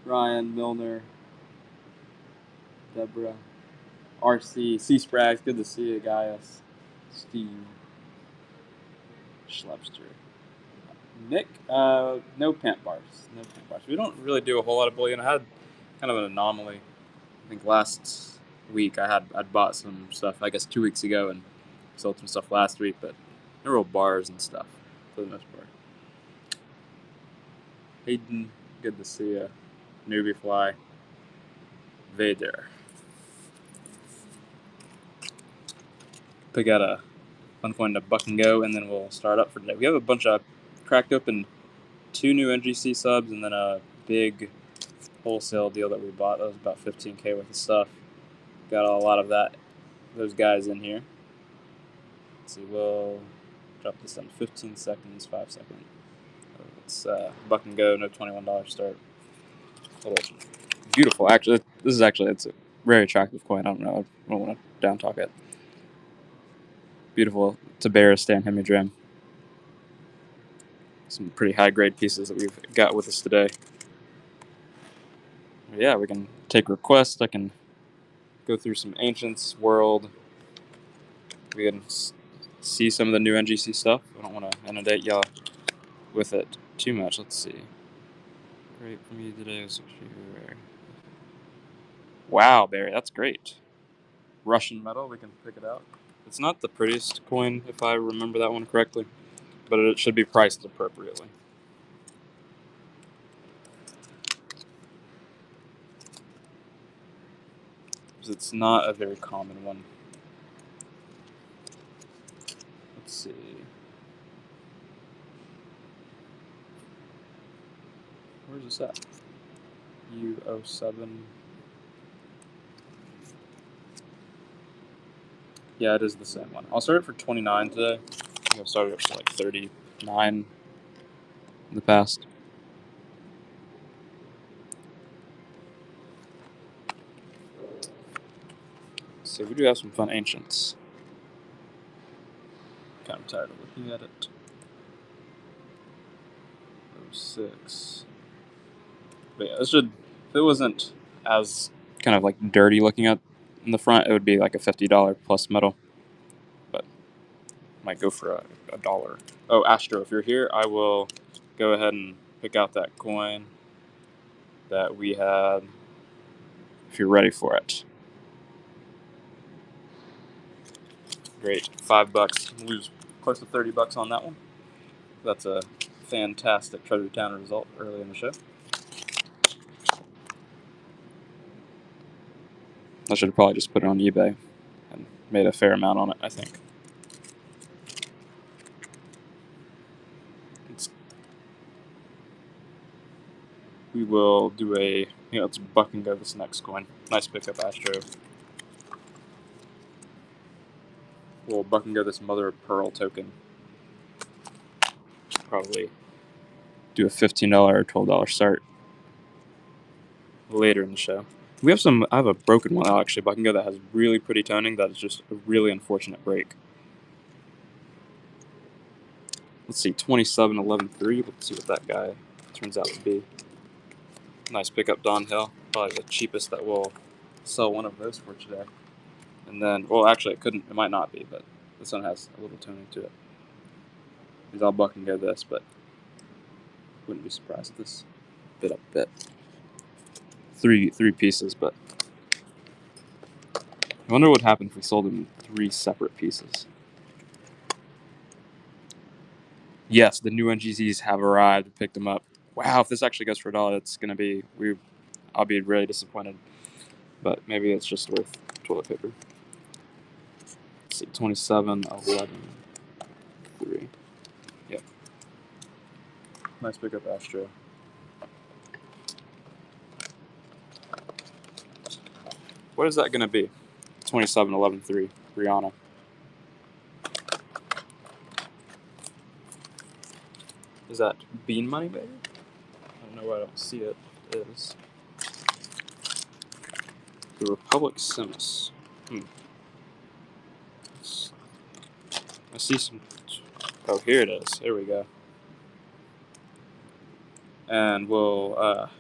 Ryan, Milner, Deborah, RC, C Sprags, good to see you, Gaius, Steve, Schlepster, Nick, no pant bars. No pant bars. We don't really do a whole lot of bullion. I had kind of an anomaly. I think last week I'd bought some stuff, I guess 2 weeks ago, and sold some stuff last week, but no real bars and stuff for the most part. Hayden, good to see you. Newbie Fly, Vader. Pick out a fun coin to buck and go, and then we'll start up for today. We have a bunch of cracked open 2 new NGC subs, and then a big wholesale deal that we bought. That was about $15K worth of stuff. Got a lot of those guys in here. Let's see, we'll drop this in 15 seconds, 5 seconds. It's buck and go, no $21 start. Beautiful. Actually, it's a very attractive coin. I don't know. I don't want to down talk it. Beautiful Tabera Stan Hemidram. Some pretty high grade pieces that we've got with us today. Yeah, we can take requests. I can go through some Ancients World. We can see some of the new NGC stuff. I don't want to inundate y'all with it too much. Let's see. Great for me today was rare. Wow, Barry, that's great. Russian metal, we can pick it out. It's not the prettiest coin, if I remember that one correctly, but it should be priced appropriately. It's not a very common one. Let's see. Where's this at? U07. Yeah, it is the same one. I'll start it for 29 today. I think I've started it for like 39 in the past. So we do have some fun Ancients. Kind of tired of looking at it. 06. But yeah, this should, if it wasn't as kind of like dirty looking at in the front, it would be like a $50 plus metal. But might go for a dollar. Oh, Astro, if you're here, I will go ahead and pick out that coin that we had if you're ready for it. Great. $5. Lose close to $30 on that one. That's a fantastic Treasure Town result early in the show. I should have probably just put it on eBay and made a fair amount on it, I think. We will do let's buck and go this next coin. Nice pickup, Astro. We'll buck and go this Mother of Pearl token. Probably do a $15 or $12 start later in the show. We have I have a broken one actually, buck and go that has really pretty toning. That is just a really unfortunate break. Let's see, 27.11.3. Let's see what that guy turns out to be. Nice pickup, Don Hill. Probably the cheapest that we'll sell one of those for today. And then, well, actually, it might not be, but this one has a little toning to it. He's all buck and go this, but wouldn't be surprised if this bit up a bit. Three pieces, but I wonder what would happen if we sold them 3 separate pieces. Yes, the new NGCs have arrived. Picked them up. Wow, if this actually goes for $1, it's gonna be I'll be really disappointed. But maybe it's just worth toilet paper. Let's see, 27.11.3. Yep. Nice pickup, Astro. What is that gonna be? 27.11.3. Rihanna. Is that bean money, baby? I don't know why I don't see it. It is. The Republic Sims. I see some. Oh, here it is. Here we go. And we'll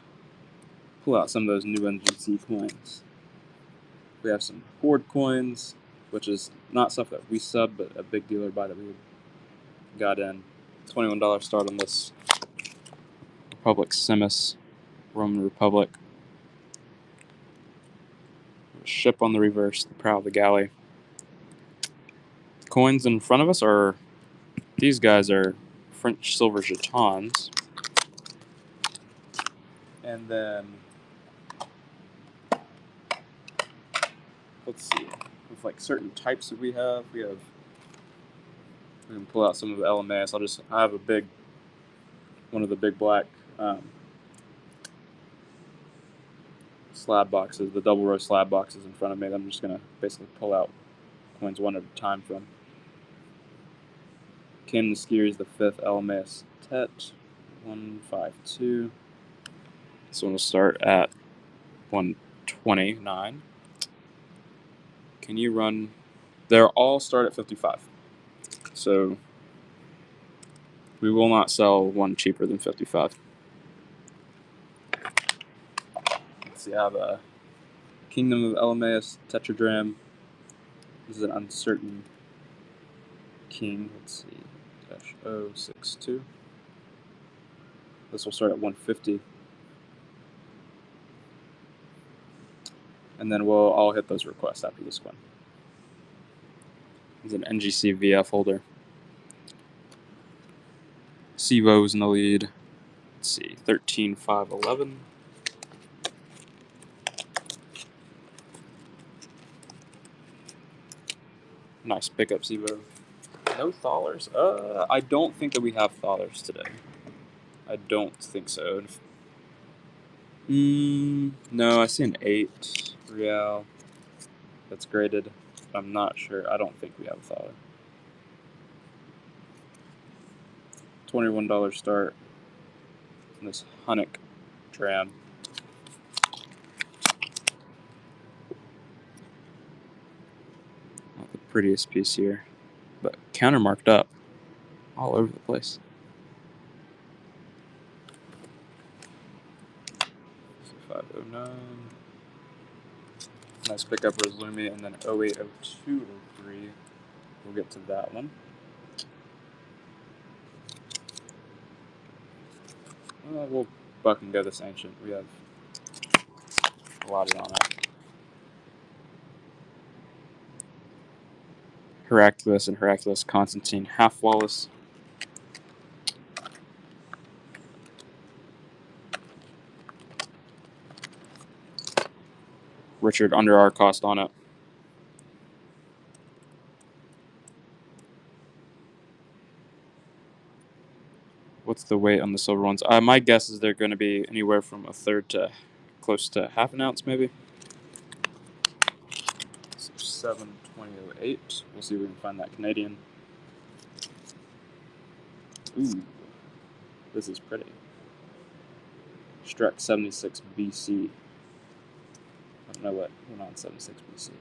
pull out some of those new NGC coins. We have some Horde coins, which is not stuff that we sub, but a big dealer buy that we got in. $21 start on this Republic Simus, Roman Republic. Ship on the reverse, the prow of the galley. Coins in front of us are, these guys are French silver jetons. And then, let's see, with like certain types that we have, we can pull out some of the LMAS. I have one of the big black slab boxes, the double row slab boxes in front of me that I'm just going to basically pull out coins one at a time from. Ken Skiri, the 5th LMAS Tet, 152. This one will start at 129. Can you run? They're all start at 55. So we will not sell one cheaper than 55. Let's see, I have a Kingdom of Elemaeus Tetradram. This is an uncertain king. Let's see, -062. This will start at 150. And then I'll hit those requests after this one. It's an NGC VF holder. Sivo's in the lead. Let's see, 13,511. Nice pickup, Sivo. No Thalers? I don't think that we have Thalers today. I don't think so. No, I see an 8 Real that's graded. I'm not sure. I don't think we have a Thaler. $21 start on this Hunnic Dram. Not the prettiest piece here, but countermarked up all over the place. So 509. Nice pickup Roslumi, and then 080203. We'll get to that one. We'll buck and go this ancient. We have a lot on it. Heracles and Heracles Constantine Half Wallace. Richard under our cost on it. What's the weight on the silver ones? My guess is they're going to be anywhere from 1/3 to close to 1/2 ounce, maybe. So 720.08. We'll see if we can find that Canadian. Ooh, this is pretty. Struck 76 BC. I don't know what went on 76 BC.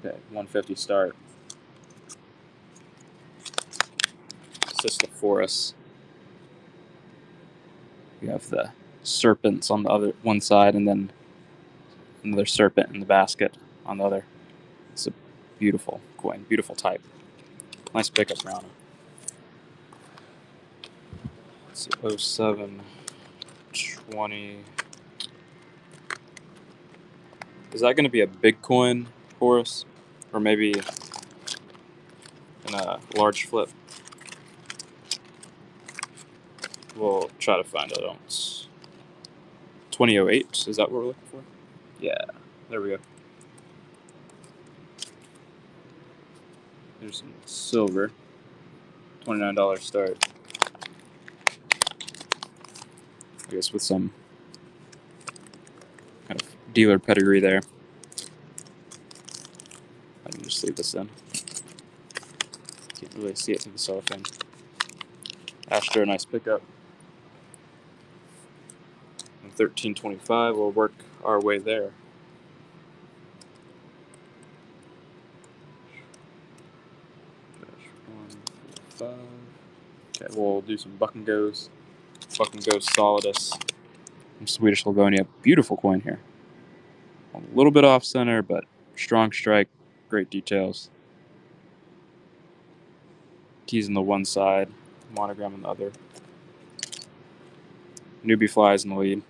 Okay, 150 start. Sistophorus. We have the serpents on the other one side, and then another serpent in the basket on the other. It's a beautiful coin, beautiful type. Nice pickup, Rana. Let's see, 0720. Is that going to be a big coin for us, or maybe in a large flip? We'll try to find it. 2008, is that what we're looking for? Yeah, there we go. There's some silver. $29 start. I guess with some kind of dealer pedigree there. I can just leave this in. Can't really see it through the cellophane. Astro, nice pickup. And 1325, we'll work our way there. Okay, we'll do some buck and goes. Buck and goes Solidus. Swedish Livonia. Beautiful coin here. A little bit off center, but strong strike, great details. Keys on the one side, monogram on the other. Newbie flies in the lead.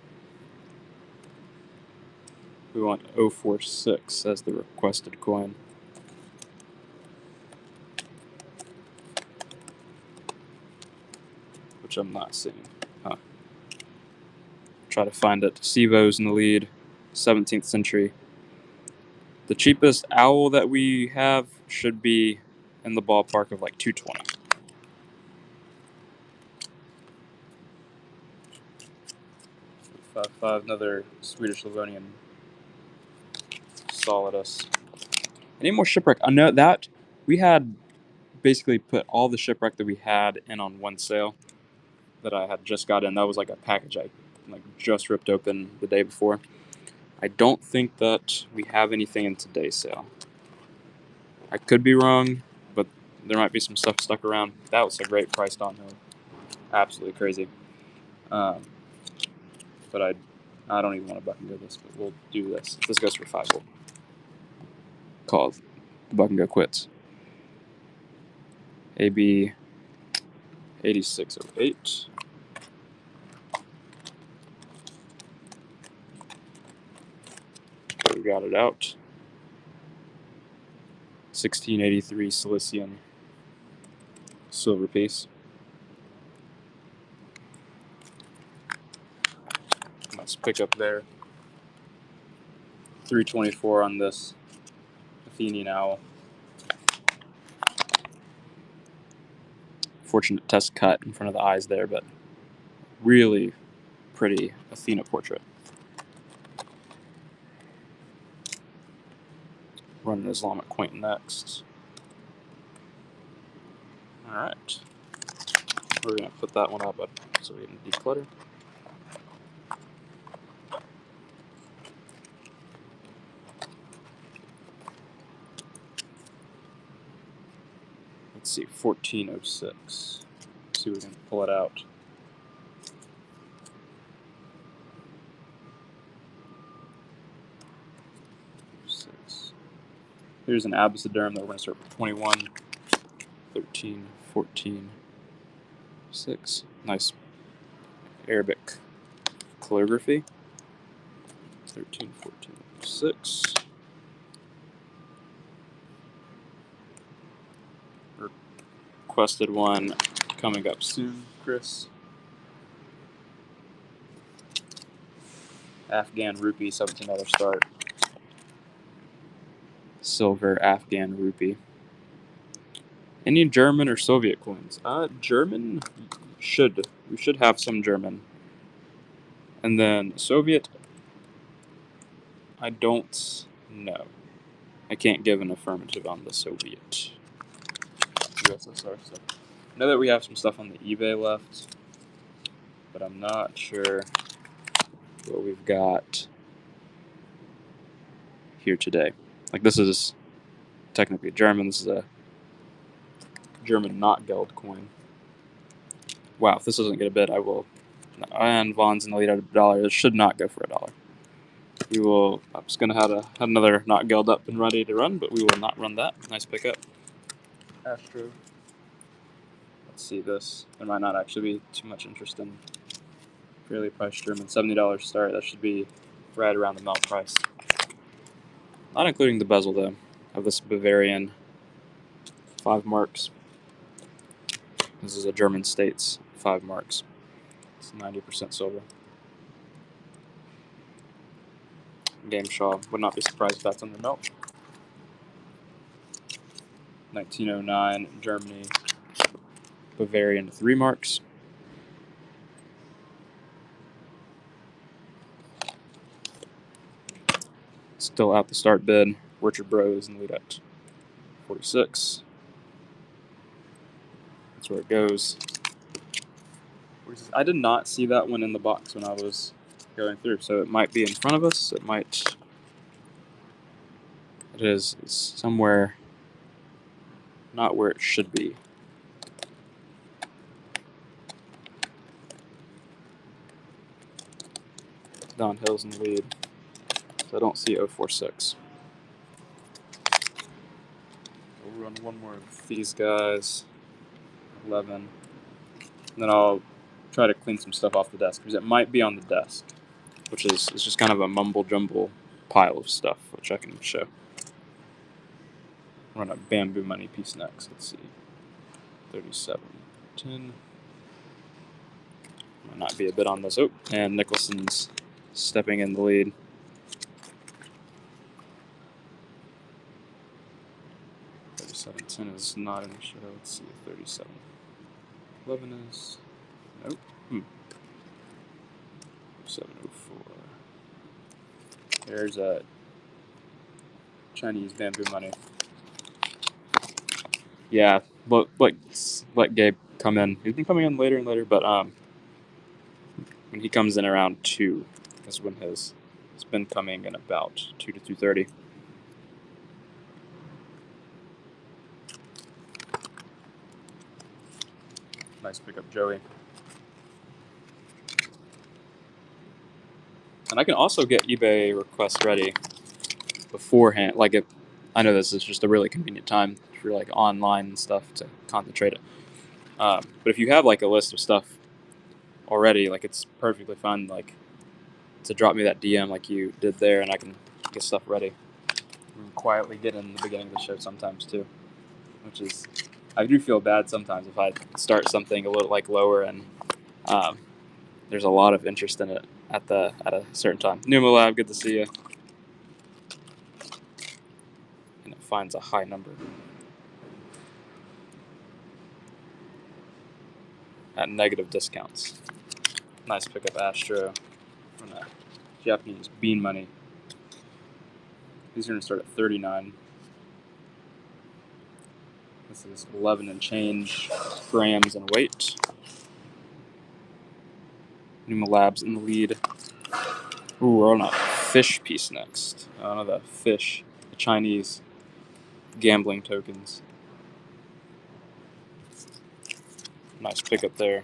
We want 046 as the requested coin. Which I'm not seeing. Try to find it. Sivo's in the lead, 17th century. The cheapest owl that we have should be in the ballpark of like 220. 5.5, another Swedish Livonian Solidus. Any more shipwreck? I know that we had basically put all the shipwreck that we had in on one sale that I had just got in. That was like a package I just ripped open the day before. I don't think that we have anything in today's sale. I could be wrong, but there might be some stuff stuck around. That was a great price Don Hill. Absolutely crazy. But I don't even want to buck and go this, but we'll do this. If this goes for 5, we'll call the buck and go quits. AB 8608. We got it out. 1683 Cilician silver piece. Nice pickup there. 324 on this Athenian owl. Fortunate test cut in front of the eyes there, but really pretty Athena portrait. Run an Islamic quaint next. Alright. We're going to put that one up so we can declutter. Let's see, 1406. Let's see if we can pull it out. Here's an Abbaciderm that we're going to start with 21, 13, 14, 6. Nice Arabic calligraphy. 13, 14, 6. Requested one coming up soon, Chris. Afghan rupee, $17 start. Silver Afghan rupee. Any German or Soviet coins? German we should have some German. And then Soviet, I don't know. I can't give an affirmative on the Soviet. USSR stuff. I know that we have some stuff on the eBay left, but I'm not sure what we've got here today. Like, this is technically German. This is a German not Geld coin. Wow, if this doesn't get a bid, I will. And Vaughn's in the lead at $1. It should not go for $1. We will. I'm just gonna have another not Geld up and ready to run, but we will not run that. Nice pickup. Astro. Let's see this. There might not actually be too much interest in fairly priced German. $70 start. That should be right around the melt price. Not including the bezel though. Of this Bavarian 5 marks. This is a German States 5 marks. It's 90% silver. Game Shaw. Would not be surprised if that's on the melt. 1909 Germany Bavarian 3 marks. Still out the start bid. Richard Bros in the lead at 46. That's where it goes. I did not see that one in the box when I was going through, so it might be in front of us. It might. It is somewhere not where it should be. Don Hill's in the lead. So I don't see 046. We'll run one more of these guys. 11. And then I'll try to clean some stuff off the desk because it might be on the desk, which is it's just kind of a mumble jumble pile of stuff, which I can show. Run a Bamboo Money piece next. Let's see. 37.10. Might not be a bit on this. Oh, and Nicholson's stepping in the lead. 37.10 is not in the show. Let's see if 37.11 is. Nope. 704. There's a Chinese Bamboo Money. Yeah, let Gabe come in. He's been coming in later and later, but when he comes in around 2, is when he's been coming in about 2 to 2:30. Nice pickup, Joey. And I can also get eBay requests ready beforehand. Like, if I know this is just a really convenient time for like online and stuff to concentrate it. But if you have like a list of stuff already, like it's perfectly fine. Like to drop me that DM like you did there, and I can get stuff ready. And quietly get in the beginning of the show sometimes too, which is I do feel bad sometimes if I start something a little like lower and there's a lot of interest in it at a certain time. Numa Lab, good to see you. And it finds a high number at negative discounts. Nice pickup, Astro. From that Japanese Bean Money. These are going to start at 39. This is 11 and change grams in weight. Numa Labs in the lead. Ooh, we're on a fish piece next. The fish, the Chinese gambling tokens. Nice pickup there.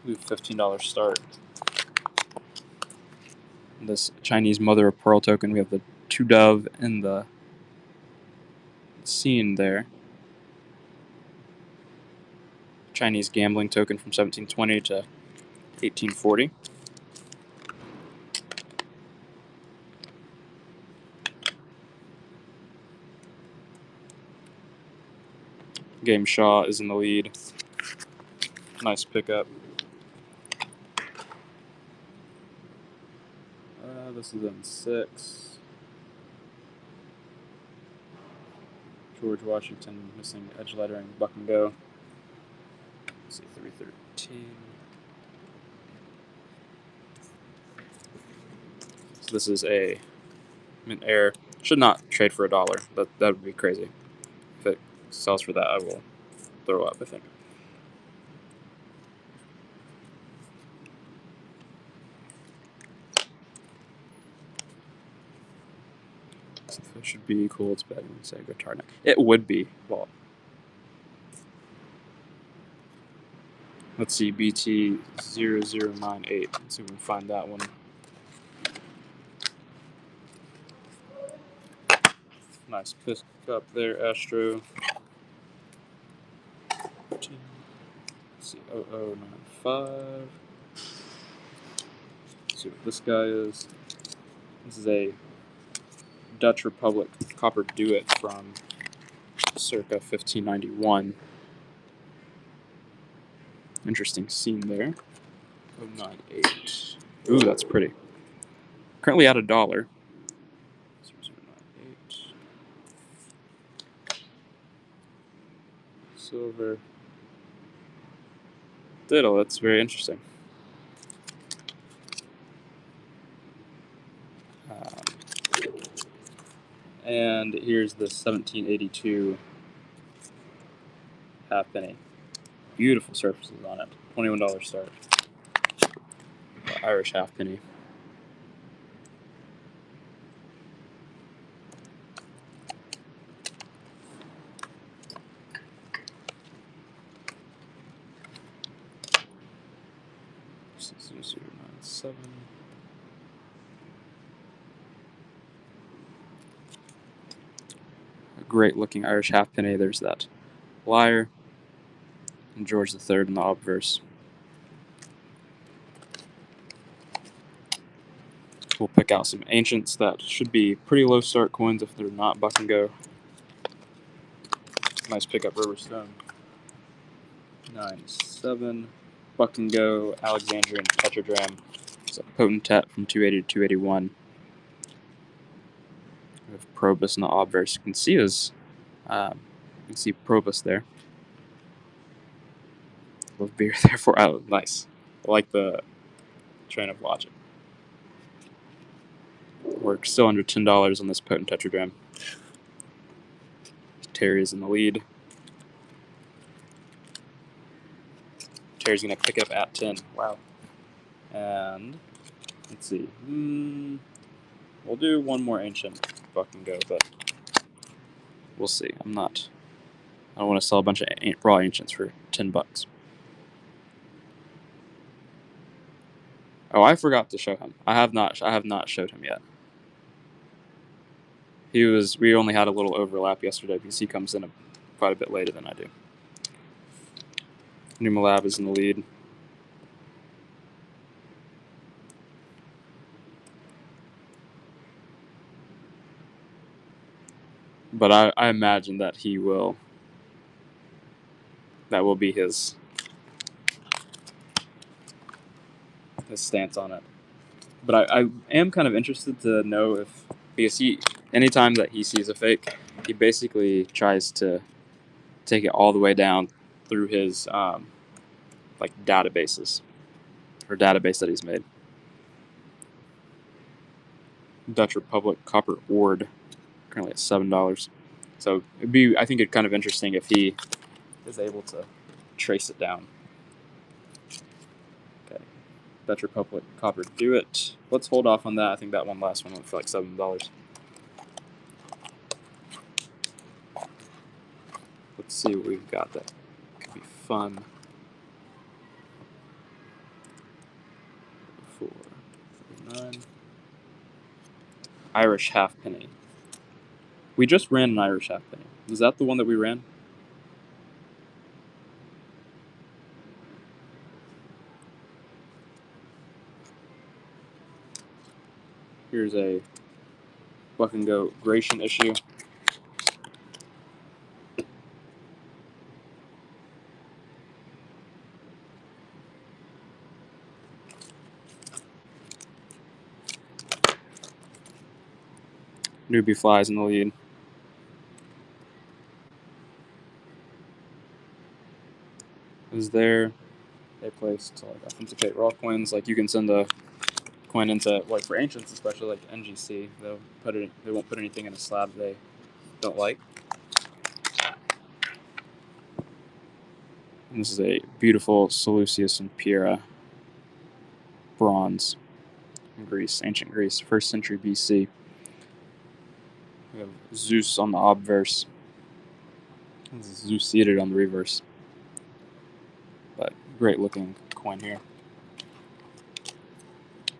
$15 start. This Chinese mother of pearl token, we have the 2 dove in the scene there. Chinese gambling token from 1720 to 1840. Game Shaw is in the lead. Nice pickup. This is in 6. George Washington missing edge lettering, buck and go. Let's see, 313. So this is a mint air. Should not trade for $1. That would be crazy. If it sells for that, I will throw up, I think. It should be cool. It's better than say Guitar. It would be. Well, let's see. BT0098. Let's see if we can find that one. Nice pick up there, Astro. Let's see. 0095. Let's see what this guy is. This is a Dutch Republic copper duet from circa 1591. Interesting scene there. 098. Ooh, that's pretty. Currently at $1. 0098. Silver. Diddle, that's very interesting. And here's the 1782 halfpenny. Beautiful surfaces on it. $21 start. The Irish halfpenny. 7. A great looking Irish halfpenny. There's that Liar and George III in the obverse. We'll pick out some ancients that should be pretty low start coins if they're not Buck and Go. Nice pickup River Stone. 97. Buck and Go, Alexandrian Tetradrachm. It's a Potentat from 280 to 281. We have Probus in the obverse. You can see Probus there. Love beer there for. Oh, nice. I like the train of logic. We're still under $10 on this Potent Tetradrachm. Terry is in the lead. Terry's going to pick it up at 10. Wow. And let's see. We'll do one more ancient Buck and Go, but we'll see. I don't want to sell a bunch of raw ancients for $10. Oh, I forgot to show him. I have not showed him yet. We only had a little overlap yesterday because he comes in quite a bit later than I do. Numalab is in the lead. But I imagine that that will be his stance on it. But I am kind of interested to know because anytime that he sees a fake, he basically tries to take it all the way down through his databases or database that he's made. Dutch Republic Copper Ord, currently at $7. So I think it'd kind of interesting if he is able to trace it down. Okay, Dutch Republic Copper Do It. Let's hold off on that. I think that last one went for like $7. Let's see what we've got that could be fun. 4, 9. Irish halfpenny. We just ran an Irish halfpenny. Was that the one that we ran? Here's a Buck and Go Gratian issue. Newbie Flies in the lead. Is there a place to authenticate raw coins? Like you can send a coin into for ancients, especially like NGC. They won't put anything in a slab they don't like. And this is a beautiful Seleucus and Pyrrha bronze in Greece, ancient Greece, 1st century BC. We have Zeus on the obverse. This is Zeus seated on the reverse. But great looking coin here.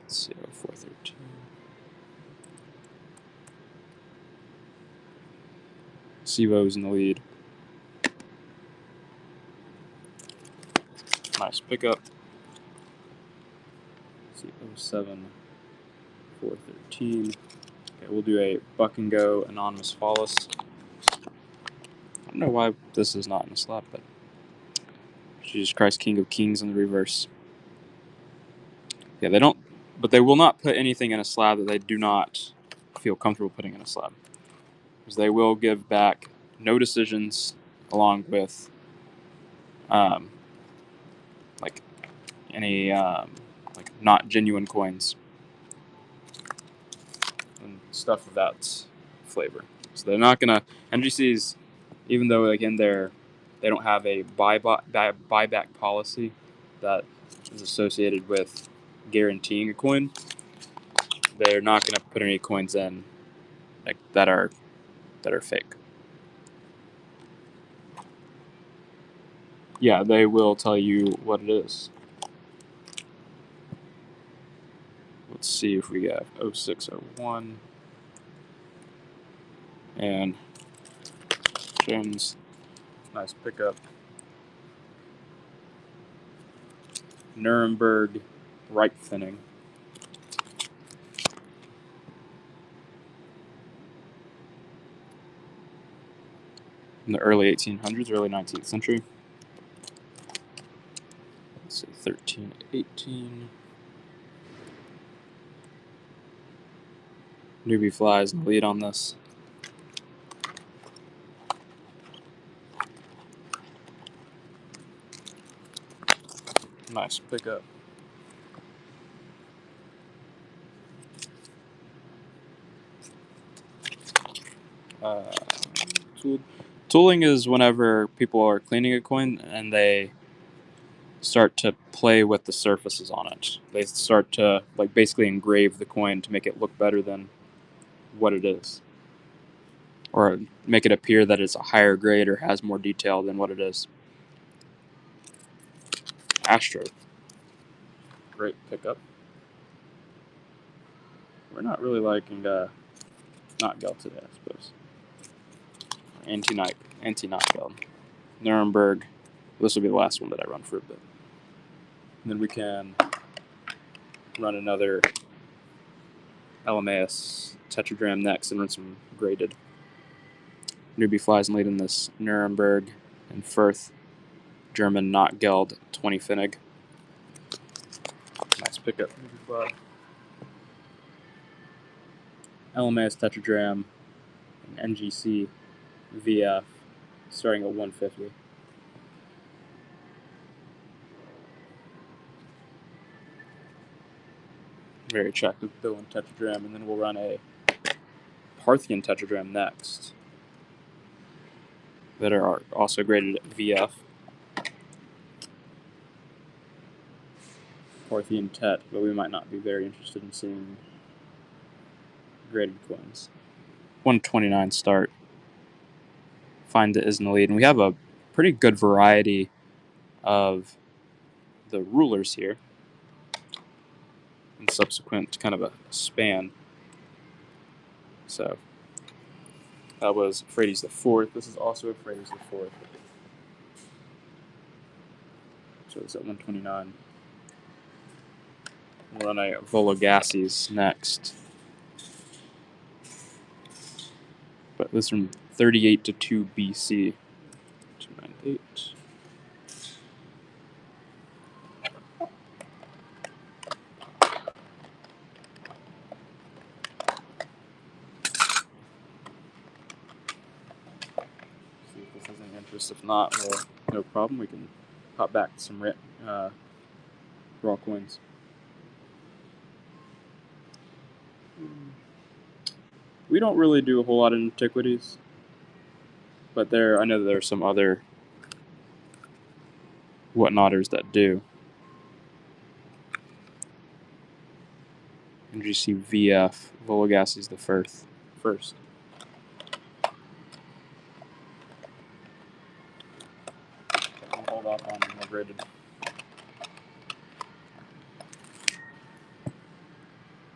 Let's see, 413. Sivo's in the lead. Nice pickup. Let's see, 07, 413. Okay, we'll do a Buck and Go Anonymous Follis. I don't know why this is not in a slab, but Jesus Christ, King of Kings in the reverse. Yeah, they will not put anything in a slab that they do not feel comfortable putting in a slab. Because they will give back no decisions along with any not genuine coins and stuff of that flavor. So they're not gonna NGCs, even though again they don't have a buyback policy that is associated with guaranteeing a coin. They're not gonna put any coins in that are fake. Yeah, they will tell you what it is. Let's see if we have 0601 and Jones. Nice pickup. Nuremberg right thinning. In the early 1800s, early 19th century. Let's see, 1318. Newbie flies in the lead on this. Nice pickup. Tooling is whenever people are cleaning a coin and they start to play with the surfaces on it. They start to basically engrave the coin to make it look better than what it is, or make it appear that it's a higher grade or has more detail than what it is. Astro, great pickup. We're not really liking not Geld today, I suppose. Anti-not Geld. Nuremberg. This will be the last one that I run for a bit. And then we can run another LMAS tetragram next and run some graded. Newbie flies and lead in this Nuremberg and Firth German not Geld 20 Finnig. Nice pickup. Newbie fly. LMAS tetragram and NGC VF starting at 150. Very attractive bill and tetragram, and then we'll run a Parthian tetragram next that are also graded at VF. Parthian tet, but we might not be very interested in seeing graded coins. 129 start. Find it is in the lead, and we have a pretty good variety of the rulers here and subsequent kind of a span. So that was Frades the Fourth. This is also a Frades the Fourth. So it's at 129. We'll run a Vologases next. But this is from 38 to 2 BC. 298. See if this has any interest. If not, well, no problem. We can hop back to some raw coins. We don't really do a whole lot of antiquities, but I know that there are some other whatnotters that do. NGC VF, Vologases the first. I'll hold off on more graded.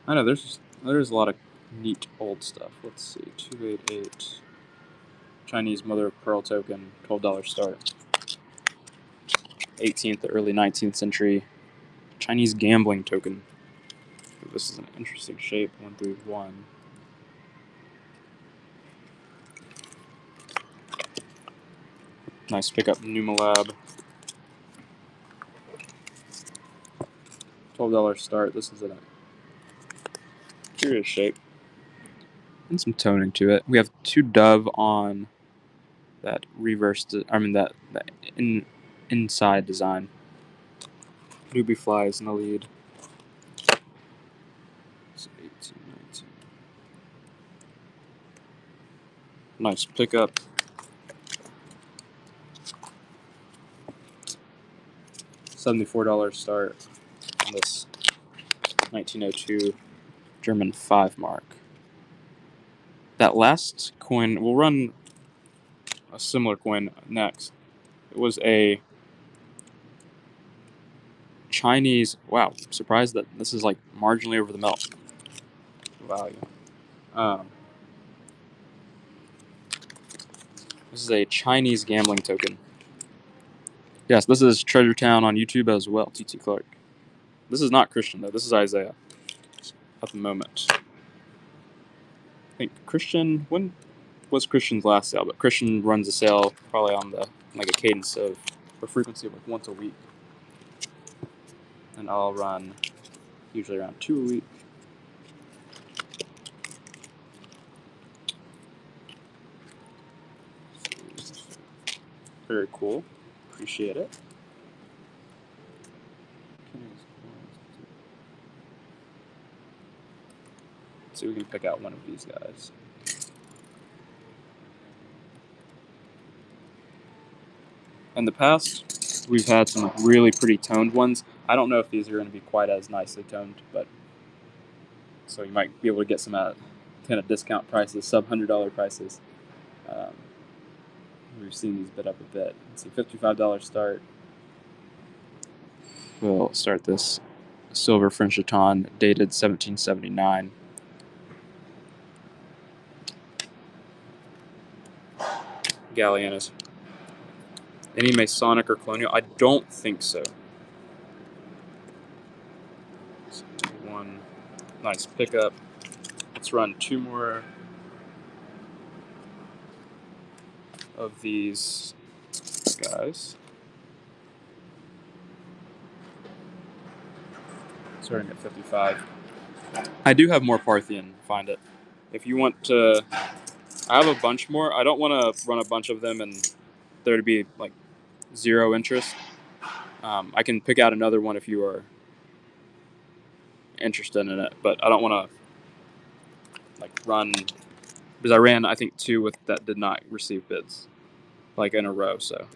I know there's a lot of neat old stuff. Let's see, 288. Chinese mother of pearl token, $12 start. 18th to early 19th century Chinese gambling token. This is an interesting shape, 131. Nice pickup, Numalab. $12 start. This is a curious shape and some toning to it. We have 2 dove on that that inside design. Newbie flies in the lead. So 18, 19. Nice pickup. $74 start on this 1902 German 5 mark. That last coin, we'll run a similar coin next. It was a Chinese. Wow, surprised that this is like marginally over the melt value. This is a Chinese gambling token. Yes, this is Treasure Town on YouTube as well, TT Clark. This is not Christian, though. This is Isaiah at the moment. I think Christian, when was Christian's last sale? But Christian runs a sale probably on the like a cadence of or frequency of like once a week. And I'll run usually around 2 a week. Very cool. Appreciate it. Let's see if we can pick out one of these guys. In the past, we've had some really pretty toned ones. I don't know if these are going to be quite as nicely toned, but so you might be able to get some at kind of discount prices, sub $100 prices. We've seen these bid up a bit. Let's see, $55 start. We'll start this silver French Chaton dated 1779. Gallianas. Any Masonic or Colonial? I don't think so. One nice pickup. Let's run 2 more of these guys. Starting at 55. I do have more Parthian. Find it. If you want to, I have a bunch more. I don't want to run a bunch of them and there to be like 0 interest. I can pick out another one if you are interested in it, but I don't want to like run because I ran I think 2 with that did not receive bids like in a row. So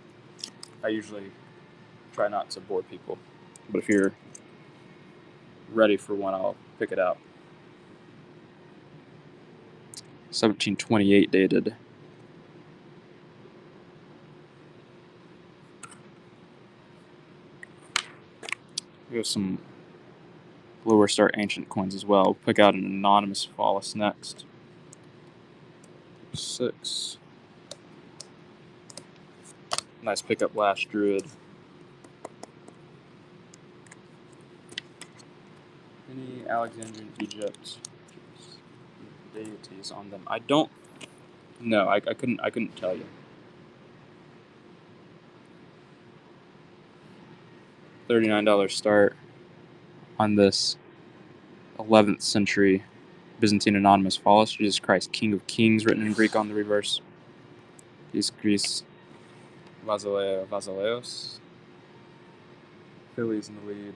I usually try not to bore people, but if you're ready for one, I'll pick it out. 1728 dated. We have some lower start ancient coins as well. We'll pick out an anonymous Phallus next. 6. Nice pickup last Druid. Any Alexandrian Egypt deities on them? I don't know. I couldn't tell you. $39 start on this 11th century Byzantine anonymous Phallus. Jesus Christ, King of Kings, written in Greek on the reverse. He's Greece. Vasileos. Phillies in the lead.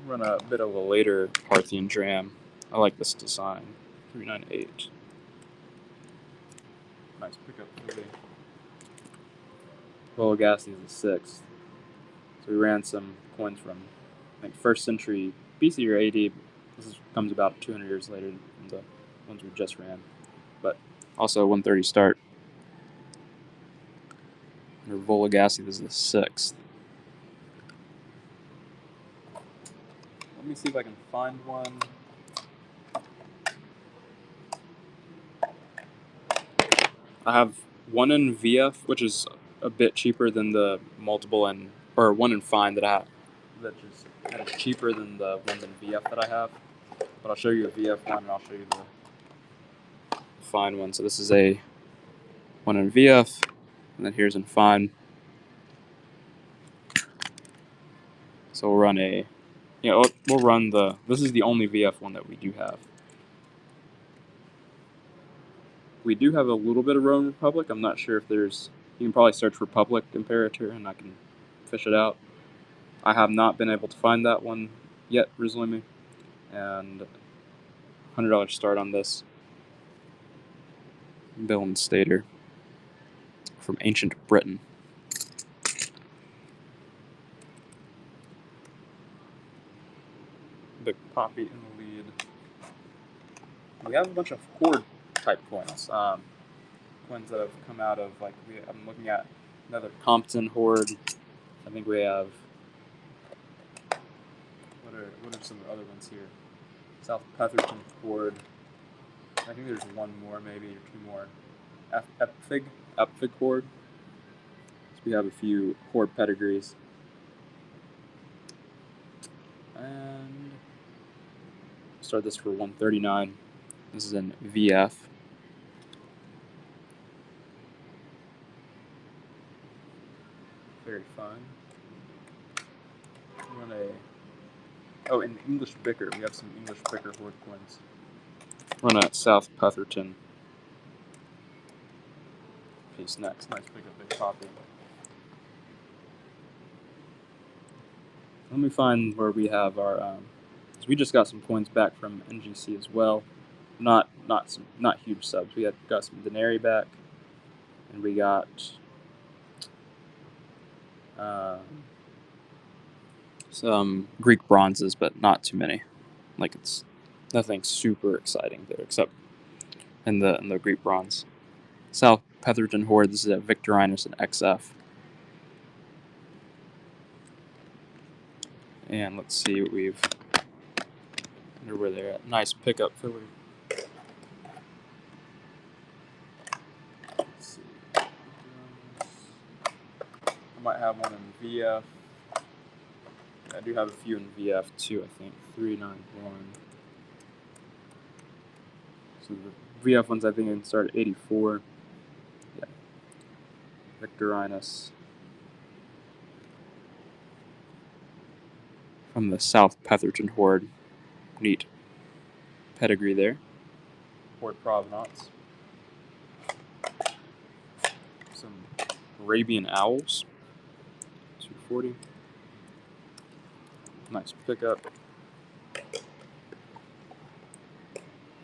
Run a bit of a later Parthian dram. I like this design. 398. Nice pickup. Vologases is the 6th. So we ran some coins from I think 1st century BC or AD. This comes about 200 years later than the ones we just ran. But also 130 start. Under Vologases is the 6th. Let me see if I can find one. I have one in VF, which is a bit cheaper than the multiple and or one in fine that I have. That is cheaper than the one in VF that I have. But I'll show you a VF one and I'll show you the fine one. So this is a one in VF, and then here's in fine. So we'll run a, we'll run the, this is the only VF one that we do have. We do have a little bit of Roman Republic. I'm not sure if there's, you can probably search Republic Imperator and I can fish it out. I have not been able to find that one yet, Rizlimi. And $100 start on this. Bill and Stater from ancient Britain. Big Poppy in the lead. We have a bunch of Horde type coins. Coins that have come out of, like, I'm looking at another Compton Horde. I think we have, what are some other ones here? South Petherton Horde. I think there's one more, maybe, or two more. Epfig Horde. So we have a few Horde pedigrees. And start this for 139. This is in VF. Very fun. Run an English Bicker. We have some English Bicker Horde coins. Run a South Petherton piece next. Nice pickup, big copy. Let me find where we have our. So we just got some coins back from NGC as well. Not huge subs. We got some Denari back, and we got some Greek bronzes, but not too many. Like, it's nothing super exciting there, except in the Greek bronze. South Petherton Horde. This is a Victorinus and XF. And let's see what we've. I wonder where they're at. Nice pickup filler. Let's see. I might have one in VF. I do have a few in VF too, I think. 391. So the VF ones I think can start at 84. Yeah. Victorinus. From the South Petherton Horde. Neat pedigree there. Horde Provenance. Some Arabian Owls. 240. Nice pickup.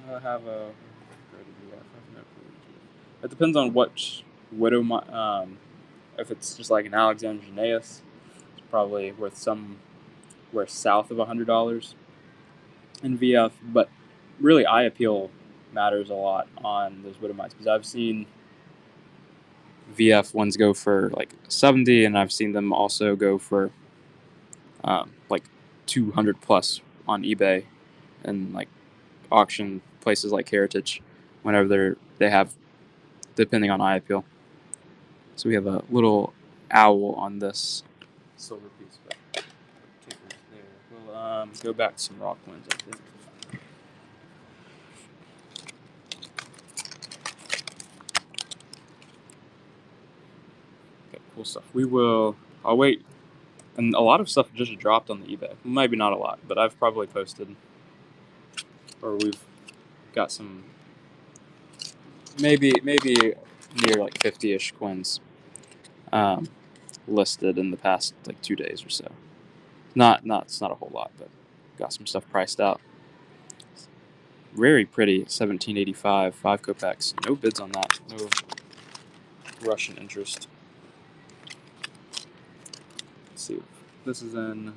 I have a. It depends on what widow. If it's just like an Alexander Janaeus, it's probably worth somewhere south of $100 in VF. But really, eye appeal matters a lot on those widow mites, because I've seen VF ones go for like 70, and I've seen them also go for like 200 plus on eBay and like auction places like Heritage, whenever they have, depending on eye appeal. So we have a little owl on this silver piece, but kickers there. We'll go back to some raw coins, I think. Okay, cool stuff. I'll wait. And a lot of stuff just dropped on the eBay. Maybe not a lot, but I've probably posted, or we've got some, maybe near like 50-ish coins listed in the past like 2 days or so. It's not a whole lot, but got some stuff priced out. Very pretty, 1785, 5 kopecks. No bids on that. No Russian interest. Let's see. This is in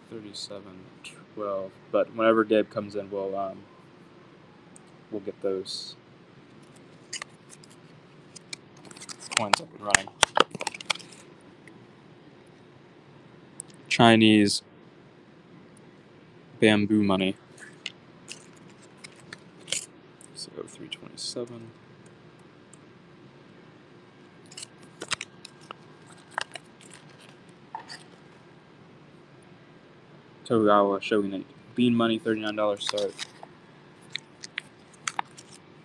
3712. But whenever Gabe comes in, we'll get those coins up and running. Chinese bamboo money. So 327. Tokugawa Shogunate bean money, $39 start.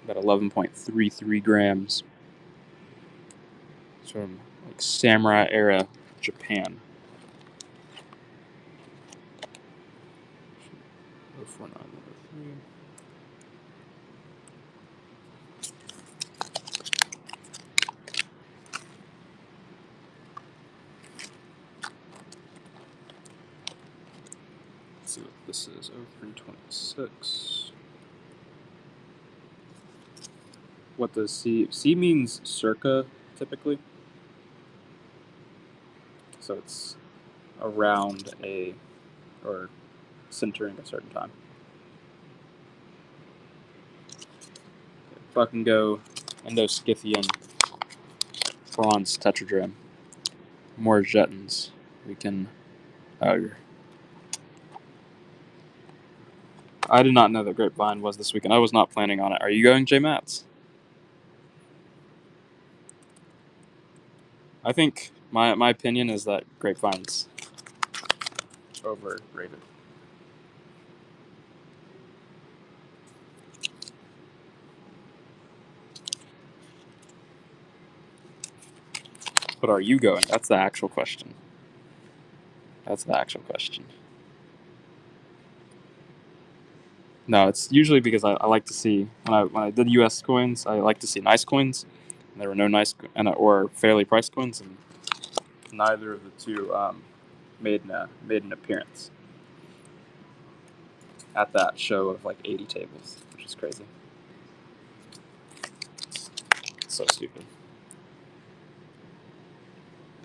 About 11.33 grams. It's from like samurai era Japan. 04903. Let's see what this is. 0326. What does C? C means circa, typically. So it's around or centering a certain time. Buck and Go Endoscythian Bronze Tetradram. More Jettons. We can. I did not know that Grapevine was this weekend. I was not planning on it. Are you going, J Mats? I think my opinion is that Grapevine's overrated. But are you going? That's the actual question. No, it's usually because I like to see when I did U.S. coins, I like to see nice coins, and there were no nice or fairly priced coins, and neither of the two made an appearance at that show of like 80 tables, which is crazy. It's so stupid.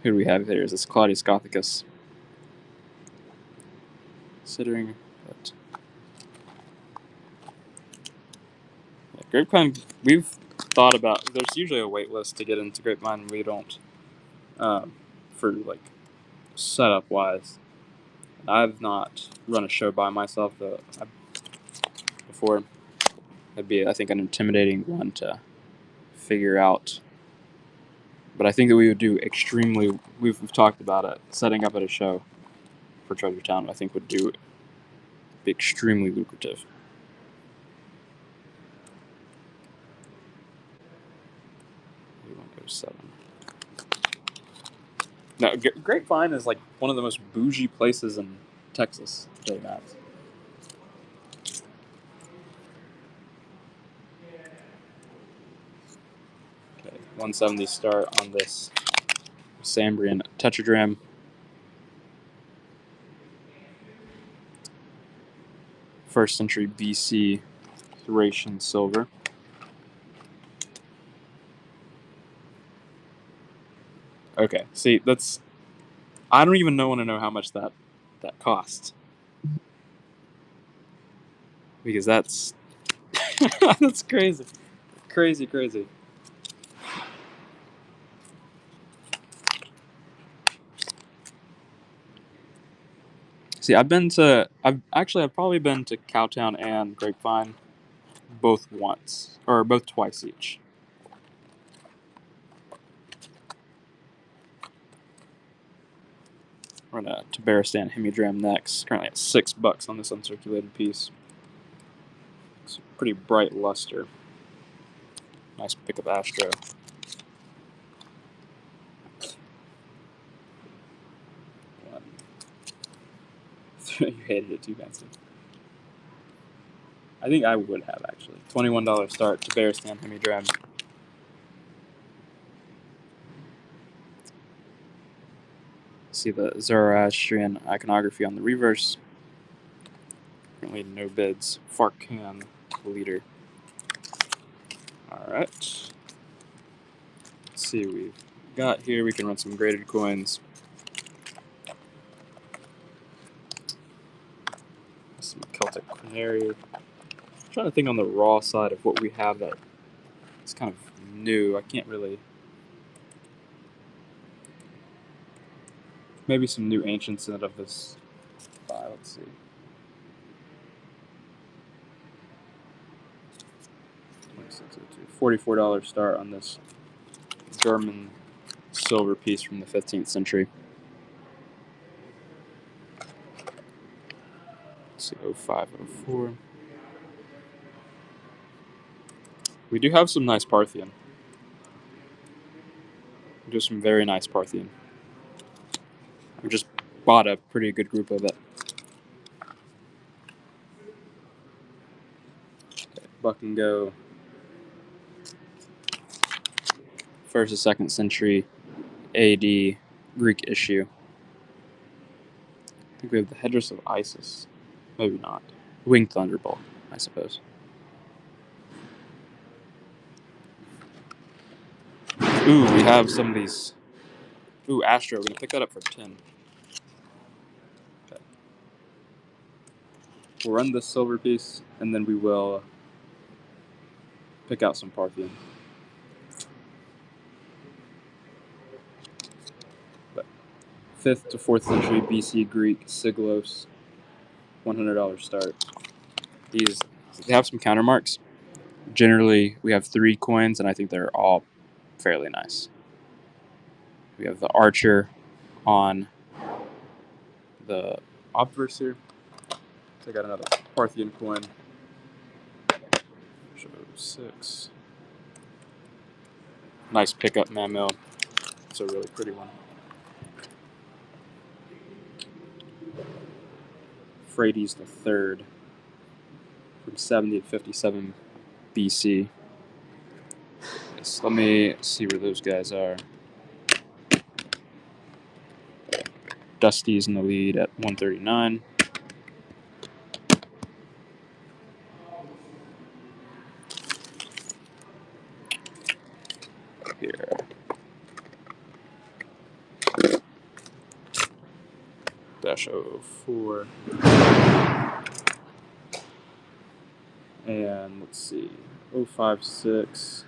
Who do we have here? Is this Claudius Gothicus? Considering that Grapevine, we've thought about. There's usually a wait list to get into Grapevine. We don't, for like setup wise. I've not run a show by myself before. That'd be, I think, an intimidating one to figure out. But I think that we would do extremely. We've talked about it. Setting up at a show for Treasure Town, I think, would be extremely lucrative. We want to go 7. Now, Grapevine is like one of the most bougie places in Texas. J Mats. Okay, 170 start on this Sambrian Tetradram. First century BC Thracian silver. Okay, see, that's. I don't even want to know how much that costs. Because that's. That's crazy. Crazy. See, I've probably been to Cowtown and Grapevine both twice each. We're going to Tabaristan Hemidram next. Currently at $6 on this uncirculated piece. It's a pretty bright luster. Nice pickup Astro. You hated it too, Benson. I think I would have, actually. $21 start to Tabaristan Hemidram. See the Zoroastrian iconography on the reverse. Currently no bids. Farkan leader. Alright. Let's see what we've got here. We can run some graded coins. Some Celtic Canary. I'm trying to think on the raw side of what we have that is kind of new. I can't really. Maybe some new ancients out of this file. Let's see. $44 start on this German silver piece from the 15th century. Let's see, 0504. We do have some nice Parthian. We do some very nice Parthian. We just bought a pretty good group of it. Okay, Buck and Go. First and second century AD Greek issue. I think we have the headdress of Isis. Maybe not. Winged Thunderbolt, I suppose. Ooh, we have some of these. Ooh, Astro. We're going to pick that up for 10. Okay. We'll run this silver piece, and then we will pick out some Parthian. But 5th to 4th century BC Greek Siglos, $100 start. These they have some counter marks. Generally, we have 3 coins, and I think they're all fairly nice. We have the archer on the obverse here. So I got another Parthian coin. Show 6. Nice pickup mammal. It's a really pretty one. Phraates the Third from 70 to 57 BC. So let me see where those guys are. Dusty's in the lead at 139. Here. -04. And let's see. 056.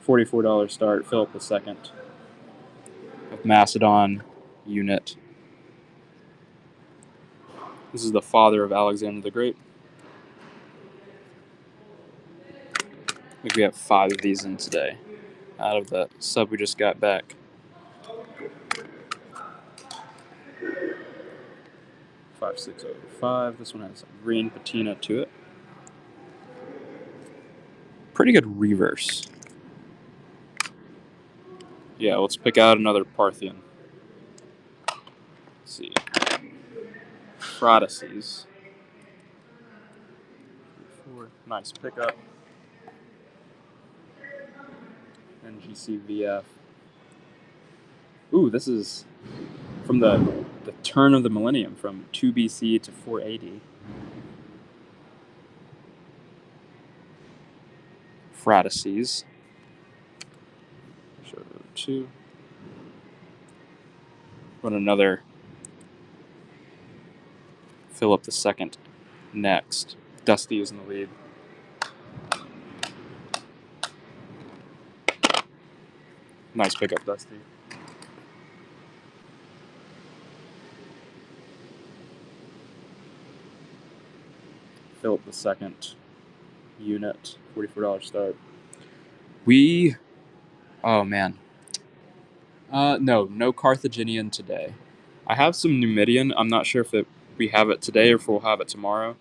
$44 start. Philip II. Of Macedon unit. This is the father of Alexander the Great. I think we have 5 of these in today out of the sub we just got back. 5605. This one has some green patina to it. Pretty good reverse. Yeah, let's pick out another Parthian. Let's see. Phraates. Nice pickup. NGCVF. Ooh, this is from the turn of the millennium, from 2 BC to 480. Phraates. Show 2. Run another Philip II next. Dusty is in the lead. Nice pickup, Dusty. Philip II unit, $44 start. Oh man. No Carthaginian today. I have some Numidian. I'm not sure if we have it today or if we'll have it tomorrow.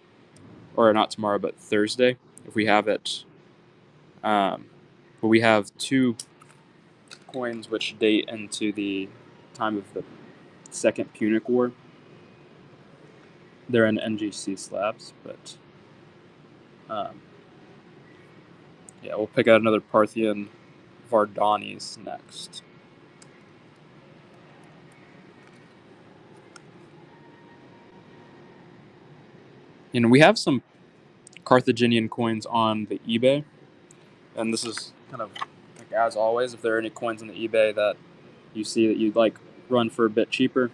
Or not tomorrow, but Thursday. If we have it. But we have 2 coins which date into the time of the Second Punic War. They're in NGC slabs, but yeah, we'll pick out another Parthian Vardanis next. We have some Carthaginian coins on the eBay, and this is kind of like, as always, if there are any coins on the eBay that you see that you'd like run for a bit cheaper,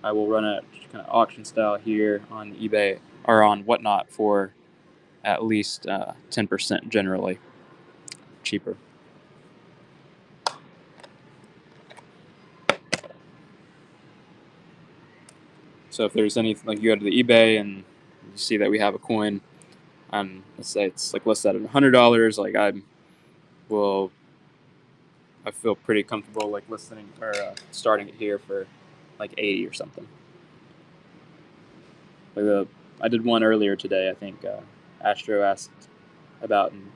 I will run a kind of auction style here on eBay or on Whatnot for at least 10% generally cheaper. So if there's any, like you go to the eBay and you see that we have a coin, and let's say it's like listed at $100, like I feel pretty comfortable like listing or starting it here for like 80 or something. Like I did one earlier today. I think Astro asked about and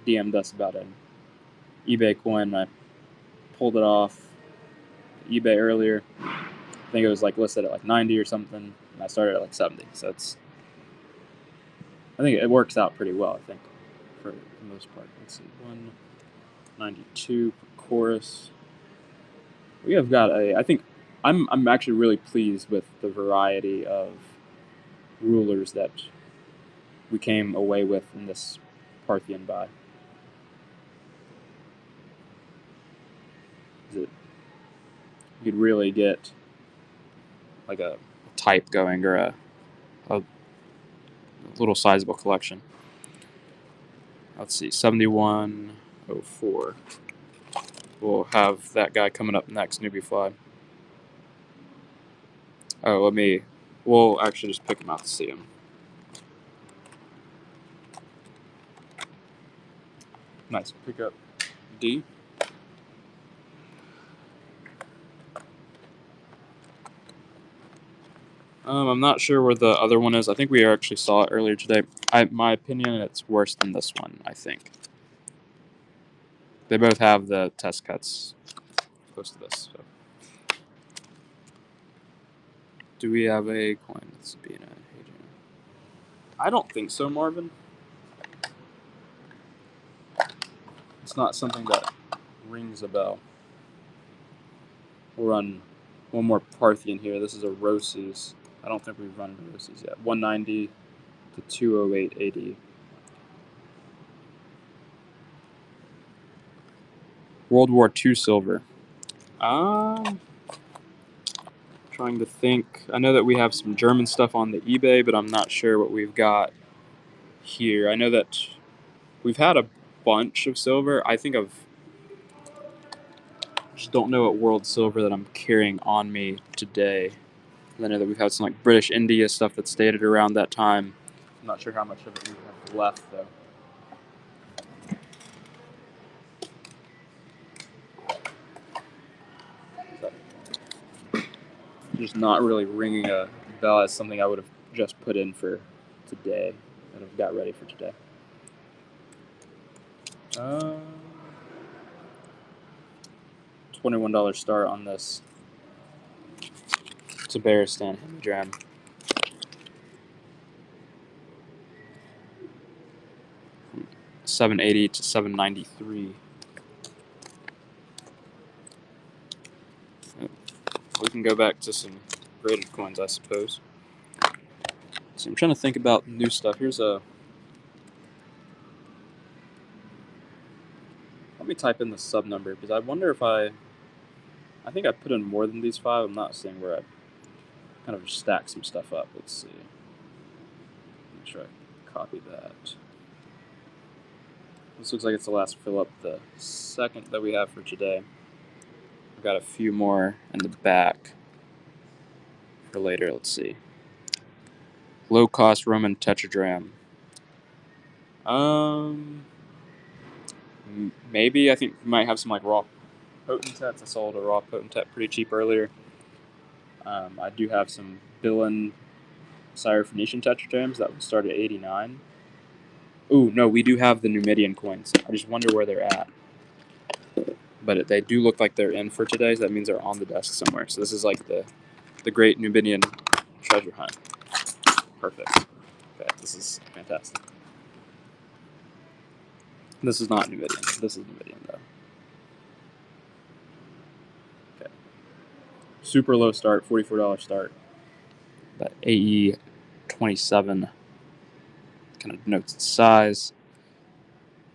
DM'd us about an eBay coin. I pulled it off eBay earlier. I think it was like listed at like 90 or something, and I started at like 70. So I think it works out pretty well. I think for the most part. Let's see, 192 per chorus. We have got I think I'm actually really pleased with the variety of rulers that we came away with in this Parthian buy. You could really get like a type going or a little sizable collection. Let's see, 7104. We'll have that guy coming up next, Newbie Fly. Oh, we'll actually just pick him out to see him. Nice pickup, D. I'm not sure where the other one is. I think we actually saw it earlier today. My opinion, it's worse than this one, I think. They both have the test cuts close to this. So. Do we have a coin that's being a I don't think so, Marvin. It's not something that rings a bell. We'll run one more Parthian here. This is a Rosas. I don't think we've run Rosas yet. 190 to 208.80. World War II silver. Trying to think. I know that we have some German stuff on the eBay, but I'm not sure what we've got here. I know that we've had a bunch of silver. I think just don't know what world silver that I'm carrying on me today. I know that we've had some like British India stuff that's dated around that time. I'm not sure how much of it we have left though. Just not really ringing a bell as something I would have just put in for today and have got ready for today. $21 start on this Tabaristan Hemidram. $780 to $793. We can go back to some graded coins, I suppose. So I'm trying to think about new stuff. Let me type in the sub number because I wonder if I think I put in more than these 5. I'm not seeing where I kind of stack some stuff up. Let's see. Make sure I copy that. This looks like it's the last fill up, the second that we have for today. I've got a few more in the back for later. Let's see. Low cost Roman tetradrachm. Maybe I think we might have some like raw potentets. I sold a raw potentet pretty cheap earlier. I do have some Billen Syrophoenician tetradrachms that would start at 89. Ooh, no, we do have the Numidian coins. I just wonder where they're at. But they do look like they're in for today, so that means they're on the desk somewhere. So this is like the great Numidian treasure hunt. Perfect. Okay, this is fantastic. This is not Numidian. This is Numidian, though. Okay. Super low start, $44 start. That AE 27 kind of denotes its size.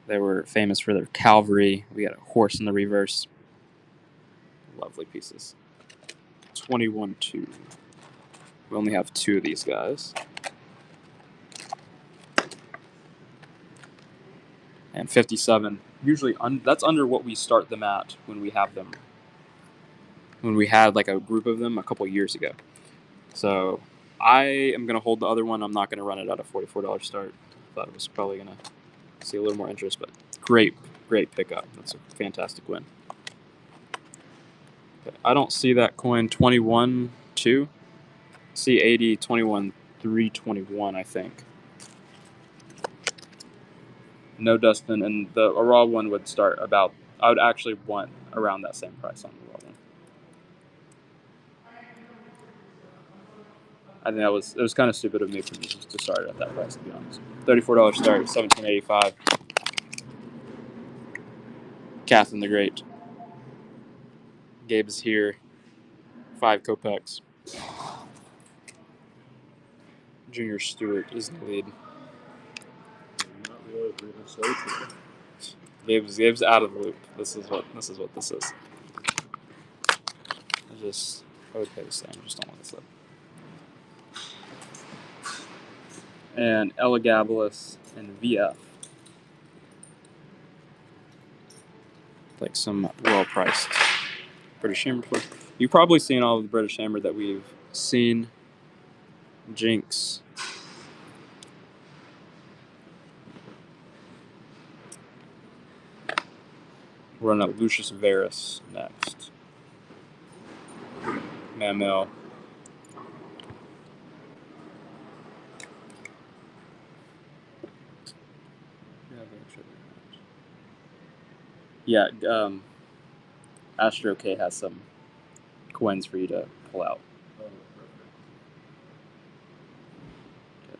They were famous for their cavalry. We got a horse in the reverse. Lovely pieces. 21-2. We only have 2 of these guys. And 57. Usually, that's under what we start them at when we have them. When we had like a group of them a couple years ago. So I am going to hold the other one. I'm not going to run it at a $44 start. Thought it was probably going to see a little more interest, but great pickup. That's a fantastic win. Okay, I don't see that coin 21-2. See 80 21 321, I think. No Dustin, and the raw one would start about. I would actually want around that same price on the raw one. I think it was kind of stupid of me for just to start at that price, to be honest. $34 start, $17.85. Catherine the Great. Gabe is here. 5 kopecks. Junior Stewart is in the lead. Gabe's out of the loop. This is what this is. I would pay the same. I just don't want to slip. and Elagabalus and VF. Like some well-priced British Hammer toys. You've probably seen all of the British Hammer that we've seen. Jinx. We're running at Lucius Verus next. Mamel. Yeah, Astro K has some coins for you to pull out.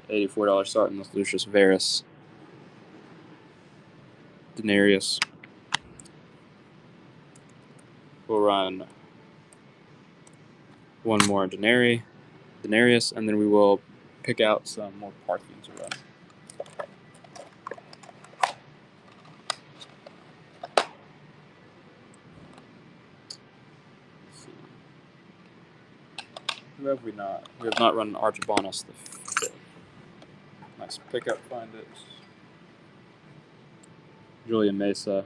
$84 starting with Lucius Verus. Denarius. We'll run one more Denarius, and then we will pick out some more Parthians to run. Who have we not? We have not run Archibonus the 5th. Nice pickup, find it. Julian Mesa,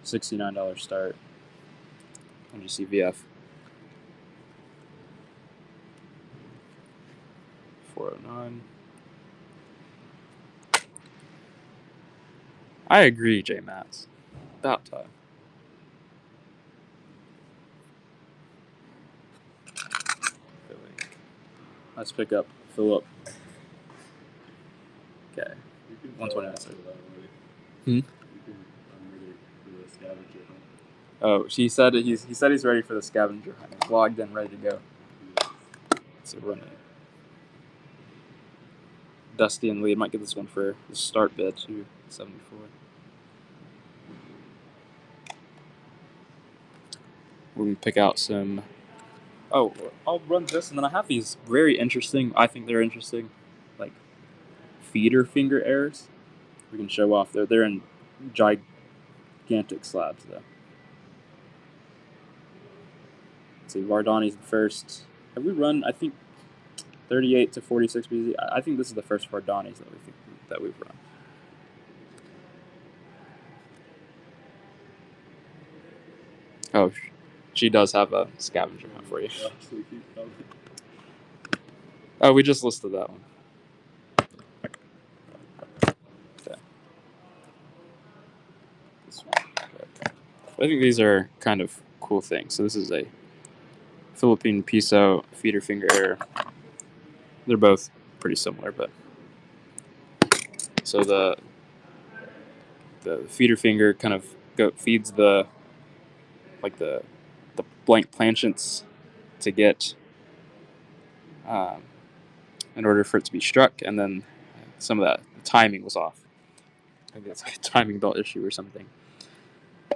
$69 start. NGC VF. 409. I agree, J Mats. About time. Let's pick up Philip. Okay. 129. Oh, he said he's ready for the scavenger hunt. He's logged in, ready to go. So run it. Dusty and Lee might get this one for the start bid too. 74. We're gonna pick out some. Oh, I'll run this, and then I have these very interesting. I think they're interesting, like feeder finger errors. We can show off. They're in gigantic slabs though. Let's see, Vardani's the first. Have we run? I think 38 to 46 BZ. I think this is the first Vardani's that we've run. Oh, she does have a scavenger hunt for you. Oh, we just listed that one. Okay. This one. Okay. I think these are kind of cool things. So this is a Philippine Piso feeder finger error. They're both pretty similar, but so the feeder finger kind of feeds the blank planchets to get in order for it to be struck, and then some of that timing was off. I think it's like a timing belt issue or something. I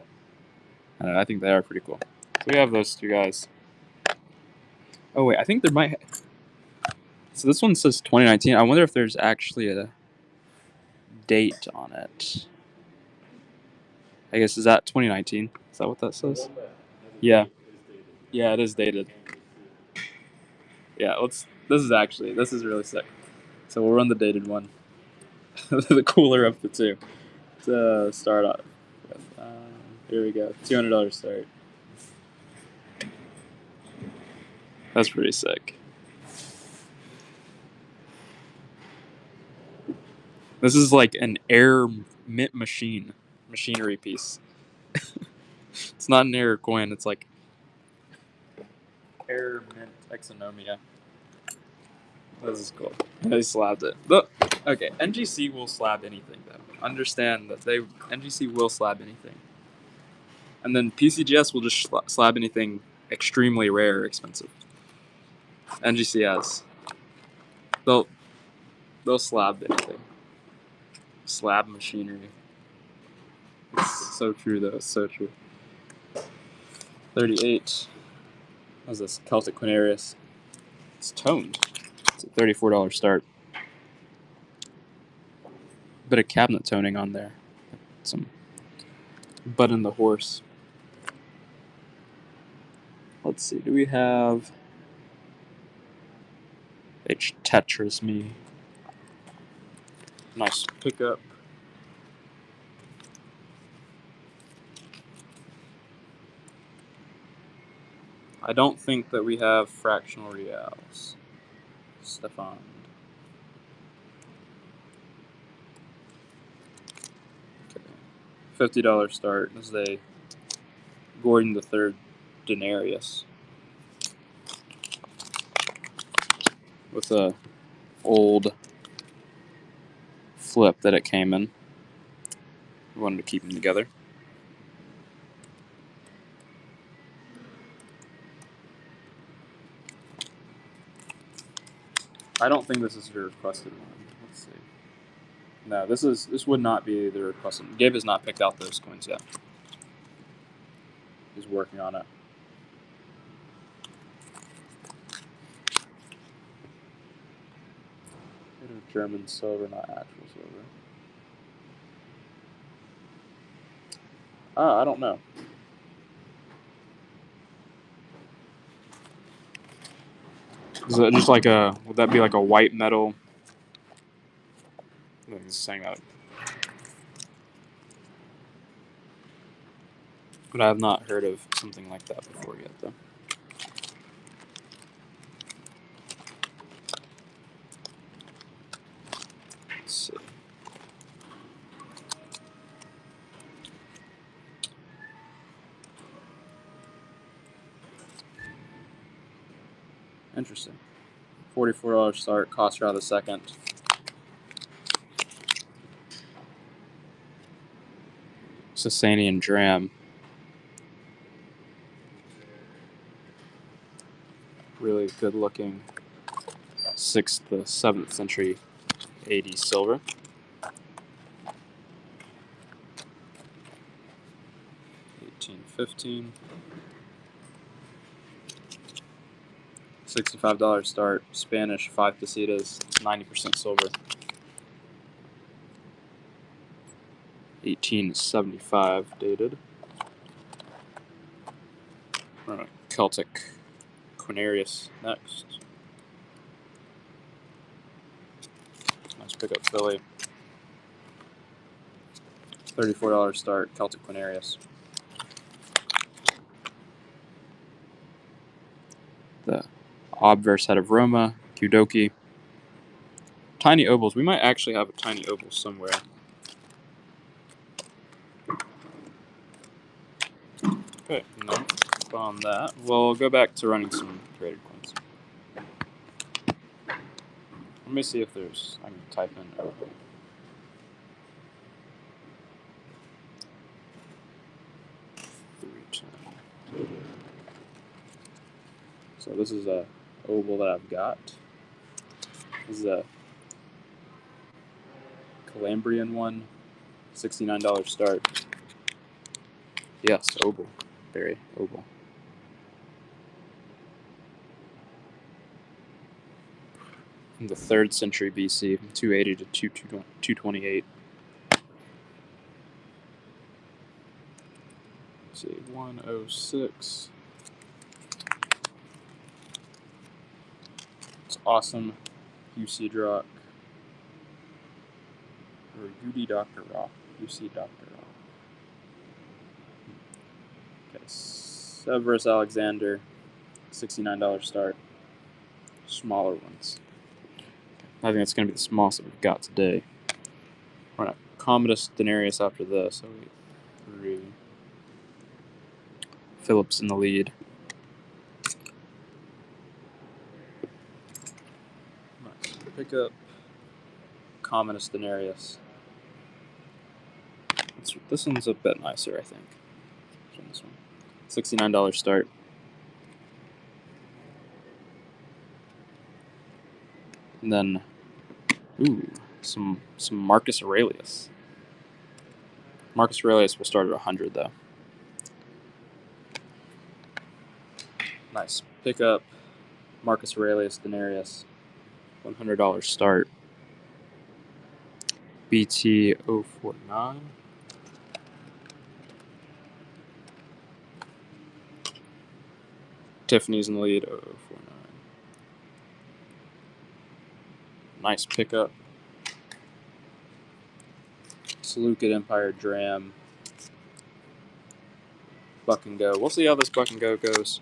don't know, I think they are pretty cool. So we have those two guys. Oh wait, I think there might. So this one says 2019. I wonder if there's actually a date on it. I guess, is that 2019? Is that what that says? Yeah. Yeah, it is dated. Yeah, this is really sick. So we'll run the dated one. The cooler of the two. To start off with. Here we go. $200 start. That's pretty sick. This is like an air mint machinery piece. It's not an air coin, it's like air mint exonomia. This is cool. They slabbed it. Look, okay, NGC will slab anything though. Understand that NGC will slab anything. And then PCGS will just slab anything extremely rare or expensive. NGCS. They'll slab anything. Slab machinery. It's so true though, it's so true. 38. What is this? Celtic Quinarius. It's toned. It's a $34 start. Bit of cabinet toning on there. Some butt in the horse. Let's see, do we have H Tetris Me? Nice pickup. I don't think that we have fractional reals. Stefan. Okay. $50 start. This is a Gordon III Denarius with a old flip that it came in. We wanted to keep them together. I don't think this is your requested one. Let's see. No, this would not be the requested. Gabe has not picked out those coins yet. He's working on it. German silver, not actual silver. I don't know. Is it just like a? Would that be like a white metal? I think he's saying that. But I have not heard of something like that before yet, though. Let's see. Interesting. $44 start, cost around the second. Sasanian Dram. Really good looking 6th to 7th century AD silver. $18.15. $65 start. Spanish 5 pesetas. 90% silver. 1875 dated. Celtic Quinarius next. Nice pickup Philly. $34 start. Celtic Quinarius. The obverse head of Roma. Kudoki. Tiny ovals. We might actually have a tiny oval somewhere. Okay, enough on that. We'll go back to running some graded coins. Let me see if there's. I can type in oval. So this is a oval that I've got. This is a Calambrian one. $69 start. Yes, oval. Very oval. From the 3rd century BC, from 280 to 228. Let's see, 106. It's awesome. UC Rock. Or UD Dr. Rock. UC Dr. Rock. Okay, Severus Alexander. $69 start. Smaller ones. I think that's going to be the smallest that we've got today. We're going to Commodus Denarius after this. So 3. Phillips in the lead. Nice. Pick up Commodus Denarius. This one's a bit nicer, I think. This one. $69 start. And then, some Marcus Aurelius. Marcus Aurelius will start at 100 though. Nice. Pick up Marcus Aurelius Denarius. $100 start. BT 049. Tiffany's in the lead. 0049. Nice pickup. Seleucid Empire Dram. Buck and Go. We'll see how this Buck and Go goes.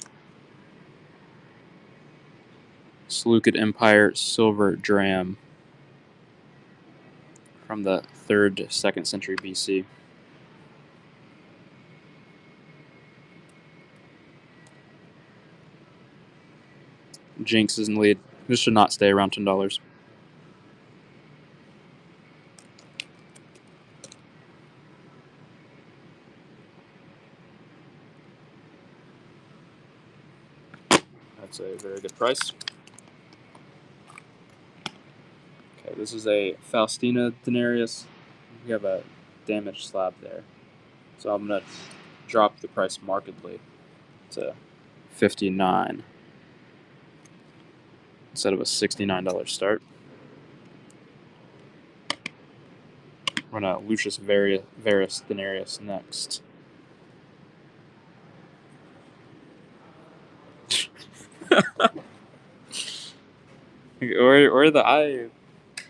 Seleucid Empire Silver Dram from the 3rd, 2nd century BC. Jinx is in the lead. This should not stay around $10. That's a very good price. Okay, this is a Faustina Denarius. We have a damaged slab there. So I'm going to drop the price markedly to $59 instead of a $69 start. We're going to Lucius Verus Denarius next. or the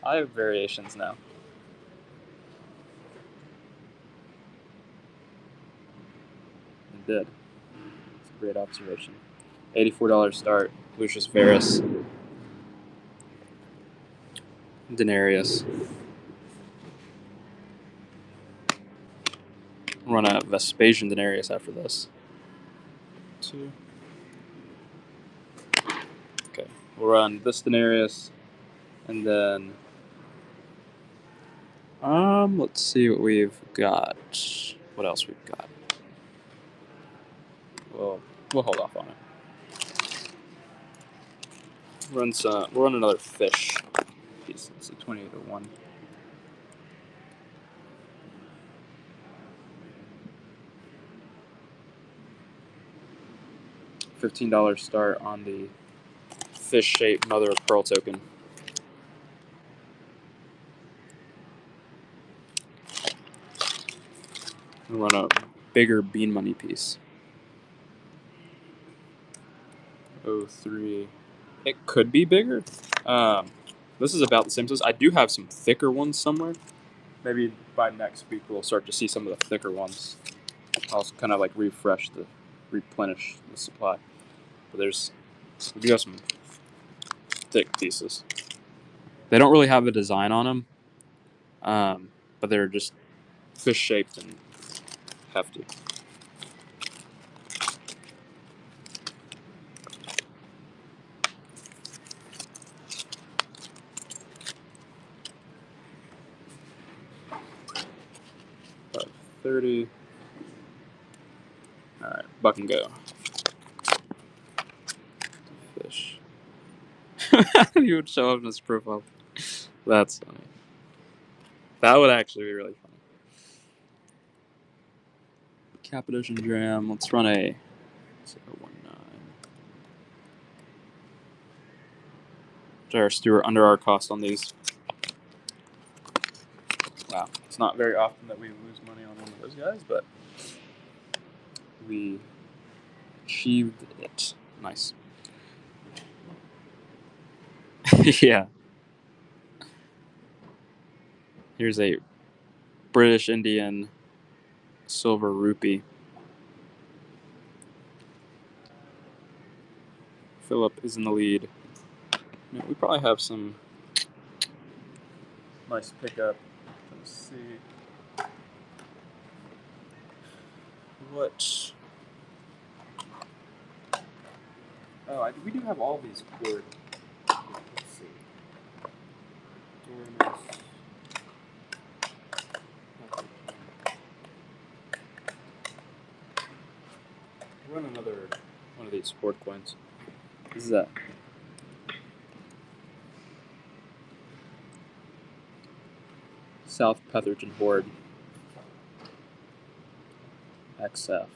eye variations now. It did. It's a great observation. $84 start. Lucius Verus Denarius. Run a Vespasian Denarius after this. 2. Okay, we'll run this Denarius, and then let's see what we've got. What else we've got? Well, we'll hold off on it. We'll run another fish piece. It's a 28-1. $15 start on the fish-shaped mother of pearl token. We'll run a bigger bean money piece. 03. It could be bigger. This is about the same size. I do have some thicker ones somewhere. Maybe by next week we'll start to see some of the thicker ones. I'll kind of like replenish the supply. But we do have some thick pieces. They don't really have a design on them, but they're just fish shaped and hefty. About 30. All right, Buck and Go. Fish. You would show up in his profile. That's funny. That would actually be really funny. Cappadocian Dram. Let's run a 019. J.R. Stewart under our cost on these. Wow, it's not very often that we lose money on one of those guys, but we achieved it. Nice. Yeah. Here's a British Indian silver rupee. Philip is in the lead. Yeah, we probably have some nice pickup. Let's see. What? Oh, we do have all these cord. Let's see. Run another one of these sport coins. This is a South Petherton Horde XF.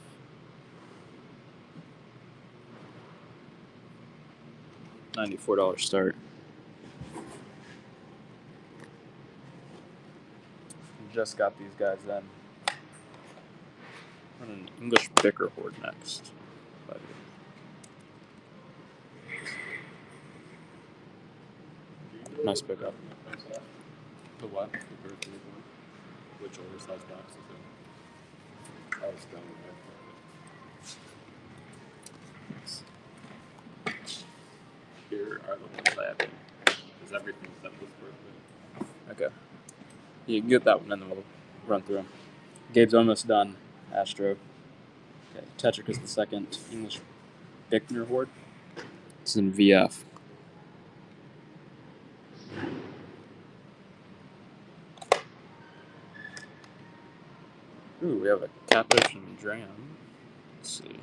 $94 start. Just got these guys in. Run an English Bicker Horde next. Nice pickup. The what? which oversized boxes are. I was done with that. Here are the ones I have in. Because everything's up this birthday. Okay. You can get that one and then we'll run through them. Gabe's almost done. Astro. Okay. Tetrick is the second. English Bickner Horde. It's in VF. Ooh, we have a Capuchin Dram. Let's see.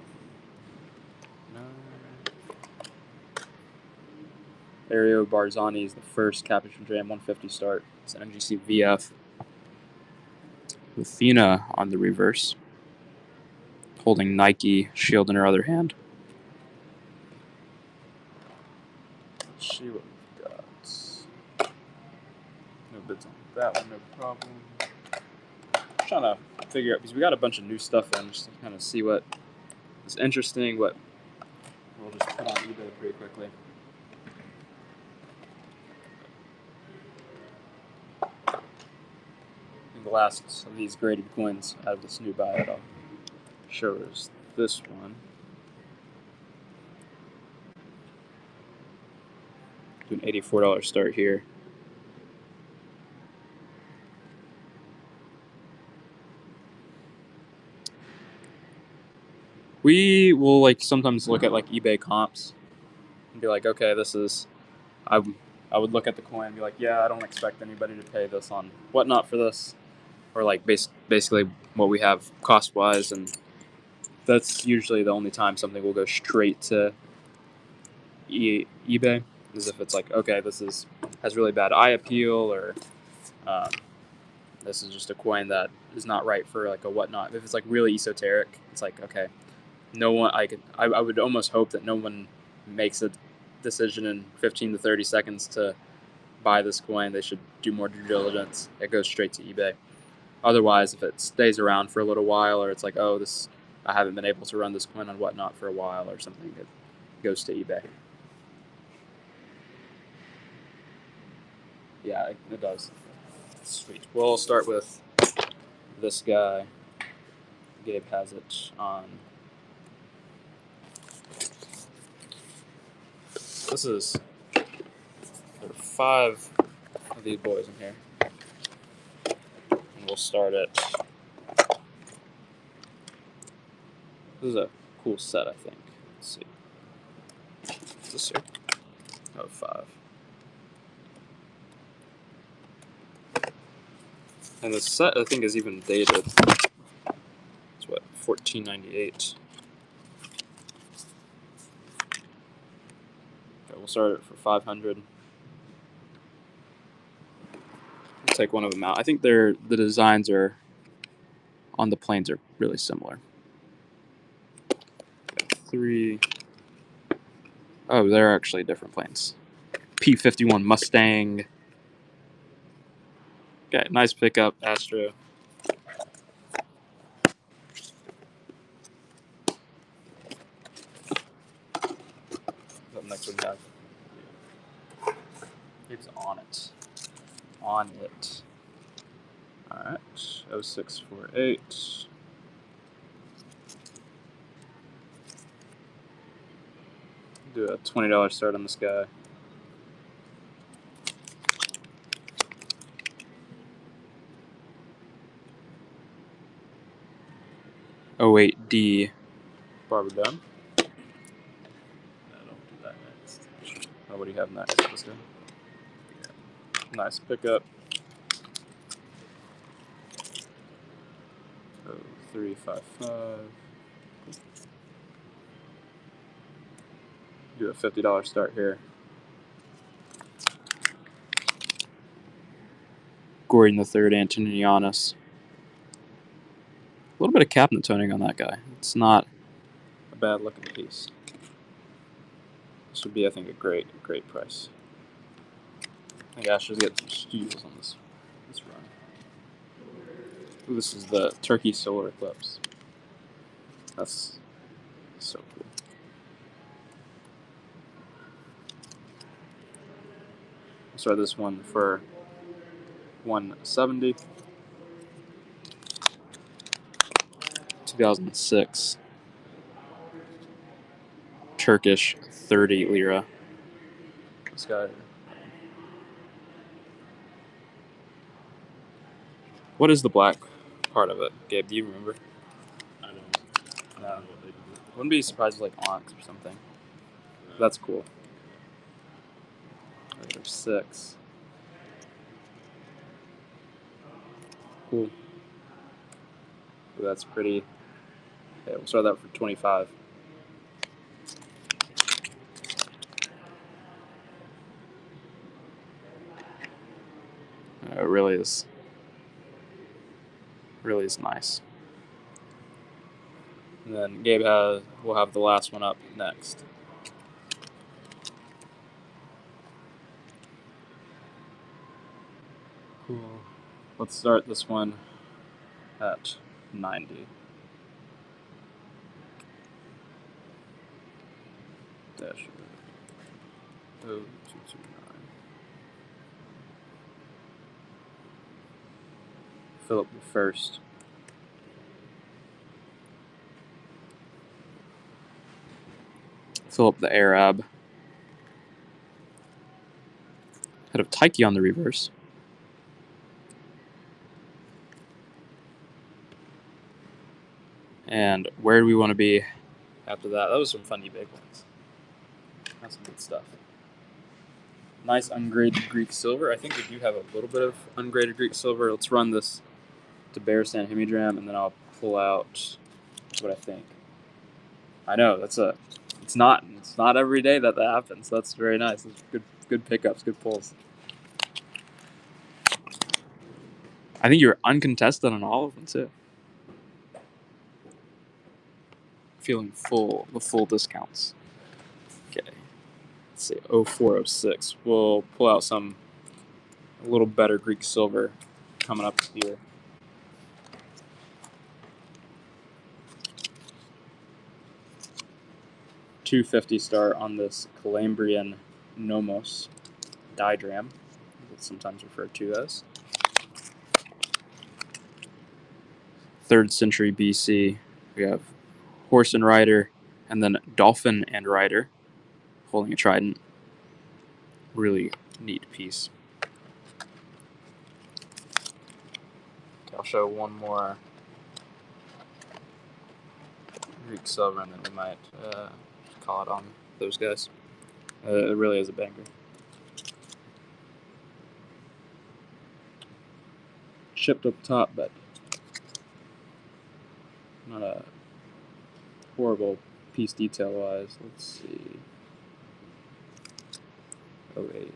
Ario Barzani is the first Capuchin Dram 150 start. It's an MGC VF. Athena on the reverse, holding Nike shield in her other hand. Let's see what we've got. No bids on that one, no problem. I'm trying to figure out, because we got a bunch of new stuff in, just to kind of see what is interesting, what we'll just put on eBay pretty quickly. And the last of these graded coins out of this new buy that I'll show is this one. Do an $84 start here. We will sometimes look at eBay comps and be like, okay, this is, I would look at the coin and be like, yeah, I don't expect anybody to pay this on Whatnot for this, or basically what we have cost wise, and that's usually the only time something will go straight to eBay, is if it's okay, this has really bad eye appeal, or this is just a coin that is not right for a Whatnot. If it's really esoteric, it's okay. No one, I would almost hope that no one makes a decision in 15 to 30 seconds to buy this coin. They should do more due diligence. It goes straight to eBay. Otherwise, if it stays around for a little while, or it's oh, I haven't been able to run this coin on Whatnot for a while or something, it goes to eBay. Yeah, it does. Sweet. We'll start with this guy. Gabe has it on. There are 5 of these boys in here. And we'll start it. This is a cool set, I think. Let's see. What's this here? Oh, 5. And the set, I think, is even dated. It's what, 1498. Okay, we'll start it for 500. We'll take one of them out. I think the designs are on the planes are really similar. Okay, 3. Oh, they're actually different planes. P-51 Mustang. Okay, nice pickup, Astro. What next we have? It's on it. On it. Alright, 0648. Do a $20 start on this guy. Oh wait, D. Barber done. No, don't do that next. Oh, what do you have next? This guy. Yeah. Nice pickup. 0355. Do a $50 start here. Gordon III, Antonianus. A little bit of cabinet toning on that guy. It's not a bad looking piece. This would be, I think, a great price. I think Astro's getting some steals on this run. Ooh, this is the Turkey Solar Eclipse. That's so cool. Let's try this one for 170. 2006 Turkish 30 lira. This guy. What is the black part of it, Gabe? Do you remember? I don't know what they do. Wouldn't be surprised if like onyx or something. That's cool. There's 6. Cool. Ooh, that's pretty. Okay, we'll start that for 25. It really is nice. And then Gabe will have the last one up next. Cool. Let's start this one at 90. Dash 0229. Philip the First. Philip the Arab. Head of Taiki on the reverse. And where do we want to be after that? That was some funny big ones. That's some good stuff. Nice ungraded Greek silver. I think we do have a little bit of ungraded Greek silver. Let's run this to Bearsan Hemidram, and then I'll pull out what I think. I know it's not every day that happens. That's very nice. It's good pickups, good pulls. I think you're uncontested on all of them too. Feeling the full discounts. Okay. Let's see, 0406. We'll pull out a little better Greek silver coming up here. $250 start on this Calambrian Nomos Didram, it's sometimes referred to as. 3rd century BC. We have horse and rider, and then dolphin and rider holding a trident. Really neat piece. Okay, I'll show one more Greek silver, and then we might call it on those guys. It really is a banger. Chipped up top, but not a horrible piece detail-wise. Let's see. 08.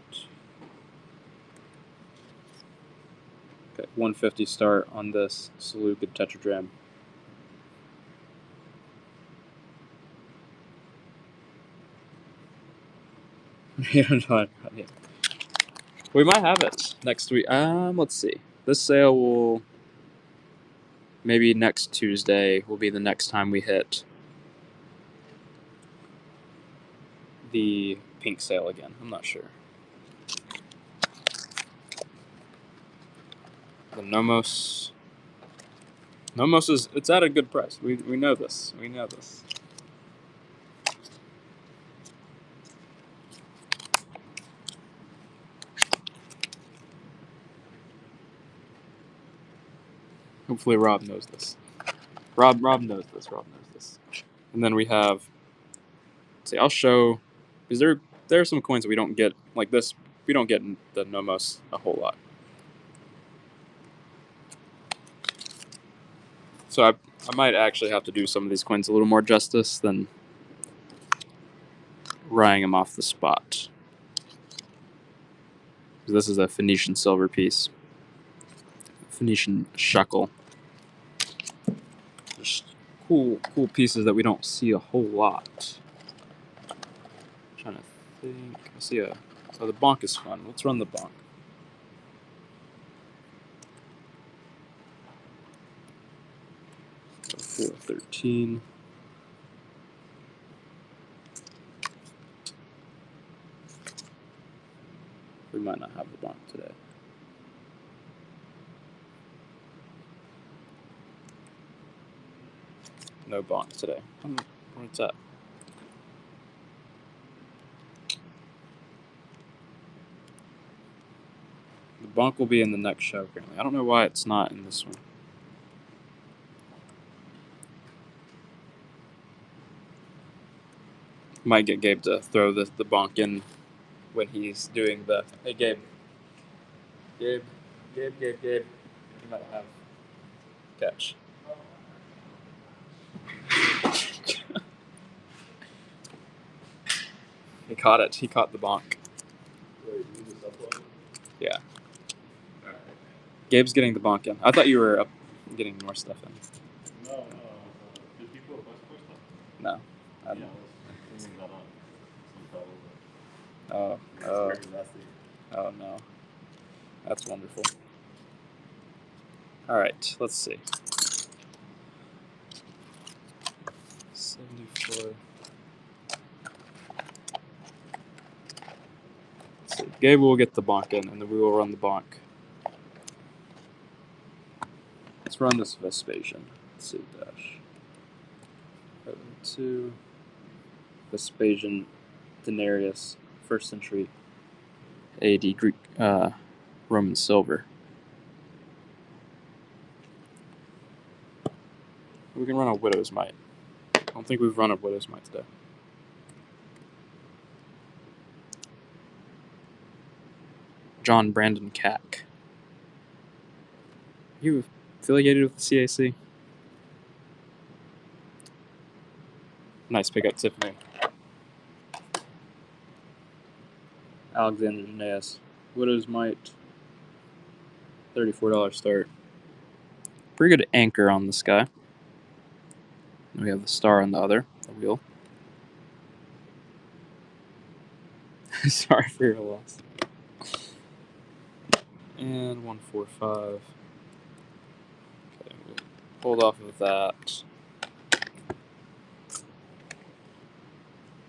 Okay, 150 start on this Seleucid Tetradram. We might have it next week. Let's see. This sale will maybe next Tuesday will be the next time we hit the pink sale again. I'm not sure. The Nomos it's at a good price. We know this. We know this. Hopefully Rob knows this. Rob knows this. Rob knows this. And then we have, see, I'll show, because there are some coins that we don't get, like this, we don't get in the Nomos a whole lot. So I might actually have to do some of these coins a little more justice than writing them off the spot. This is a Phoenician silver piece. Phoenician shekel. Just cool pieces that we don't see a whole lot. I'm trying to think. I see oh, the bonk is fun. Let's run the bonk. So 413. We might not have the bonk today. No bonk today. Where's that? The bonk will be in the next show, apparently. I don't know why it's not in this one. Might get Gabe to throw the bonk in when he's doing the. Hey, Gabe. Gabe. You might have catch. He caught it. He caught the bonk. Wait, you just uploaded? Yeah. Alright. Gabe's getting the bonk in. I thought you were up getting more stuff in. No. Did people request for stuff? No. I Yeah, don't. I was thinking that on some fellow. Oh. It's very messy. Oh no. That's wonderful. All right. Let's see. 74. Let's see. Gabe will get the bonk in, and then we will run the bonk. Let's run this Vespasian. Let's see. Dash. 2. Vespasian denarius, 1st century AD Greek Roman silver. We can run a Widow's Mite. I don't think we've run a Widow's Mite today. John Brandon Cack. You affiliated with the CAC? Nice pickup, Tiffany. Alexander Janaeus. Widow's Mite. $34 start. Pretty good anchor on this guy. We have the star on the other, the wheel. Sorry for your loss. And 145. Okay, we'll hold off of that.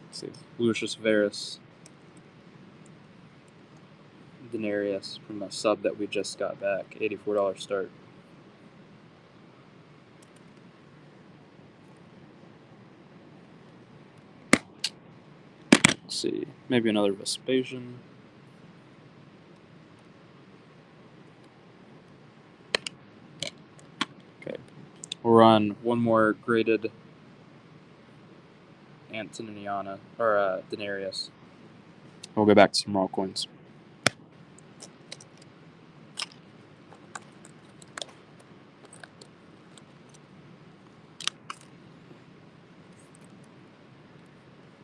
Let's see. Lucius Verus. Denarius from a sub that we just got back. $84 start. Let's see. Maybe another Vespasian. Okay. We'll run one more graded Antoniana, or Denarius. We'll go back to some raw coins.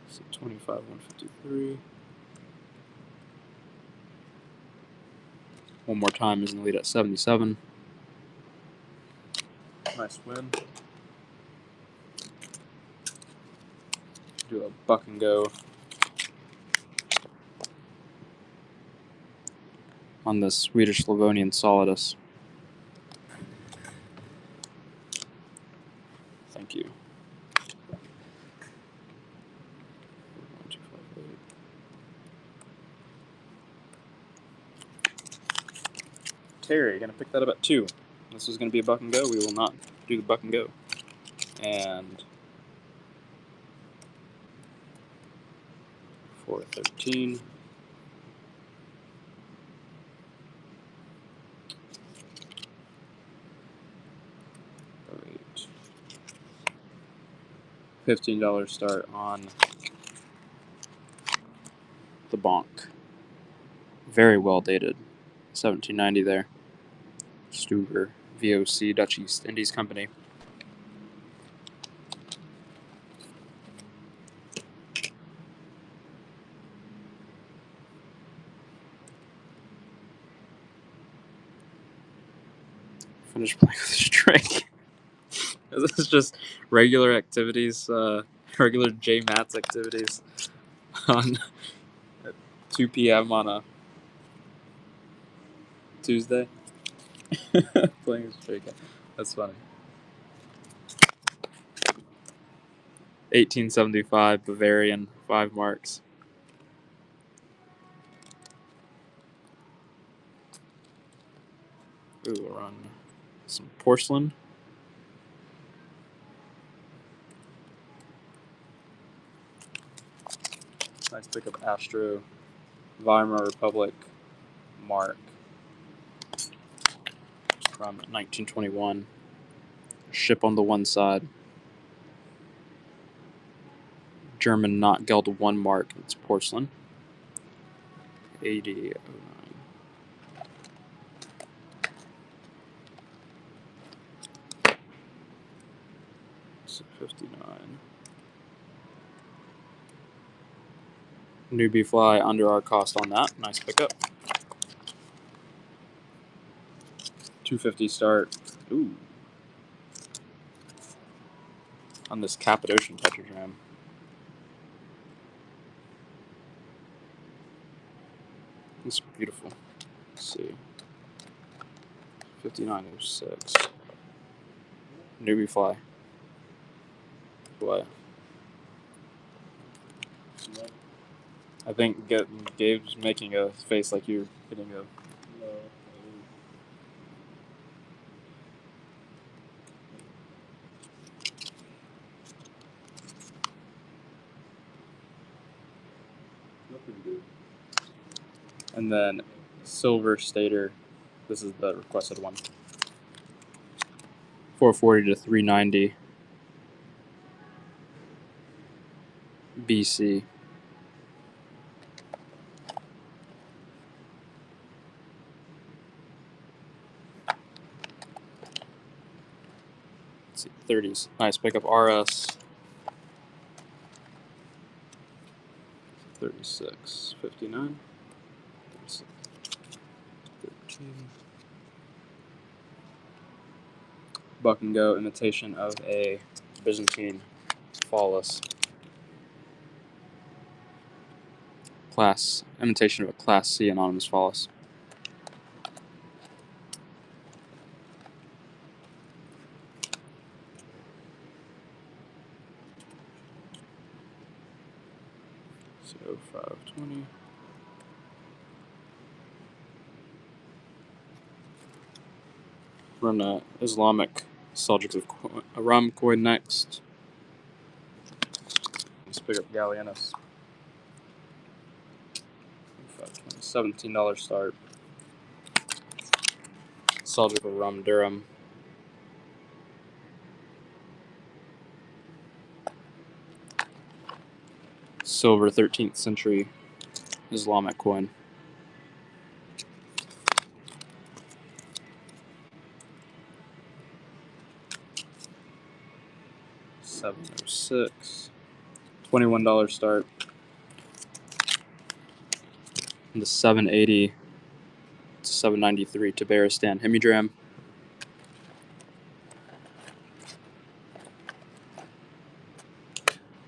So 25, 153. One more time is in the lead at 77. Nice win. Do a buck and go on the Swedish Slavonian Solidus. Thank you. 1258. Terry, gonna pick that up at 2. This is gonna be a buck and go. We will not do the buck and go. And 413. Right. $15 start on the bonk. Very well dated. 1790 there. Stuber, VOC, Dutch East Indies Company. Finish playing with this trick. This is just regular activities, regular J Mats activities on at 2 p.m. on a Tuesday. Playing this trick. That's funny. 1875 Bavarian, 5 marks. Ooh, we'll run some porcelain. Nice pickup, Astro, Weimar Republic, Mark from 1921. Ship on the one side. German Notgeld 1 mark. It's porcelain. 8009. 659. Newbie fly under our cost on that. Nice pickup. 250 start. Ooh. On this Cappadocian Tetragram. It's beautiful. Let's see. 5906. Newbie fly. What? I think Gabe's making a face like you're hitting a. No. Nothing good. And then Silver Stater. This is the requested one. 440 to 390. BC. Let's see, 30s. Nice pickup, RS. 36, 59. 36, 13. Buck and Go imitation of a Byzantine phallus. Imitation of a Class C anonymous phallus. So 520. Run a Islamic Seljuk of Aram coin next. Let's pick up Gallienus. 520. $17 start. Seljuk of Aram Durham. Silver 13th century Islamic coin. $706. $21 start. And the 780 to 793 Tabaristan Hemidram.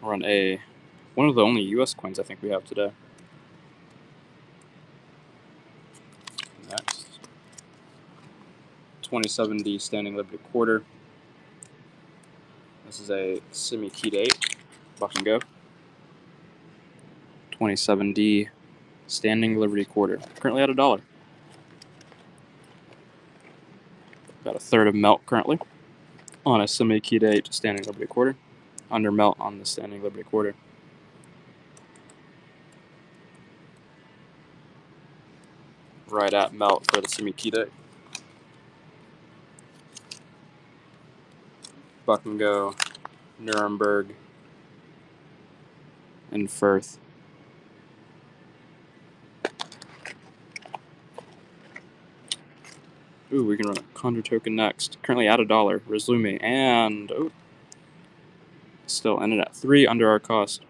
We're on one of the only US coins I think we have today. Next. 2070 Standing Liberty Quarter. This is a semi-keyed 8. Buck and Go. 27D Standing Liberty Quarter. Currently at $1. Got a third of melt currently on a semi-keyed 8 Standing Liberty Quarter. Under melt on the Standing Liberty Quarter. Right at melt for the semi-keyed 8. Buck and Go, Nuremberg, and Firth. Ooh, we can run a Condor token next. Currently at $1. Resume and still ended at 3 under our cost.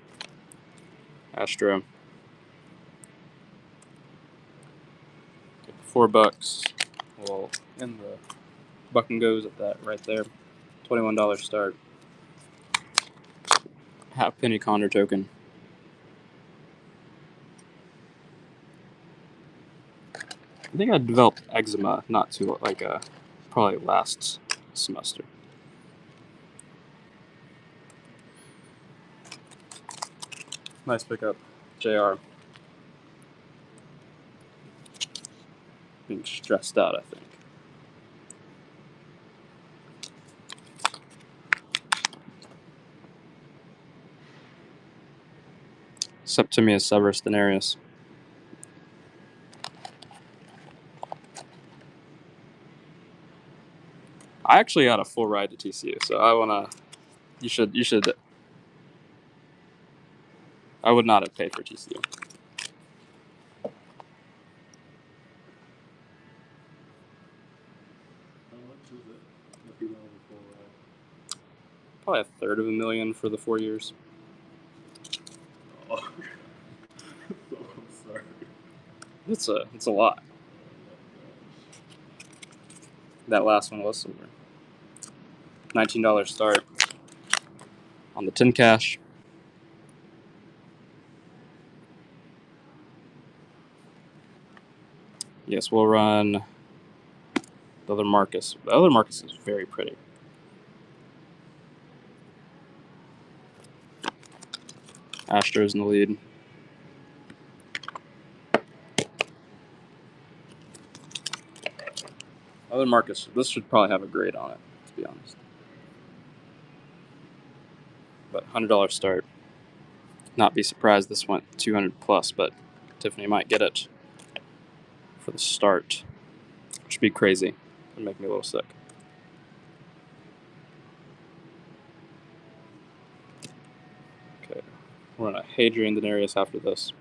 Astro. $4. We'll end the Buck and Goes at that right there. $21 start. Half penny Condor token. I think I developed eczema not too probably last semester. Nice pickup, JR. Being stressed out, I think. Septimius Severus Denarius. I actually got a full ride to TCU, so I wanna. You should. I would not have paid for TCU. How much is it? If you don't have a full ride. Probably $350,000 for the 4 years. Oh. So I'm sorry. It's a lot. Oh That last one was silver. $19 start on the 10 cash. Yes, we'll run the other Marcus. The other Marcus is very pretty. Astros in the lead. Other Marcus, this should probably have a grade on it, to be honest. But $100 start. Not be surprised this went 200 plus, but Tiffany might get it for the start, which would be crazy. It'd make me a little sick. Okay, we're on a Hadrian Denarius after this.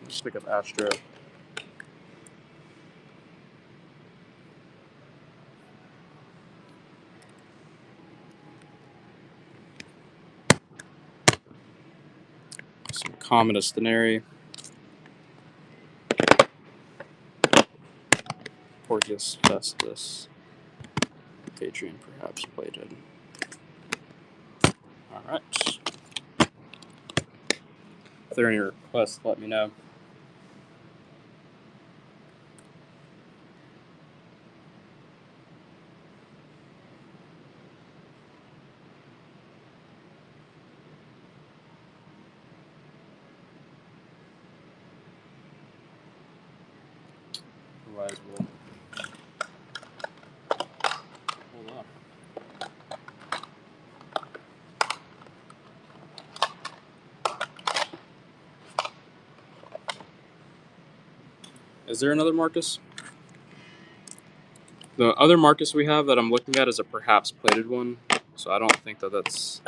Let's pick up Astro. Some Commodus Denari. Porcius Festus. Hadrian perhaps plated. Alright. If there are any requests, let me know. Otherwise, we'll hold on. Is there another Marcus? The other Marcus we have that I'm looking at is a perhaps plated one, so I don't think that that's.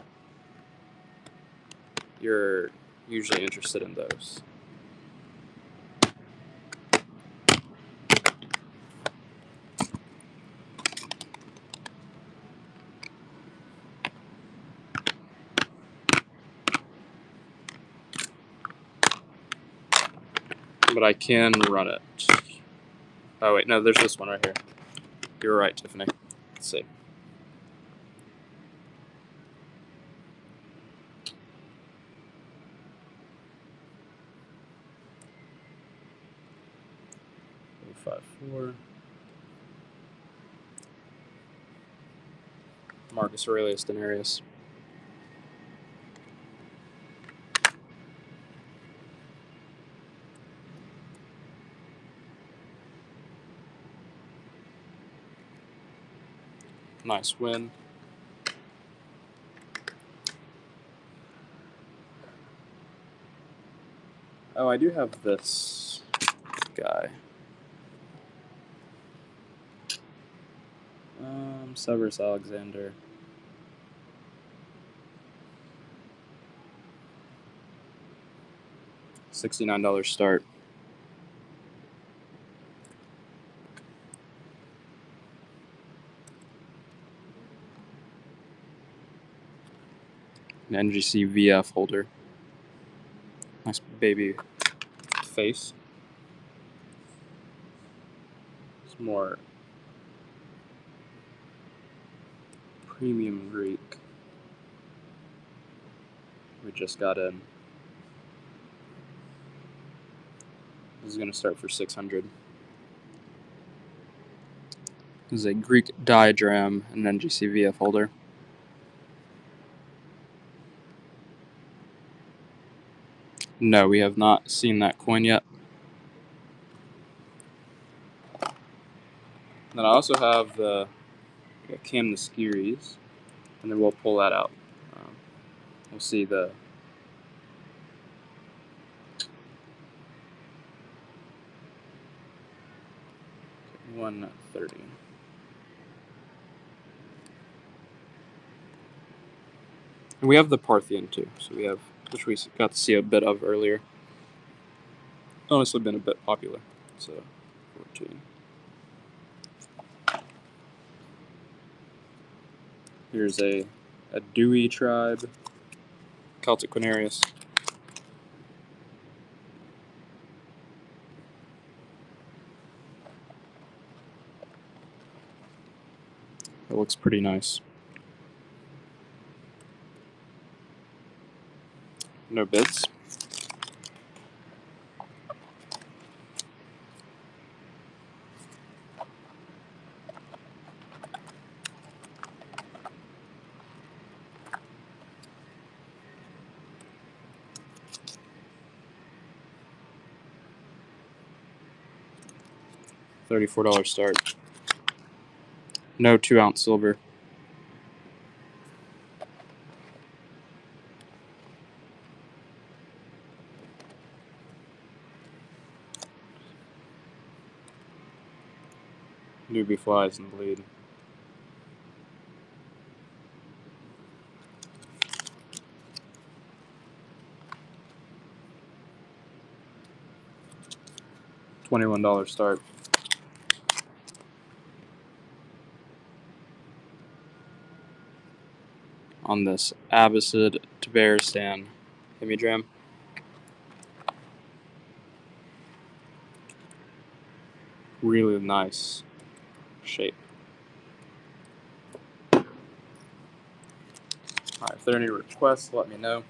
You're usually interested in those. But I can run it. Oh, wait, no, there's this one right here. You're right, Tiffany. Let's see. .54. Marcus Aurelius Denarius. Nice win. Oh, I do have this guy. Severus Alexander. $69 start. An NGC VF holder. Nice baby face. It's more premium Greek. We just got in. This is going to start for 600. This is a Greek diagram, an NGC VF holder. No, we have not seen that coin yet. Then I also have the Cam Niskiris, and then we'll pull that out We'll see the 130. And we have the Parthian too, so we have, which we got to see a bit of earlier. Honestly, been a bit popular. So 14. Here's a Dewey tribe, Celtic Quinarius. It looks pretty nice. No bids. $34 start. No 2-ounce silver. Newbie flies and bleed. $21 start. On this Abbasid Tabaristan Hemidram. Really nice shape. Alright, if there are any requests, let me know.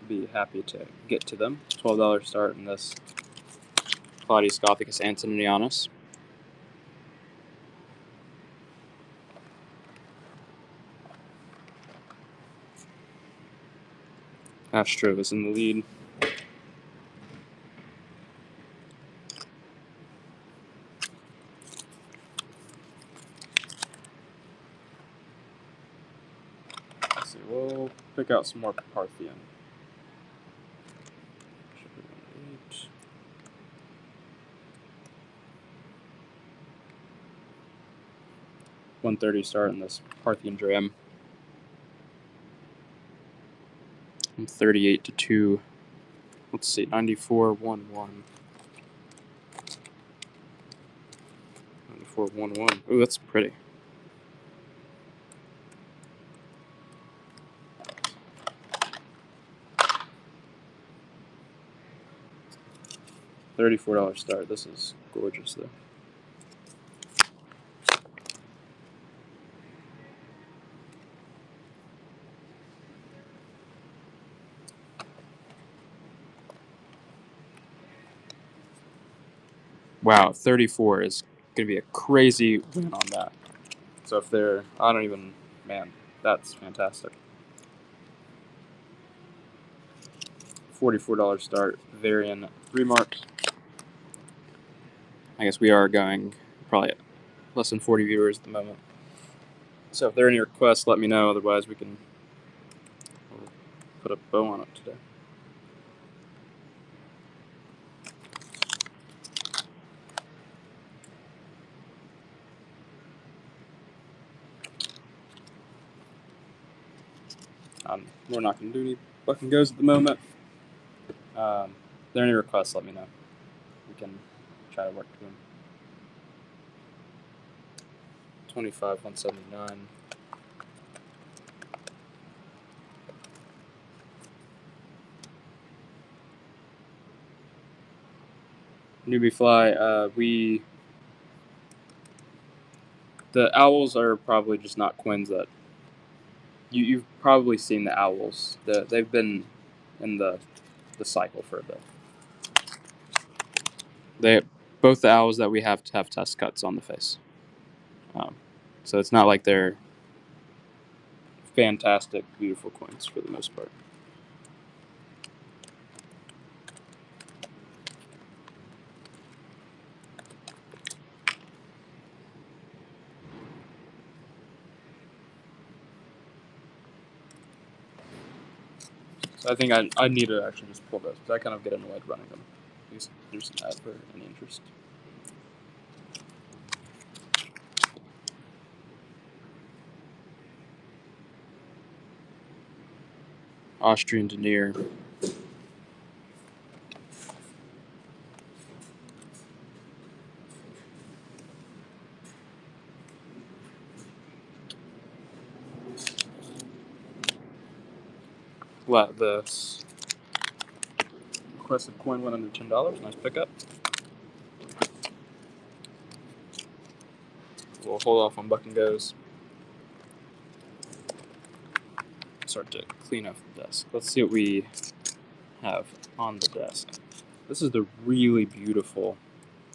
Be happy to get to them. $12 start in this Claudius Gothicus Antonianus. Astro is in the lead. Let's see, we'll pick out some more Parthian. 130 start in this Parthian Dram. I'm 38 to 2. Let's see, 94-1-1. 94-1-1. Ooh, that's pretty. $34 start. This is gorgeous, though. Wow, 34 is going to be a crazy win on that. So if they're, I don't even, man, that's fantastic. $44 start, Varian 3 marks. I guess we are going probably less than 40 viewers at the moment. So if there are any requests, let me know. Otherwise, we'll put a bow on it today. We're not going to do any buck and goes at the moment. If there are any requests, let me know. We can try to work to them. 25-179. Newbie fly. The owls are probably just not quins that you've probably seen the owls. They've been in the cycle for a bit. Both the owls that we have to have test cuts on the face. So it's not like they're fantastic, beautiful coins for the most part. I think I need to actually just pull those because I kind of get annoyed running them. Because there's never any interest. Austrian denier. Let this requested coin went under $10. Nice pickup. We'll hold off on buck and goes. Start to clean up the desk. Let's see what we have on the desk. This is the really beautiful,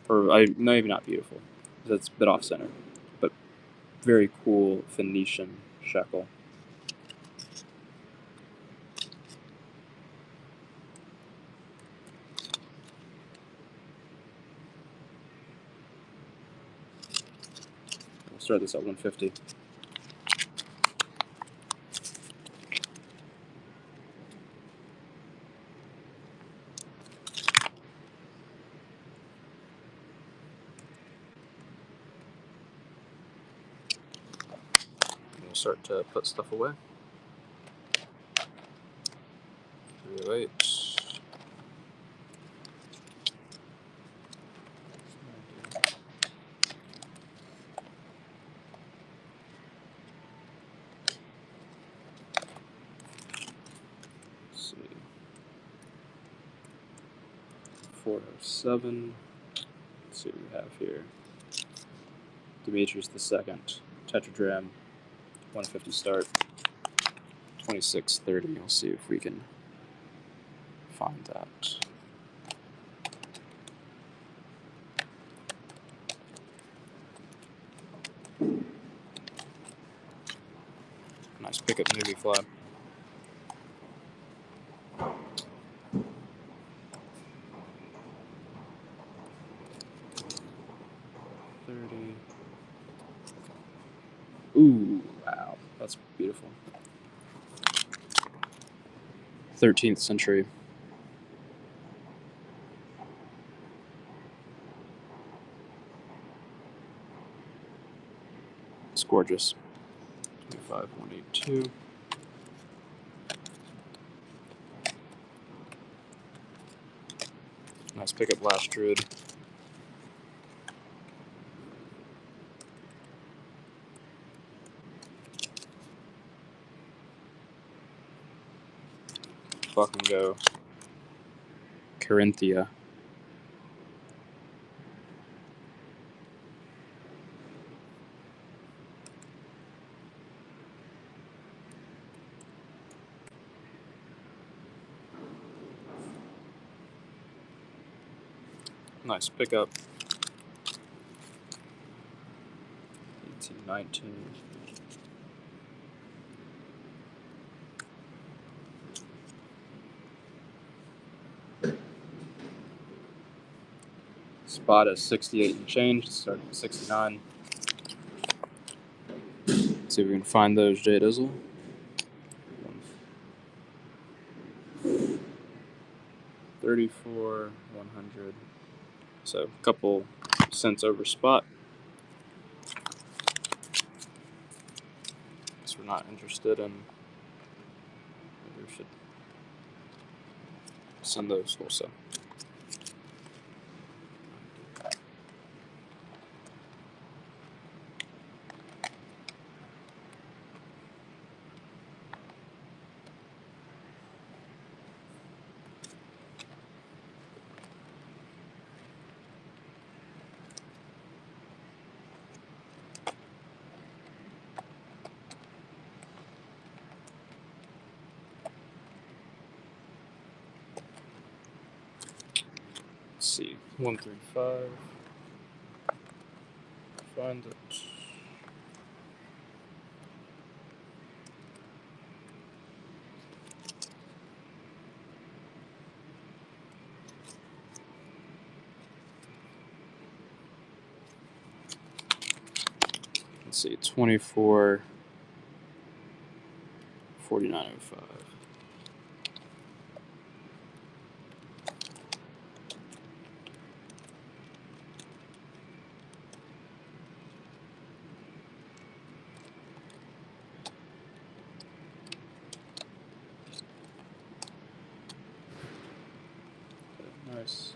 or maybe not beautiful, that's a bit off center, but very cool Phoenician shekel. We'll start this at 150. We'll start to put stuff away. 308. Let's see. 407. Let's see what we have here. Demetrius II, Tetradrachm, 150 start, 2630. We'll see if we can find that. Nice pickup movie fly. Ooh, wow, that's beautiful. 13th century. It's gorgeous. 25182. Nice pickup last druid. Fucking go. Carinthia. Nice pickup. 1819. Spot is 68 and change. Start at 69. Let's see if we can find those, Jay Dizzle. 34, 100. So a couple cents over spot. Guess we're not interested in. Maybe we should send those wholesale. Let's see, 135. Find it. Let's see, 24, 4905. Nice.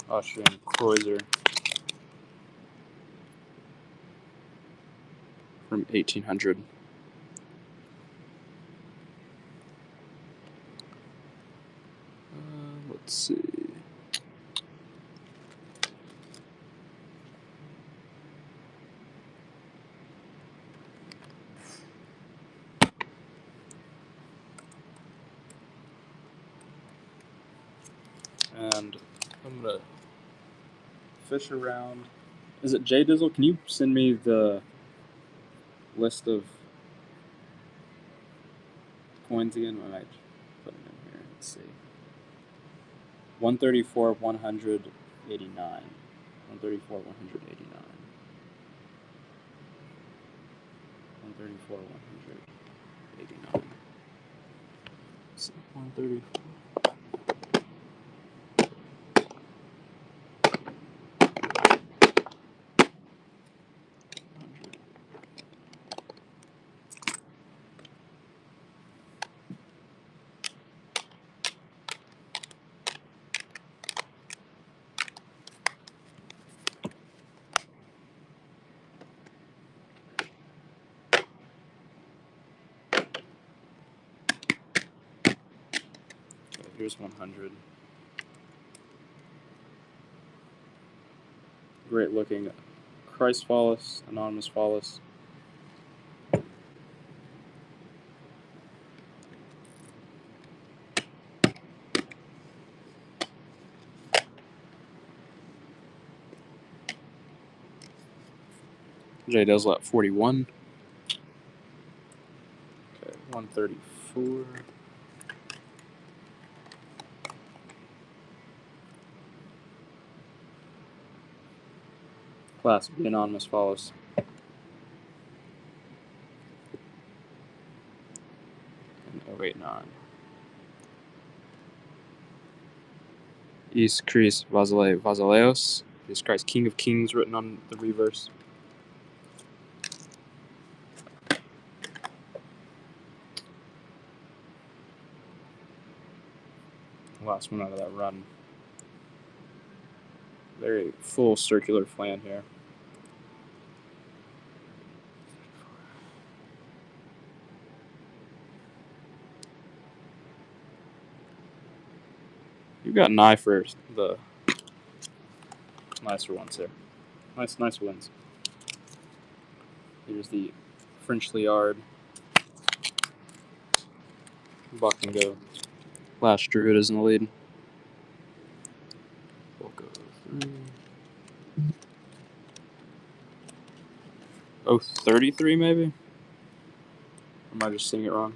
Austrian Kreuzer from 1800. Let's see. And I'm gonna fish around. Is it J Dizzle? Can you send me the list of coins again? I might put them in here. Let's see. 134, 189. 134, 189. 134, 189. Let's see. 134. Here's 100. Great looking Christ Follis, Anonymous Follis. J Dizzle at 41. Okay, 134. Class B Anonymous Follis. And 089. East Crease Vasileos. Jesus Christ, King of Kings written on the reverse. Last one out of that run. Very full circular flan here. You've got an eye for the nicer ones here. Nice wins. Here's the French Liard. Buck and go. Last Druid is in the lead. We'll go through. Oh, 33 maybe? Or am I just seeing it wrong?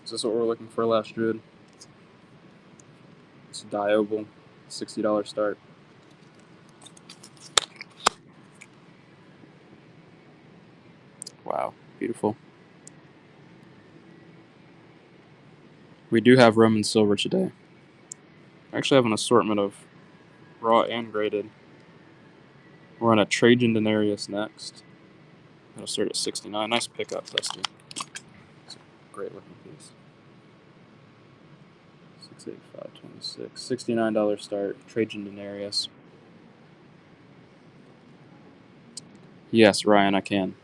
Is this what we're looking for, last Druid? It's a Dioval, $60 start. Wow, beautiful. We do have Roman silver today. I actually have an assortment of raw and graded. We're on a Trajan Denarius next. That'll start at 69. Nice pickup, Dusty. It's a great looking piece. 68526. $69 start. Trajan Denarius. Yes, Ryan, I can.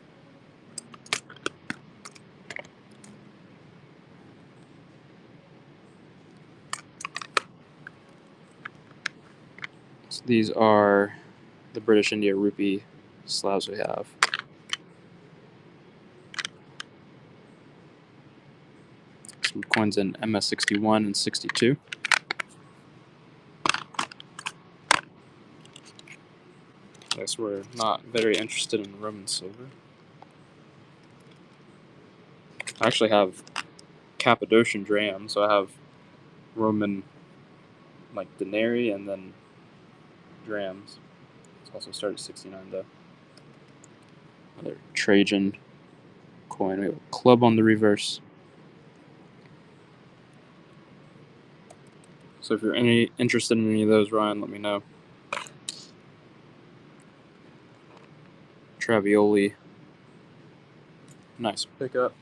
So these are the British India rupee slabs we have. Some coins in MS61 and 62. I guess we're not very interested in Roman silver. I actually have Cappadocian Dram, so I have Roman, like denarii, and then drams. It's also started at 69 though. Another Trajan coin. We have a club on the reverse. So if you're interested in any of those, Ryan, let me know. Travioli. Nice pickup.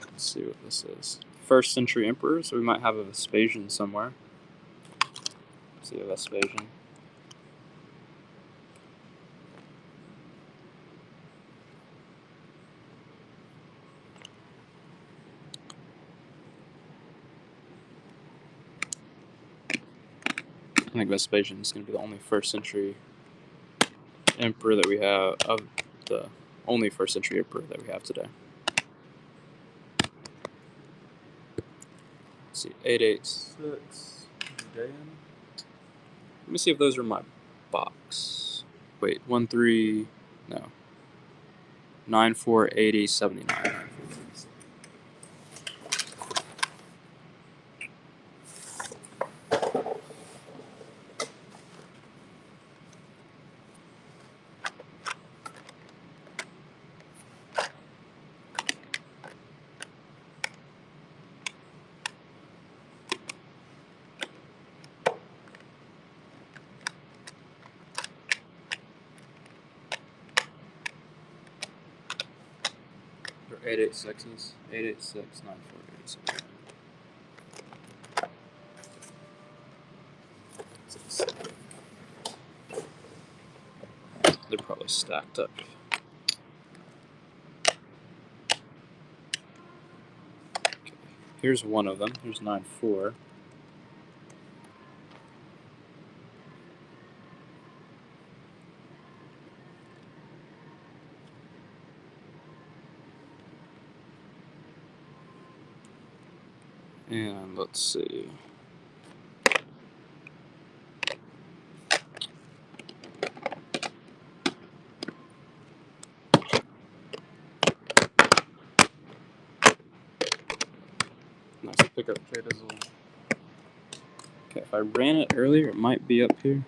Let's see what this is. First century emperor, so we might have a Vespasian somewhere. Let's see a Vespasian. I think Vespasian is going to be the only first century emperor that we have, of the only first century emperor that we have today. Let's see, 886. Let me see if those are my box. Wait, 13, no. 9480 79. They're 886s. 886 9480 79. They're probably stacked up. Okay. Here's one of them. Here's 94. And let's see. Nice pickup trade as well. Okay, if I ran it earlier, it might be up here.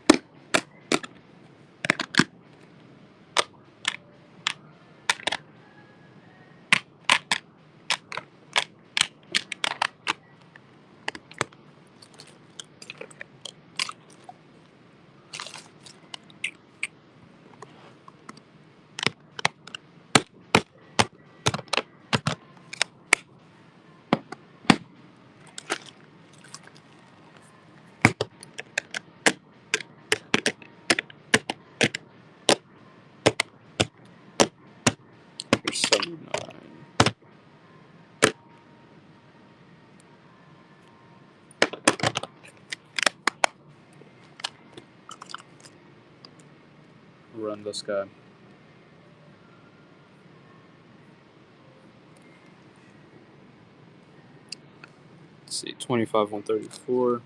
Here's 79. Run this guy. Let's see, 25 134.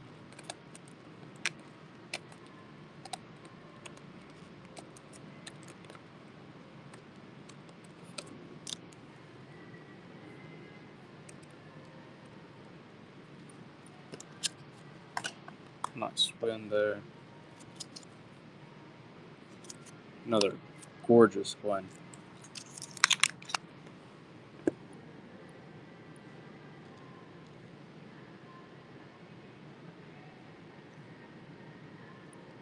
Nice win there. Another gorgeous coin.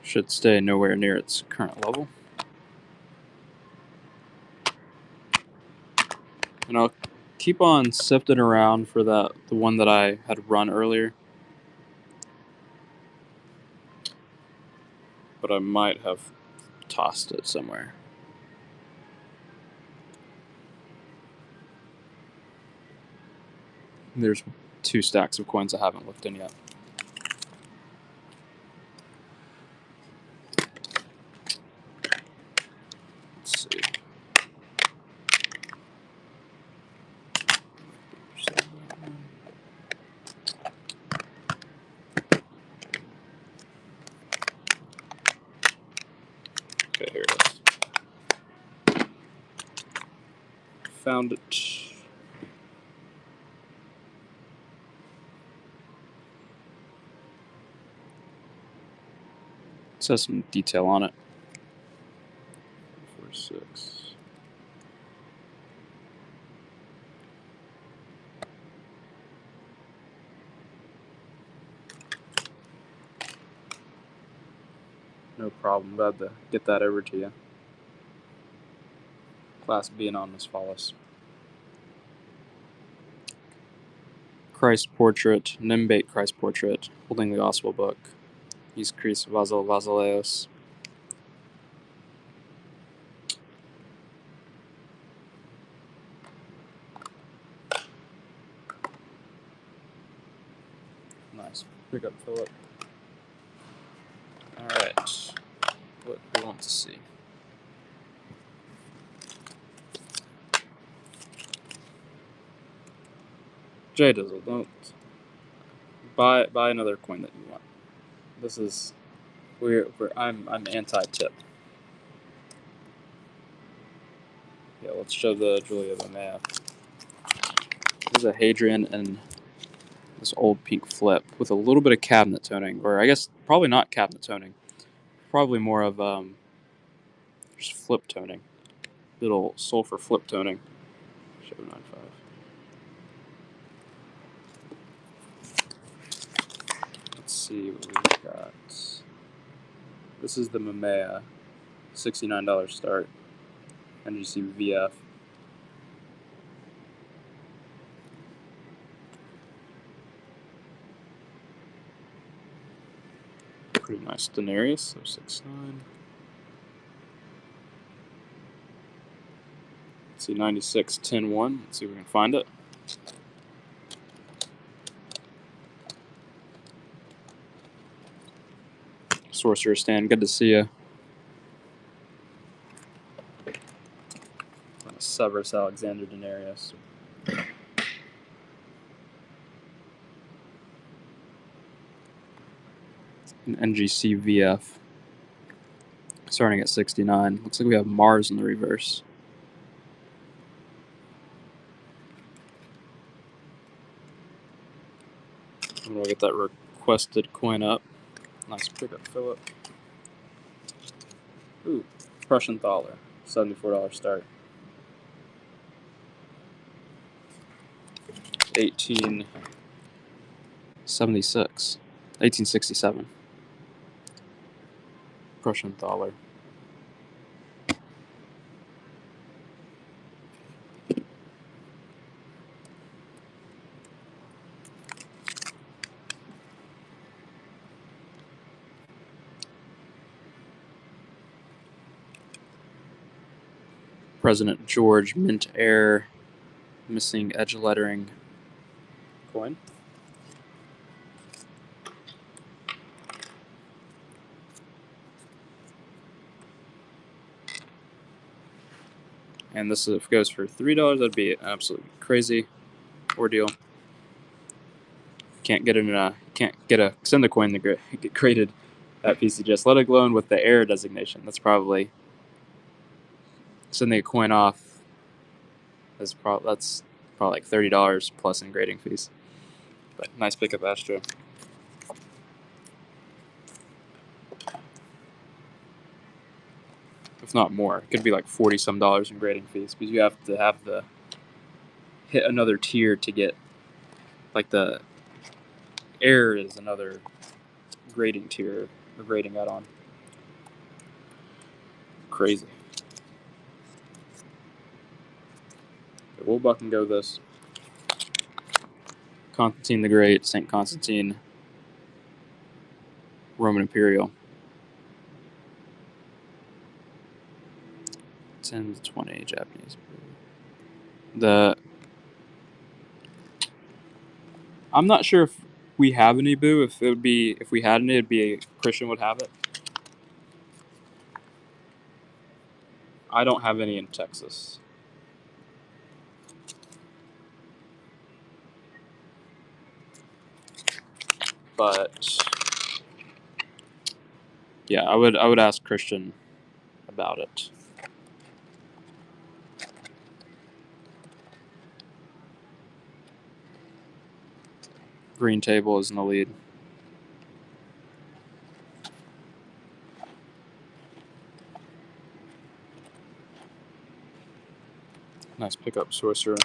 Should stay nowhere near its current level. And I'll keep on sifting around for the one that I had run earlier. But I might have tossed it somewhere. There's 2 stacks of coins I haven't looked in yet. Let's see. Okay, here it is. found it. It says some detail on it. 4.6. No problem. Glad to get that over to you. Class B Anonymous Follows. Christ portrait, Nimbate Christ portrait, holding the gospel book. He's Christ Vasileos. Nice. Pick up Philip. Alright. What we want to see. J Dizzle, don't buy another coin that you want. This is I'm anti-tip. Yeah, let's show the Julia Maya. This is a Hadrian and this old pink flip with a little bit of cabinet toning, or I guess probably not cabinet toning, probably more of just flip toning, little sulfur flip toning. Show 9.5. Let's see what we've got. This is the Mamaea, $69 start, NGC VF. Pretty nice denarius, so 6.9. Let's see, 96, 10.1. Let's see if we can find it. Sorcerer Stan, good to see you. Severus Alexander Denarius. An NGC VF. Starting at 69. Looks like we have Mars in the reverse. I'm going to get that requested coin up. Nice pickup, Philip. Ooh, Prussian Thaler. $74 start. 1867. Prussian Thaler. President George Mint Air, missing edge lettering coin. And this if it goes for $3, that'd be an absolutely crazy ordeal. Can't get send a coin to get graded at PCGS. Let it alone with the air designation. That's probably sending a coin off. That's probably like $30 plus in grading fees. But nice pickup, Astro. If not more, it could be like $40-some in grading fees because you have to hit another tier to get, like, the air is another grading tier or grading add-on. Crazy. Okay, we'll buck and go this. Constantine the Great, St. Constantine, Roman Imperial. 10 to 20 Japanese. I'm not sure if we have any Boo. If we had any, it'd be Christian would have it. I don't have any in Texas. But yeah, I would ask Christian about it. Green table is in the lead. Nice pickup, Sorcerer.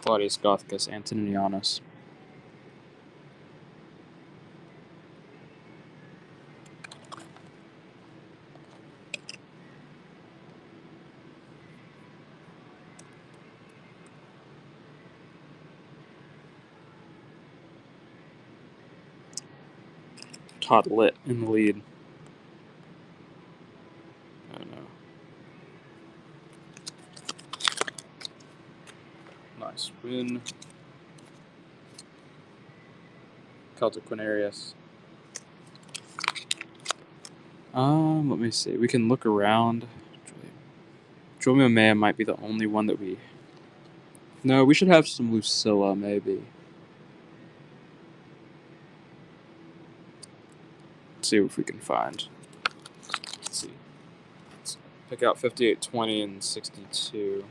Claudius Gothicus, Antonianus. Todd Litt in the lead. I don't know. Nice win. Celtic Quinarius. Let me see. We can look around. Dromio Maya might be the only one that we... No, we should have some Lucilla, maybe. Let's see if we can find. Let's see. Let's pick out 58, 20, and 62.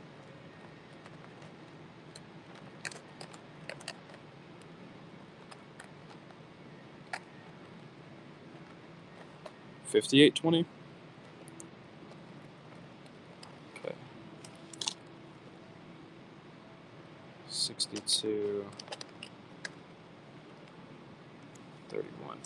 $58.20. Okay. 62. 31.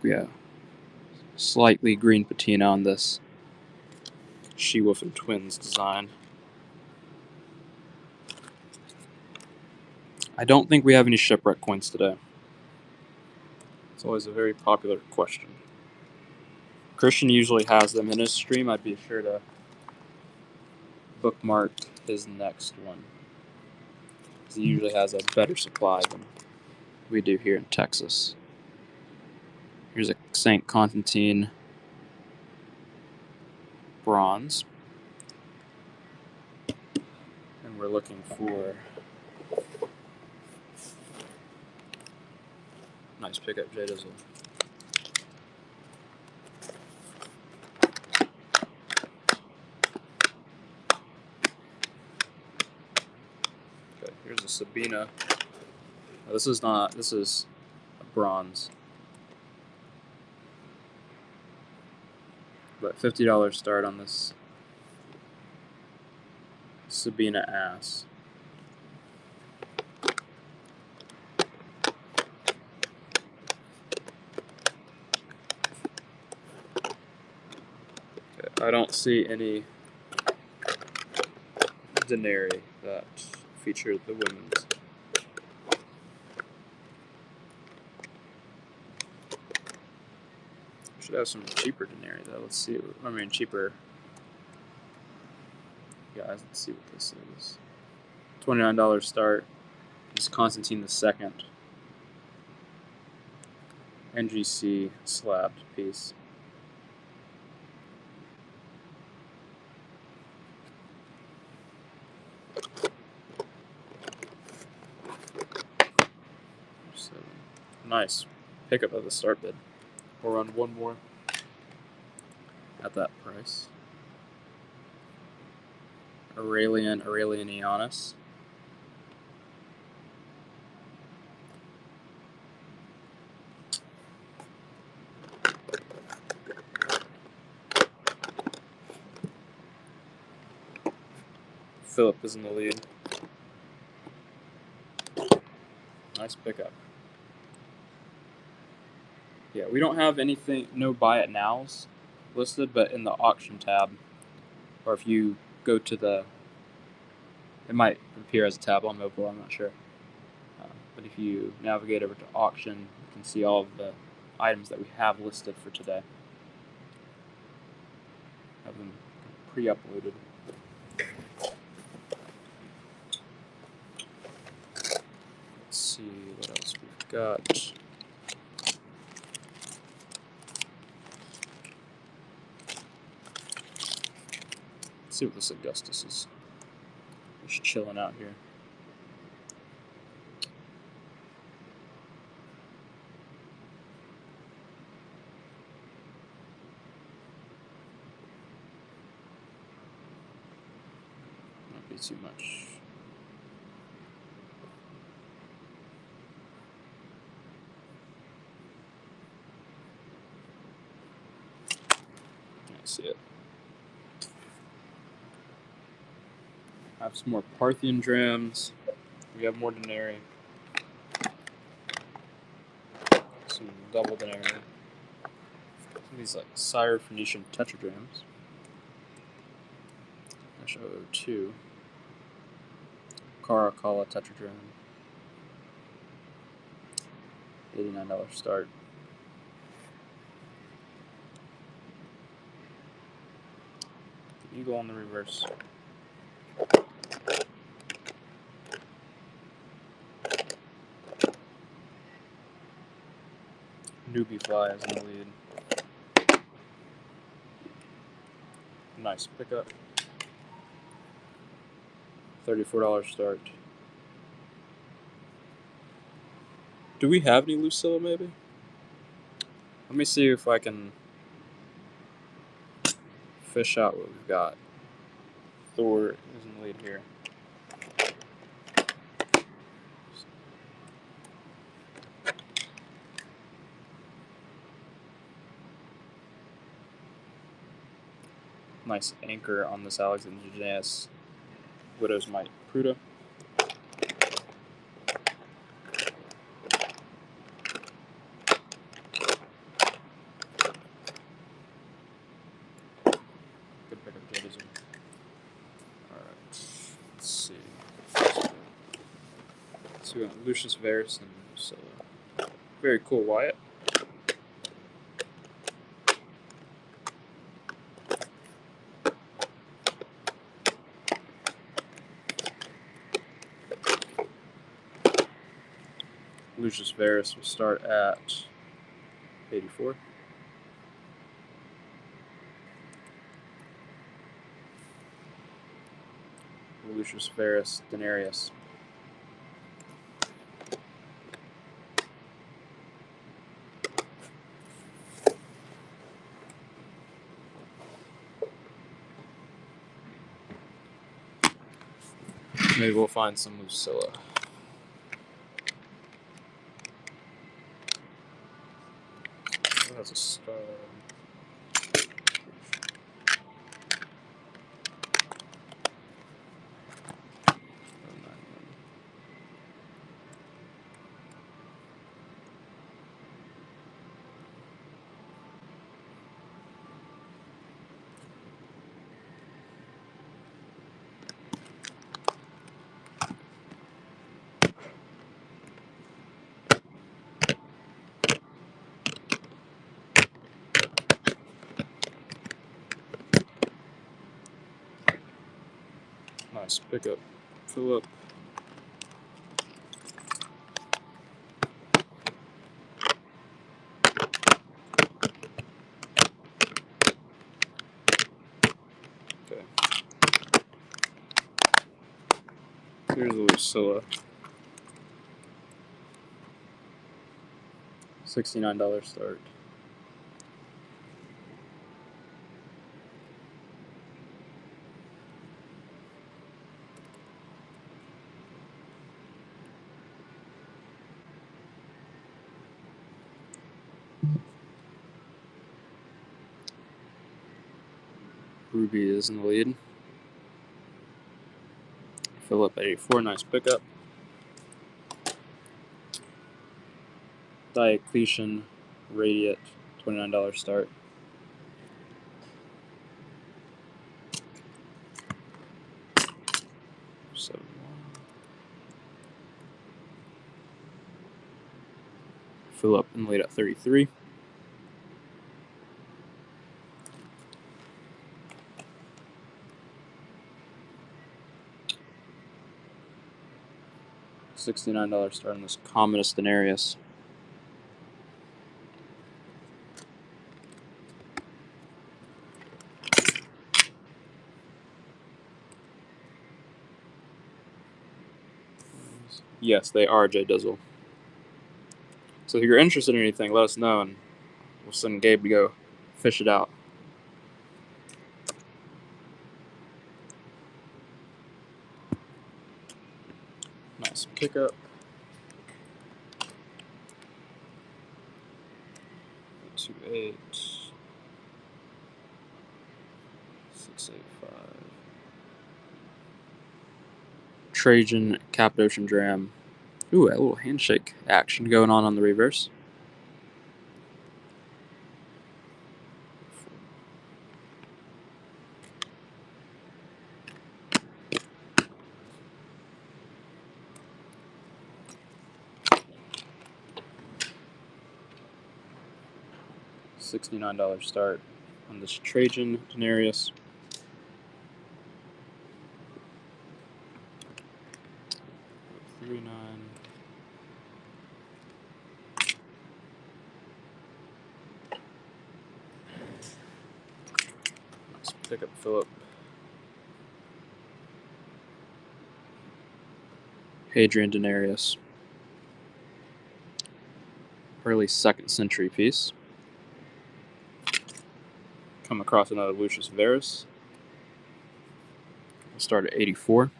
Yeah. Slightly green patina on this She-Wolf and Twins design. I don't think we have any Shipwreck coins today. It's always a very popular question. Christian usually has them in his stream. I'd be sure to bookmark his next one. He usually has a better supply than we do here in Texas. Here's a St. Constantine bronze. And we're looking for... Nice pickup, J Dizzle. Okay, here's a Sabina. Oh, this is a bronze. But $50 start on this Sabina ass. Okay, I don't see any Denary that feature the women's. Should have some cheaper Denary though. Let's see. I mean, cheaper guys. Let's see what this is. $29 start. This is Constantine II. NGC slabbed piece. Nice pickup of the start bid. We'll run one more at that price. Aurelianianus. Philip is in the lead. Nice pickup. Yeah, we don't have anything, no buy it nows listed, but in the auction tab, or if you go to the, it might appear as a tab on mobile, I'm not sure. But if you navigate over to auction, you can see all of the items that we have listed for today. Have them pre-uploaded. Let's see what else we've got. Let's see what this Augustus is. Just chilling out here. Might be too much. Can't see it. I have some more Parthian drams. We have more Denari. Some double Denari. Some of these like Syrophoenician tetradrams. Actually, 02. Caracalla tetradram. $89 start. Eagle on the reverse. Newbie Fly is in the lead. Nice pickup. $34 start. Do we have any Lucilla maybe? Let me see if I can fish out what we've got. Thor is in the lead here. Nice anchor on this Alexander Janaeus Widow's Might Pruta. Good pickup, Jedizer. Alright, let's see. So we got Lucius Verus and Lucilla. Very cool, Wyatt. Lucius Verus will start at 84. Lucius Verus Denarius. Maybe we'll find some Lucilla. That's a star. Nice pickup, Philip. Okay. Here's a Lucilla. $69 start. Ruby is in the lead. Philip 84, nice pickup. Diocletian Radiate, $29 start. Philip in the lead at 33. $69 start on this Commodus Denarius. Yes, they are Jay Dizzle. So if you're interested in anything, let us know, and we'll send Gabe to go fish it out. Nice pickup. 28, 685. Trajan Cappadocian Dram. Ooh, a little handshake action going on the reverse. $69 start on this Trajan Denarius. $39. Nice pickup Philip. Hadrian Denarius. Early 2nd century piece. Come across another Lucius Verus. We'll start at 84.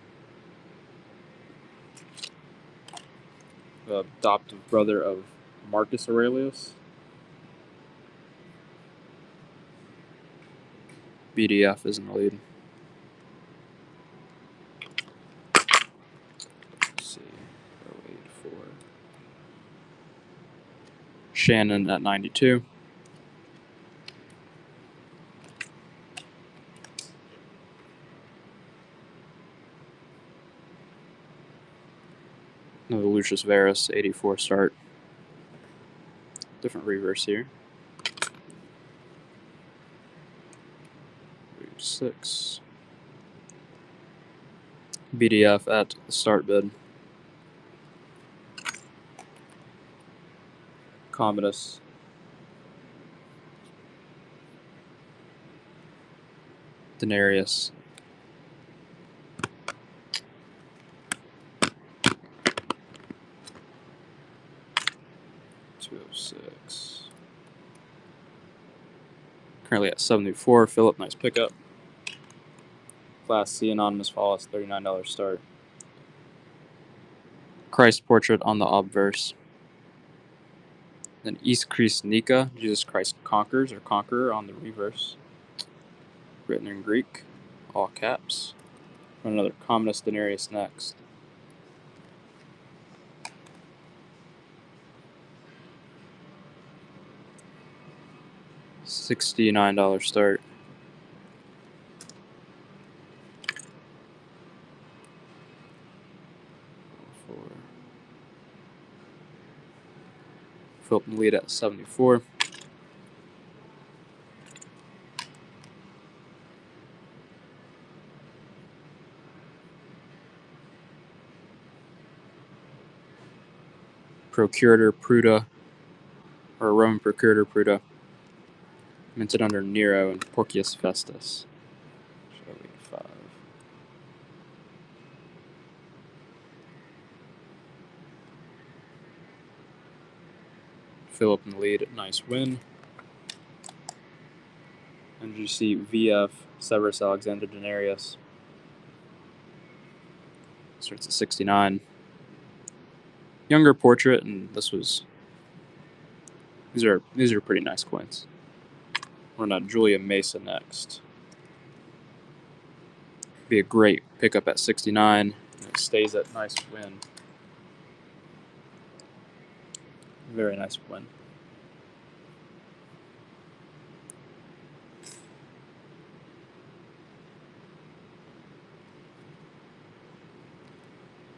The adoptive brother of Marcus Aurelius. BDF is in the lead. Let's see. 084. Shannon at 92. Another Lucius Verus, 84 start. Different reverse here. 6. BDF at the start bid. Commodus. Denarius. $206. Currently at 74. Philip, nice pickup. Class C Anonymous Wallace, $39 start. Christ portrait on the obverse. Then East Christ Nika, Jesus Christ conquers or conqueror on the reverse. Written in Greek, all caps. And another Commodus Denarius next. $69 start. Philip in the lead at 74. Procurator Pruda, or Roman Procurator Pruda, minted under Nero and Porcius Festus. 85. Philip in the lead, nice win. NGC VF Severus Alexander Denarius. Starts at 69. Younger portrait, and these are pretty nice coins. We're on Julia Mesa next. Be a great pickup at 69. And it stays at nice win. Very nice win.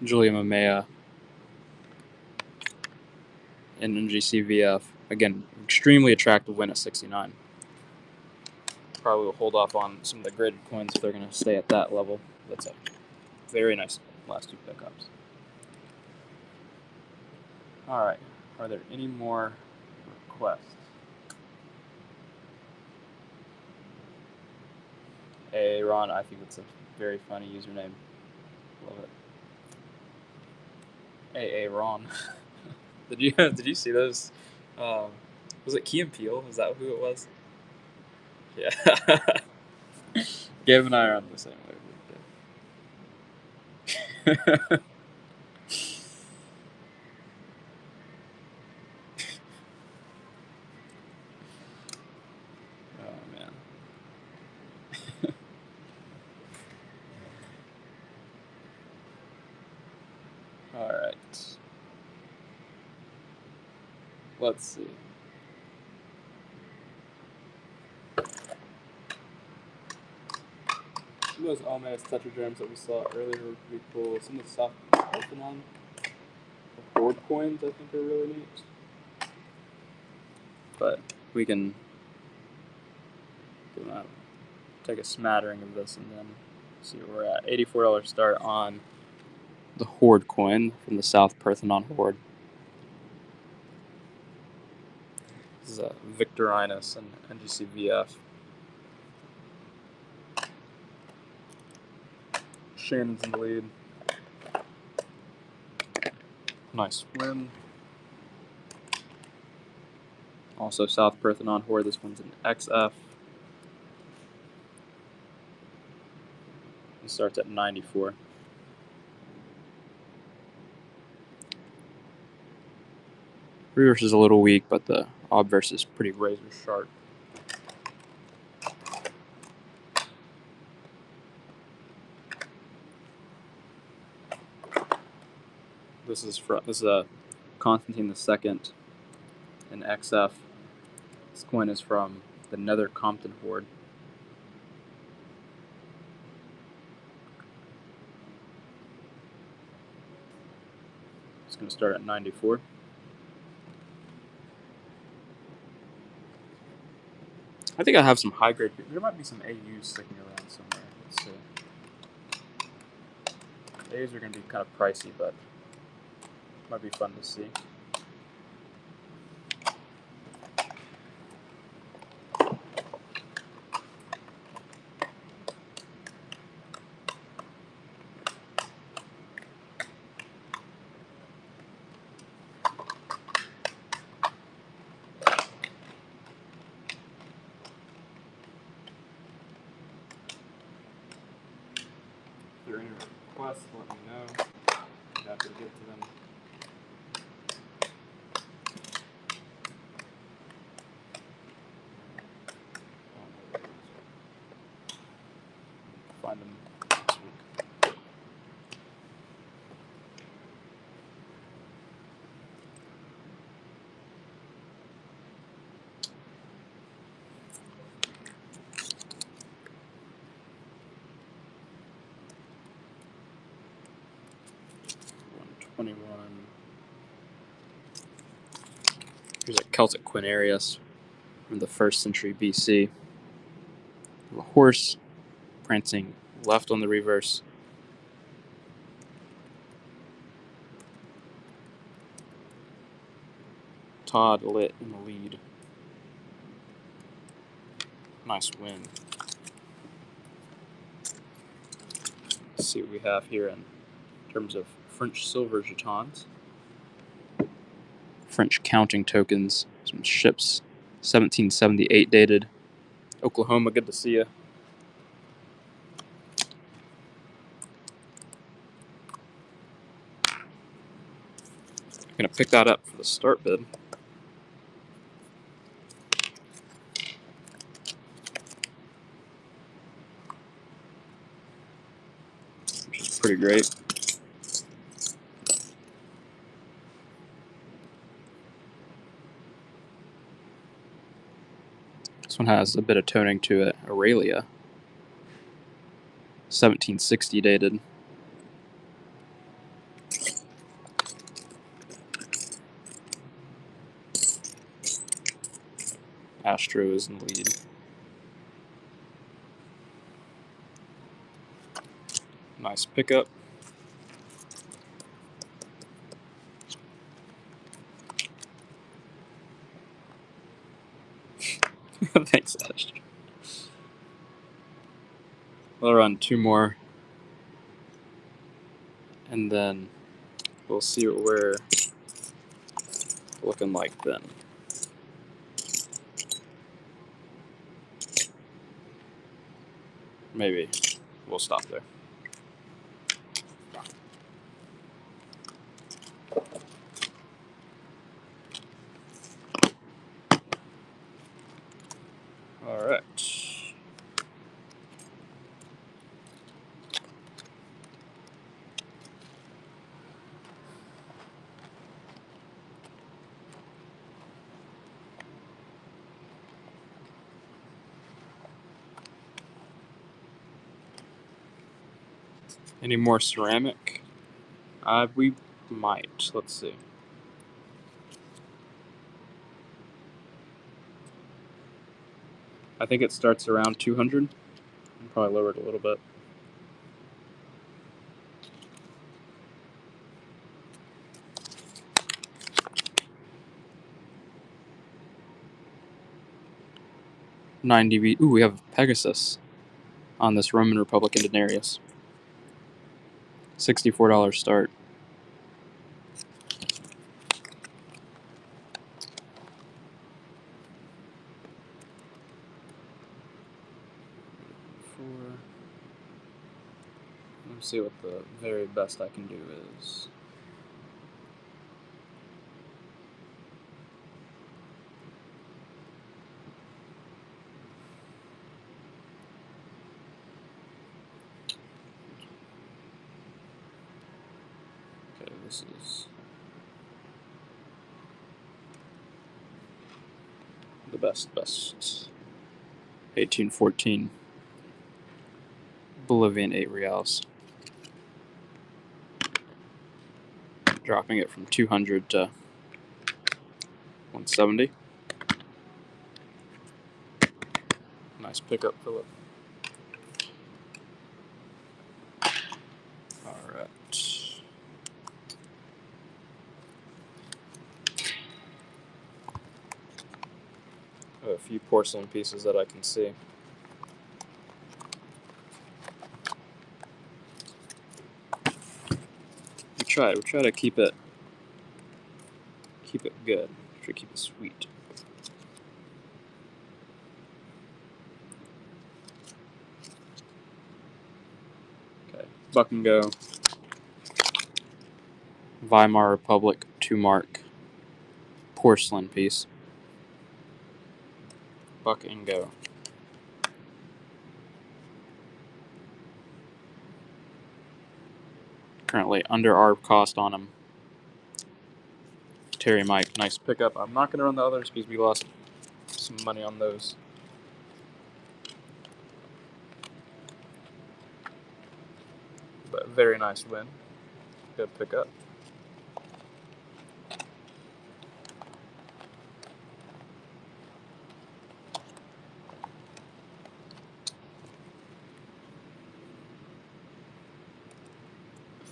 Julia Mamea and NGC VF. Again, extremely attractive win at 69. Probably will hold off on some of the graded coins if they're going to stay at that level. That's a very nice last two pickups. All right. Are there any more requests? Hey, Ron, I think it's a very funny username. Love it. AA Ron. Did you see those? Was it Key and Peele? Is that who it was? Yeah. Gabe and I are on the same wavelength. Oh man. All right. Let's see. Some of those Alma's tetradrams that we saw earlier were pretty cool. Some of the South Parthenon board coins I think are really neat. But we can take a smattering of this and then see where we're at. $84 start on the Horde coin from the South Parthenon Horde. This is a Victorinus and NGCVF. Shannon's in the lead. Nice win. Also South Parthenon Horde. This one's an XF. It starts at 94. Reverse is a little weak, but the obverse is pretty razor sharp. This is a Constantine II in XF. This coin is from the Nether Compton Horde. It's going to start at 94. I think I have some high grade. There might be some AUs sticking around somewhere. Let's see. AUs are going to be kind of pricey, but might be fun to see. If there are any requests, let me know. I'm happy to get to them. Find them this week. $121. Here's a Celtic Quinarius from the 1st century BC. A horse prancing left on the reverse. Todd lit in the lead. Nice win. Let's see what we have here in terms of French silver jetons. French counting tokens. Some ships. 1778 dated. Oklahoma, good to see you. Gonna pick that up for the start bid. Which is pretty great. This one has a bit of toning to it. Aurelia. 1760 dated. Astro is in the lead. Nice pickup. Thanks, Astro. We'll run 2 more. And then We'll see what we're looking like then. Maybe we'll stop there. All right. Any more ceramic? We might. Let's see. I think it starts around 200. I'll probably lower it a little bit. $9 dB. Ooh, we have Pegasus on this Roman Republic in Denarius. $64 start. Let's see what the very best I can do is. Okay, this is the best. 1814. Bolivian 8 reals. Dropping it from 200 to 170. Nice pickup, Philip. All right. A few porcelain pieces that I can see. We try to keep it good. Try to keep it sweet. Okay, Buck and Go. Weimar Republic 2-mark porcelain piece. Buck and Go. Currently under our cost on them. Terry Mike, nice pickup. I'm not going to run the others because we lost some money on those. But very nice win. Good pickup.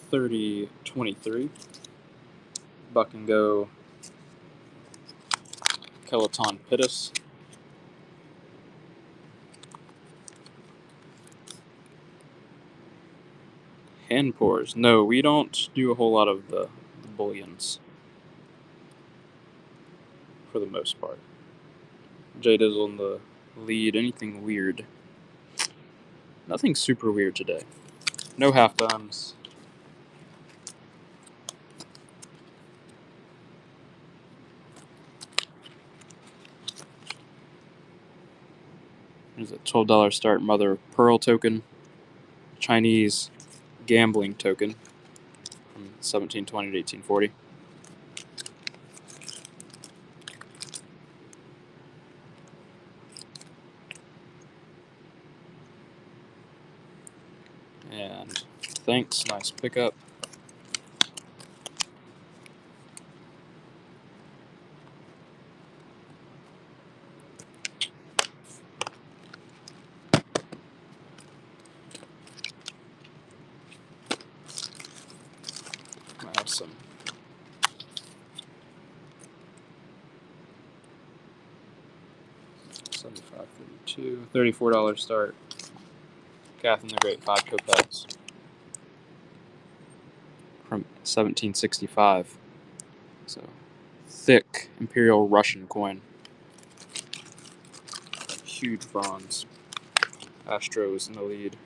$30.23. Buck and Go Kelaton Pittis. Hand pours. No, we don't do a whole lot of the bullions for the most part. Jade is on the lead. Anything weird? Nothing super weird today. No half dimes. There's a $12 start mother of pearl token. Chinese gambling token from 1720 to 1840. And thanks, nice pickup. I have some $75.32, $34 start. Catherine the Great 5 Copettes from 1765. So, thick Imperial Russian coin. Huge bronze. Astros in the lead.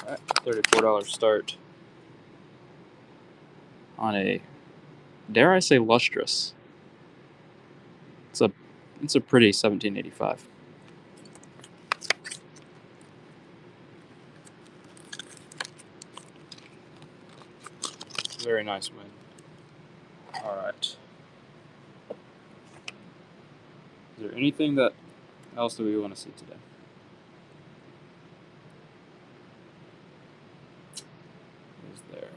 Alright, $34 start on a, dare I say, lustrous. It's a pretty 1785. Very nice win. Alright. Is there anything else that we want to see today? Is there?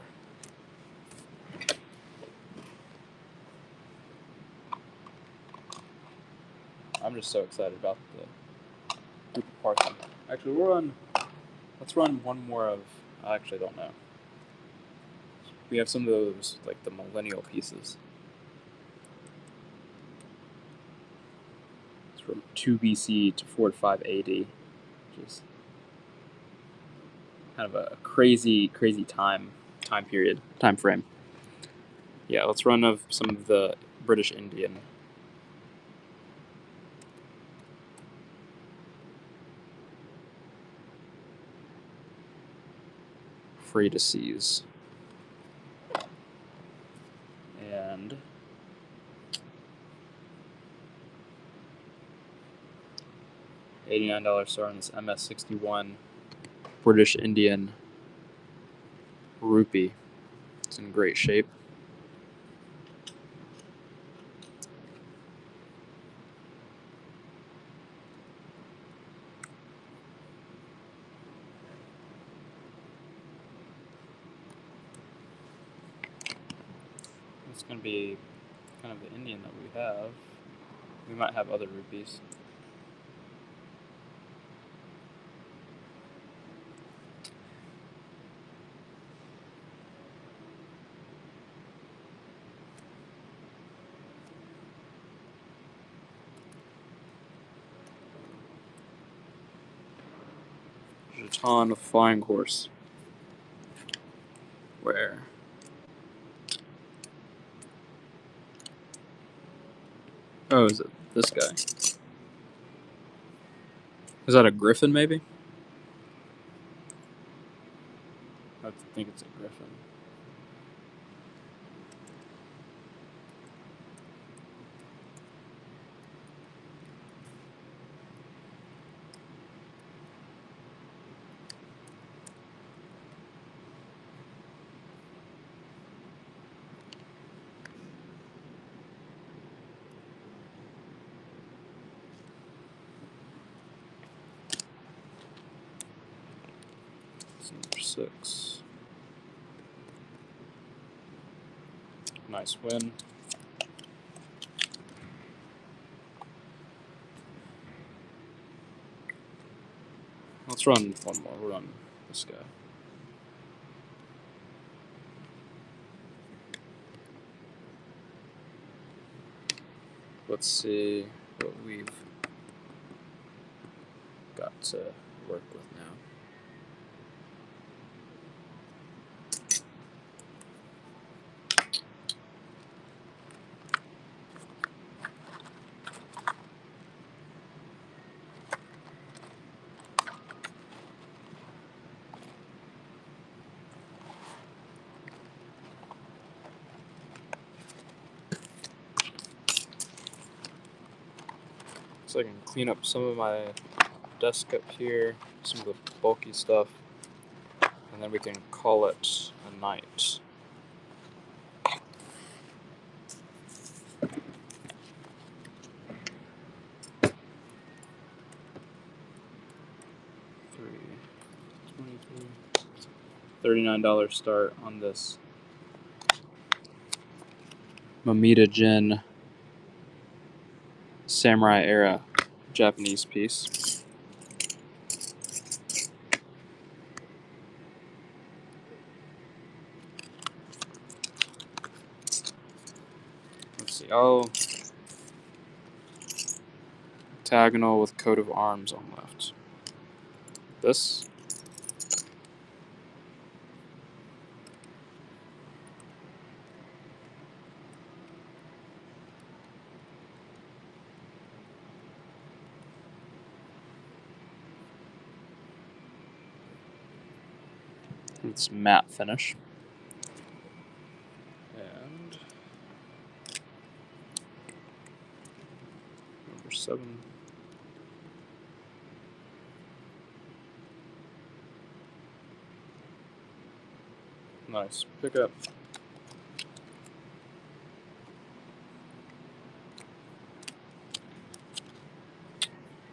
I'm just so excited about the group of Parson. Actually, let's run one more of, I actually don't know. We have some of those, like the millennial pieces. It's from 2 BC to 4 to 5 AD, which is kind of a crazy time frame. Yeah, let's run of some of the British Indian. Free to seize. And $89 star on this MS61 British Indian rupee. It's in great shape. It's going to be kind of the Indian that we have. We might have other rupees. Jeton of Flying Horse. Where? Oh, is it this guy? Is that a griffin, maybe? I think it's a griffin. It's number 6. Nice win. Let's run one more. We'll run this guy. Let's see what we've got to work with now. So I can clean up some of my desk up here, some of the bulky stuff, and then we can call it a night. $39 start on this Mamita Jin Samurai era Japanese piece. Let's see. Oh, octagonal with coat of arms on left. This. It's matte finish. And number 7. Nice pickup.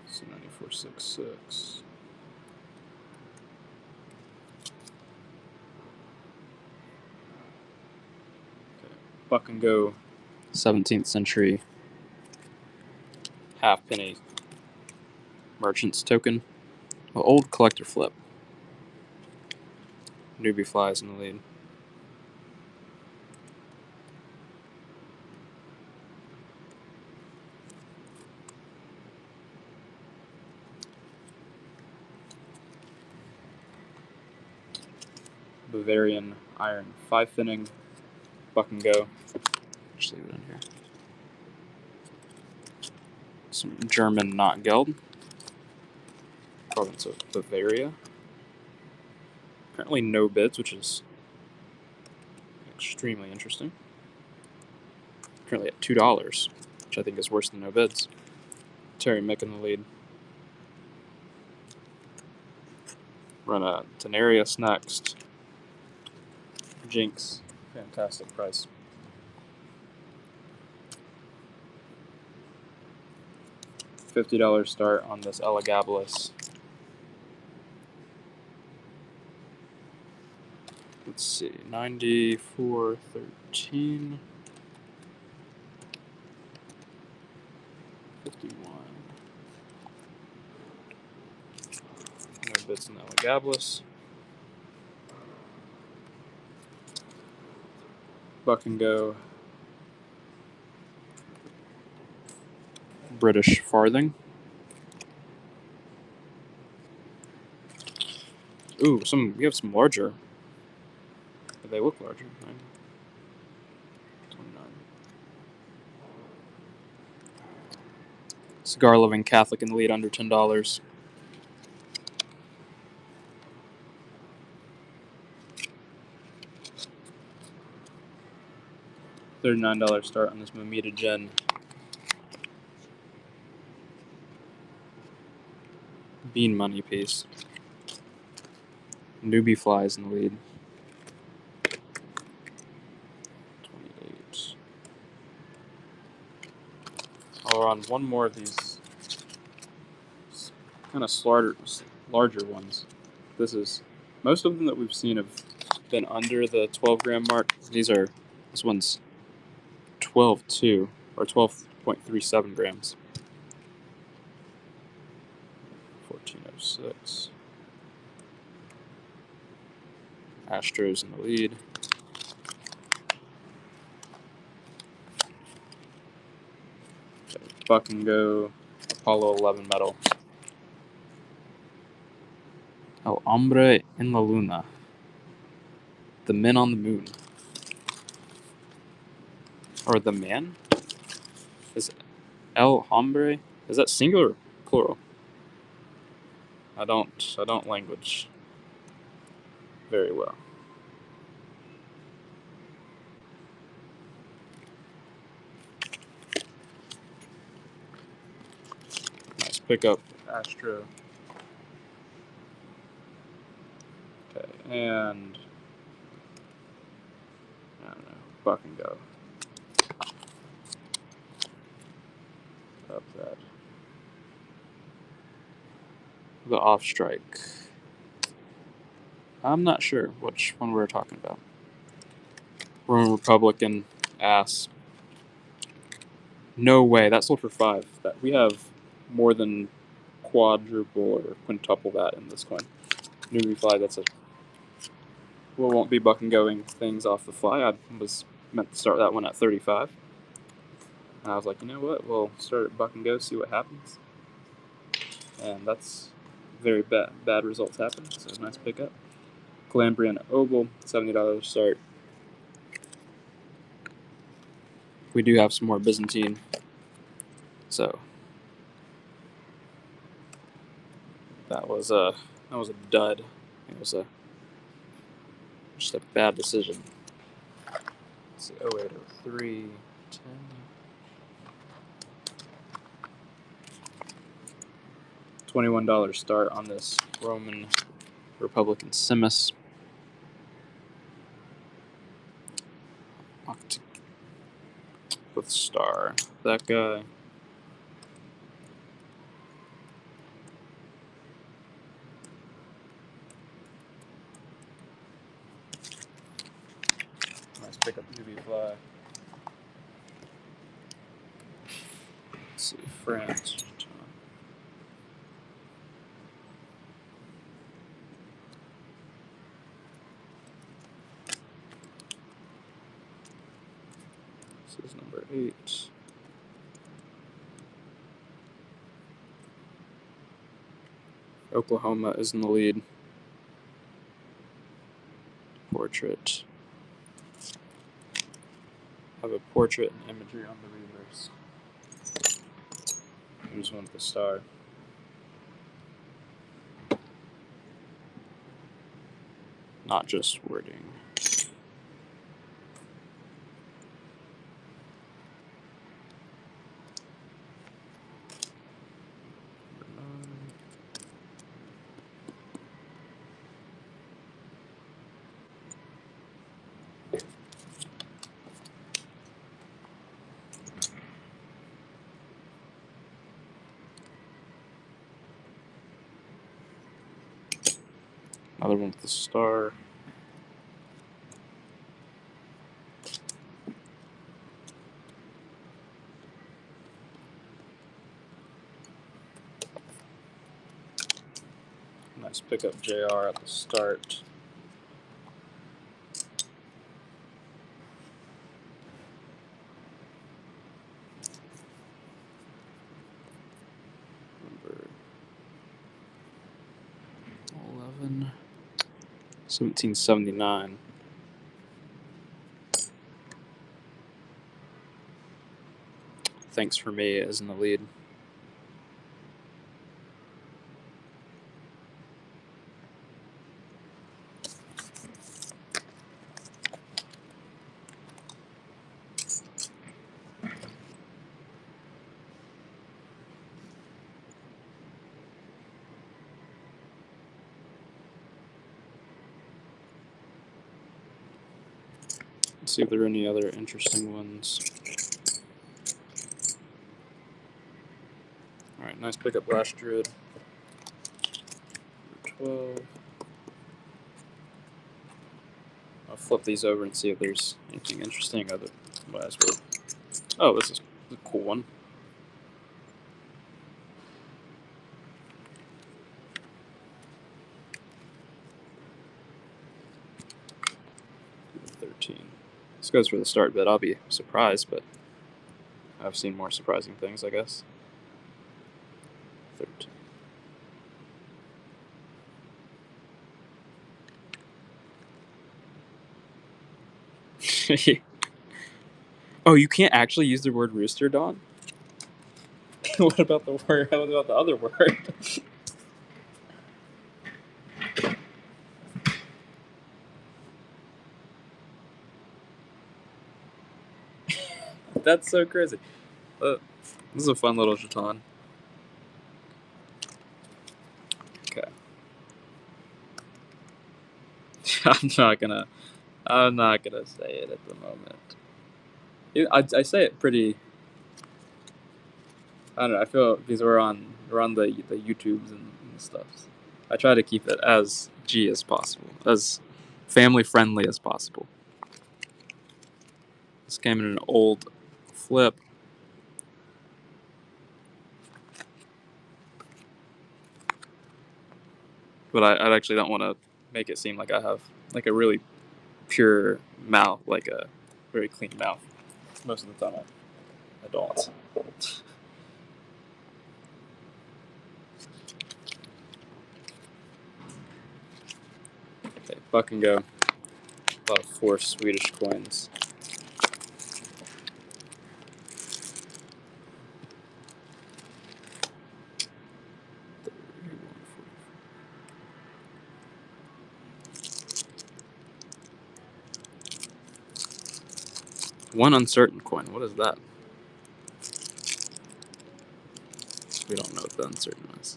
So 9466. Okay. Buck and Go 17th century halfpenny merchant's token. Well, old collector flip. Newbie Flies in the lead. Bavarian Iron 5-finning Buck and Go. Just leave it in here. Some German Notgeld, province of Bavaria. Currently no bids, which is extremely interesting. Currently at $2, which I think is worse than no bids. Terry Mick in the lead. Run a Tenarius next. Jinx, fantastic price. $50 start on this Elagabalus. Let's see, 94.13. 51. No bits in Elagabalus. Buck and Go. British farthing. Ooh, we have some larger. But they look larger. 29. Cigar Loving Catholic in the lead, under $10. $39 start on this Mamita Gen. Bean Money piece. Newbie Flies in the lead. 28. I'll run one more of these kind of larger ones. This most of them that we've seen have been under the 12-gram mark. This one's 12.2 or 12.37 grams. 1406. Astros in the lead. Okay, Buck and Go Apollo 11 metal. El Hombre en la Luna. The Men on the Moon. Or the man? Is El Hombre? Is that singular or plural? I don't language very well. Nice pickup, Astro. Okay, and I don't know, Buck and Go. Up that. The Off Strike. I'm not sure which one we're talking about. Roman Republican ass. No way, that sold for $5. That we have more than quadruple or quintuple that in this coin. Newbie Fly, won't be Buck and Going things off the fly. I was meant to start that one at 35. And I was like, you know what? We'll start at Buck and Go, see what happens. And that's very bad results happen. So nice pickup. Calambrian Oval, $70 start. We do have some more Byzantine. So that was a dud. It was just a bad decision. Let's see, 0803, 10. $21 start on this Roman Republican Simus. With star. That guy. Nice pickup UV fly. Let's see, France. This is number 8. Oklahoma is in the lead. Portrait. Have a portrait and imagery on the reverse. Here's one with the star. Not just wording. Another one with the star. Nice pickup JR at the start. Number 11. 1779. Thanks for me is in the lead. Let's see if there are any other interesting ones. Alright, nice pickup Lash Druid. Number 12. I'll flip these over and see if there's anything interesting otherwise. Oh, this is a cool one. Number 13. This goes for the start bit. I'll be surprised, but I've seen more surprising things, I guess. 13. Oh, you can't actually use the word rooster, Don? What about the word? How about the other word? That's so crazy. This is a fun little jeton. Okay. I'm not gonna say it at the moment. I say it pretty. I don't know. I feel because we're on the YouTubes and stuff. I try to keep it as G as possible, as family friendly as possible. This came in an old flip. But I actually don't want to make it seem like I have like a really pure mouth, like a very clean mouth most of the time. I don't. Okay, buck and go. About 4 Swedish coins. One uncertain coin. What is that? We don't know what the uncertain is.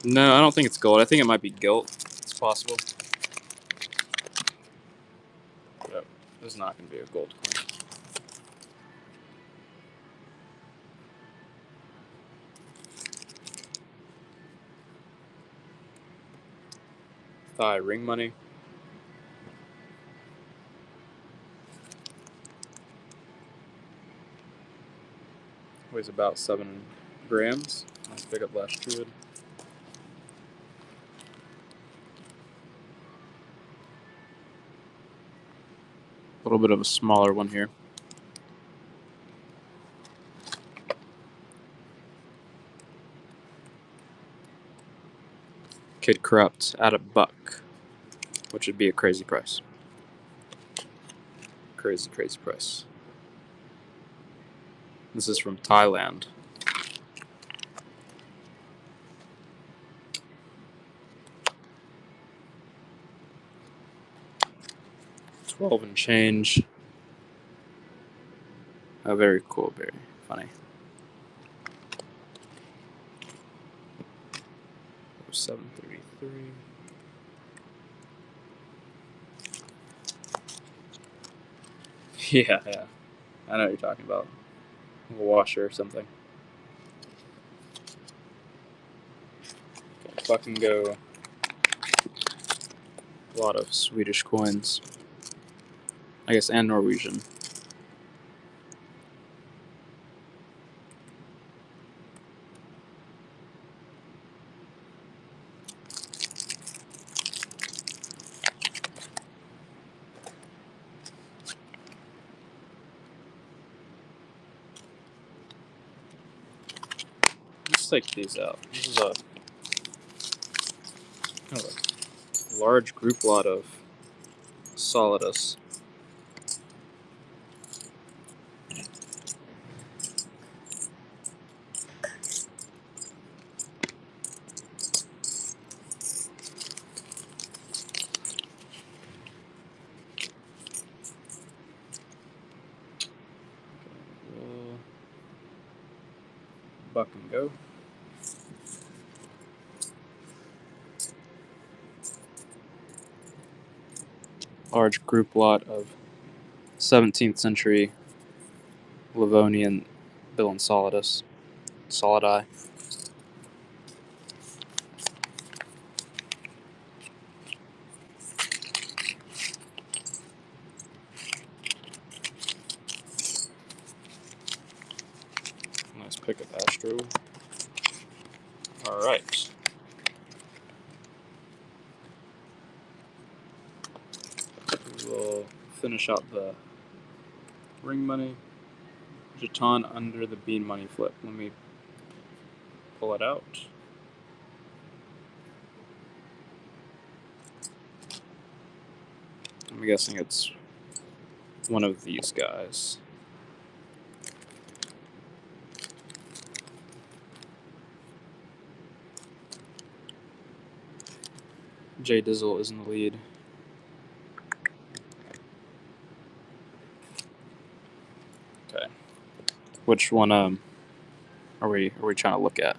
No, I don't think it's gold. I think it might be gilt. It's possible. But it's not going to be a gold coin. Thai ring money. Weighs about 7 grams. Nice pickup last druid. A little bit of a smaller one here. Kid Corrupt at $1, which would be a crazy price. Crazy, crazy price. This is from Thailand. $12 and change. Oh, very cool, very funny. 733. Yeah, yeah. I know what you're talking about. A washer or something. Okay, fucking go. A lot of Swedish coins. I guess, and Norwegian. Let's take these out. This is a kind of a large group lot of Solidus. We'll buck and go. Large group lot of 17th century Livonian Bill and Solidus. Solidi. Nice pickup, Astro. Alright. We'll finish out the ring money. Jeton under the bean money flip. Let me pull it out. I'm guessing it's one of these guys. Jay Dizzle is in the lead. Okay. Which one are we trying to look at?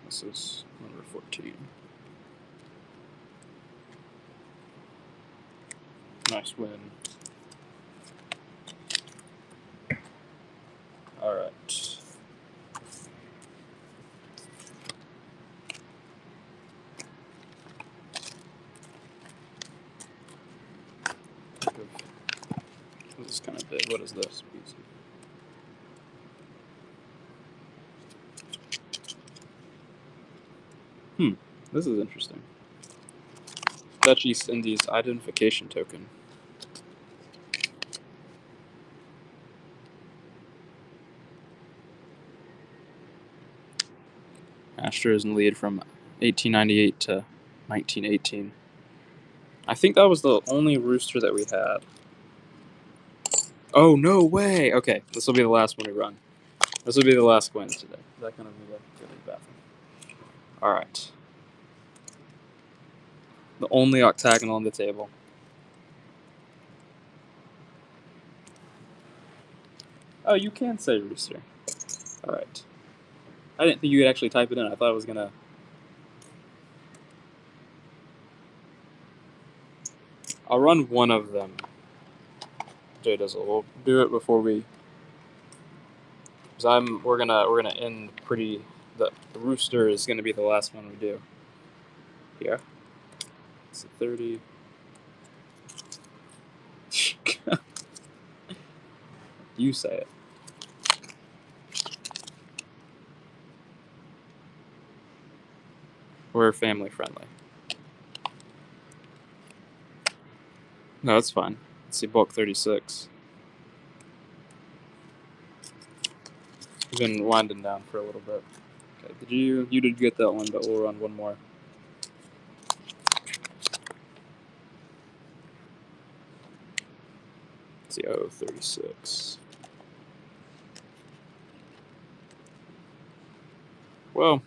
This is number 14. Nice win. Alright. It's kind of big. What is this? This is interesting. Dutch East Indies identification token. Astros in the lead from 1898 to 1918. I think that was the only rooster that we had. Oh, no way! Okay, this will be the last one we run. This will be the last coin today. Is that going to be the bathroom? Alright. The only octagonal on the table. Oh, you can say rooster. Alright. I didn't think you could actually type it in. I thought it was going to... I'll run one of them. Jay Dizzle. We'll do it before we... Because we're gonna end pretty... The rooster is going to be the last one we do. Here. It's a 30... You say it. We're family friendly. No, that's fine. Let's see, bulk 36. We've been winding down for a little bit. Okay, you did get that one, but we'll run one more. Let's see, 36. Well,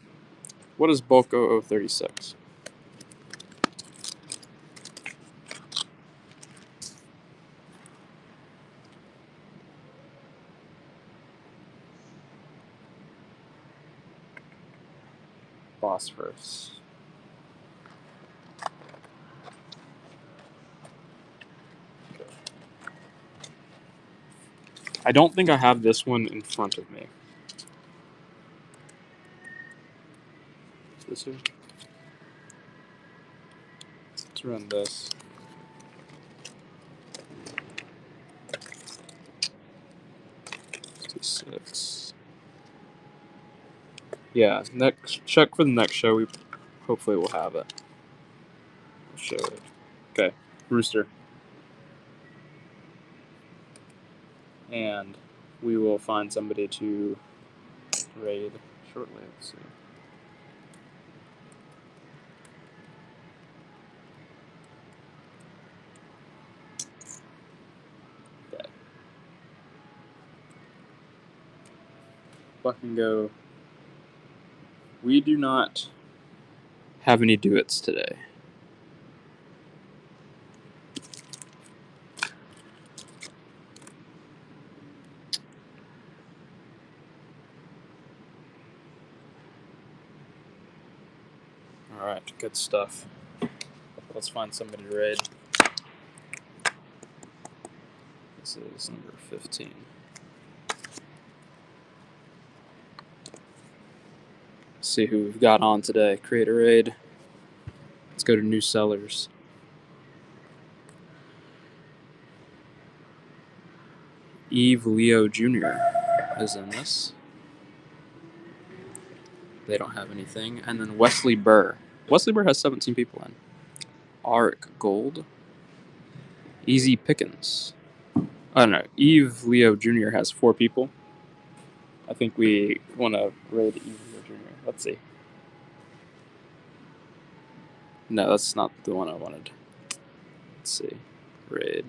what is bulk 0036? Phosphorus. Okay. I don't think I have this one in front of me. This here? Let's run this. Six. Yeah, check for the next show. We hopefully will have it. I'll show it. Okay, rooster. And we will find somebody to raid shortly. Let's see. Okay. Buck and go. We do not have any duets today. Alright, good stuff. Let's find somebody to raid. This is number 15. See who we've got on today. Create a raid. Let's go to new sellers. Eve Leo Jr. is in this. They don't have anything. And then Wesley Burr. Wesley Burr has 17 people in. Arik Gold. Easy Pickens. I don't know. Eve Leo Jr. has 4 people. I think we want to raid Eve Leo Jr. Let's see. No, that's not the one I wanted. Let's see. Raid.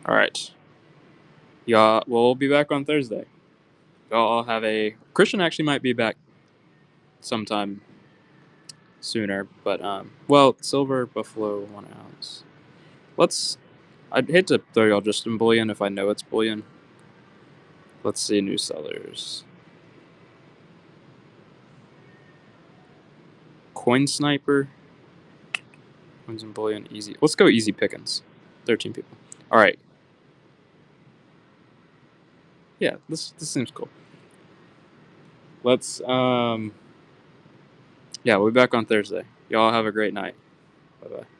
Alright. Yeah, we'll be back on Thursday. I'll have a... Christian actually might be back sometime sooner, but, well, Silver Buffalo 1 ounce. I'd hate to throw y'all just in bullion if I know it's bullion. Let's see, new sellers. Coin Sniper. Coins and bullion, easy. Let's go Easy Pickens. 13 people. Alright. Yeah, this seems cool. Let's, yeah, we'll be back on Thursday. Y'all have a great night. Bye bye.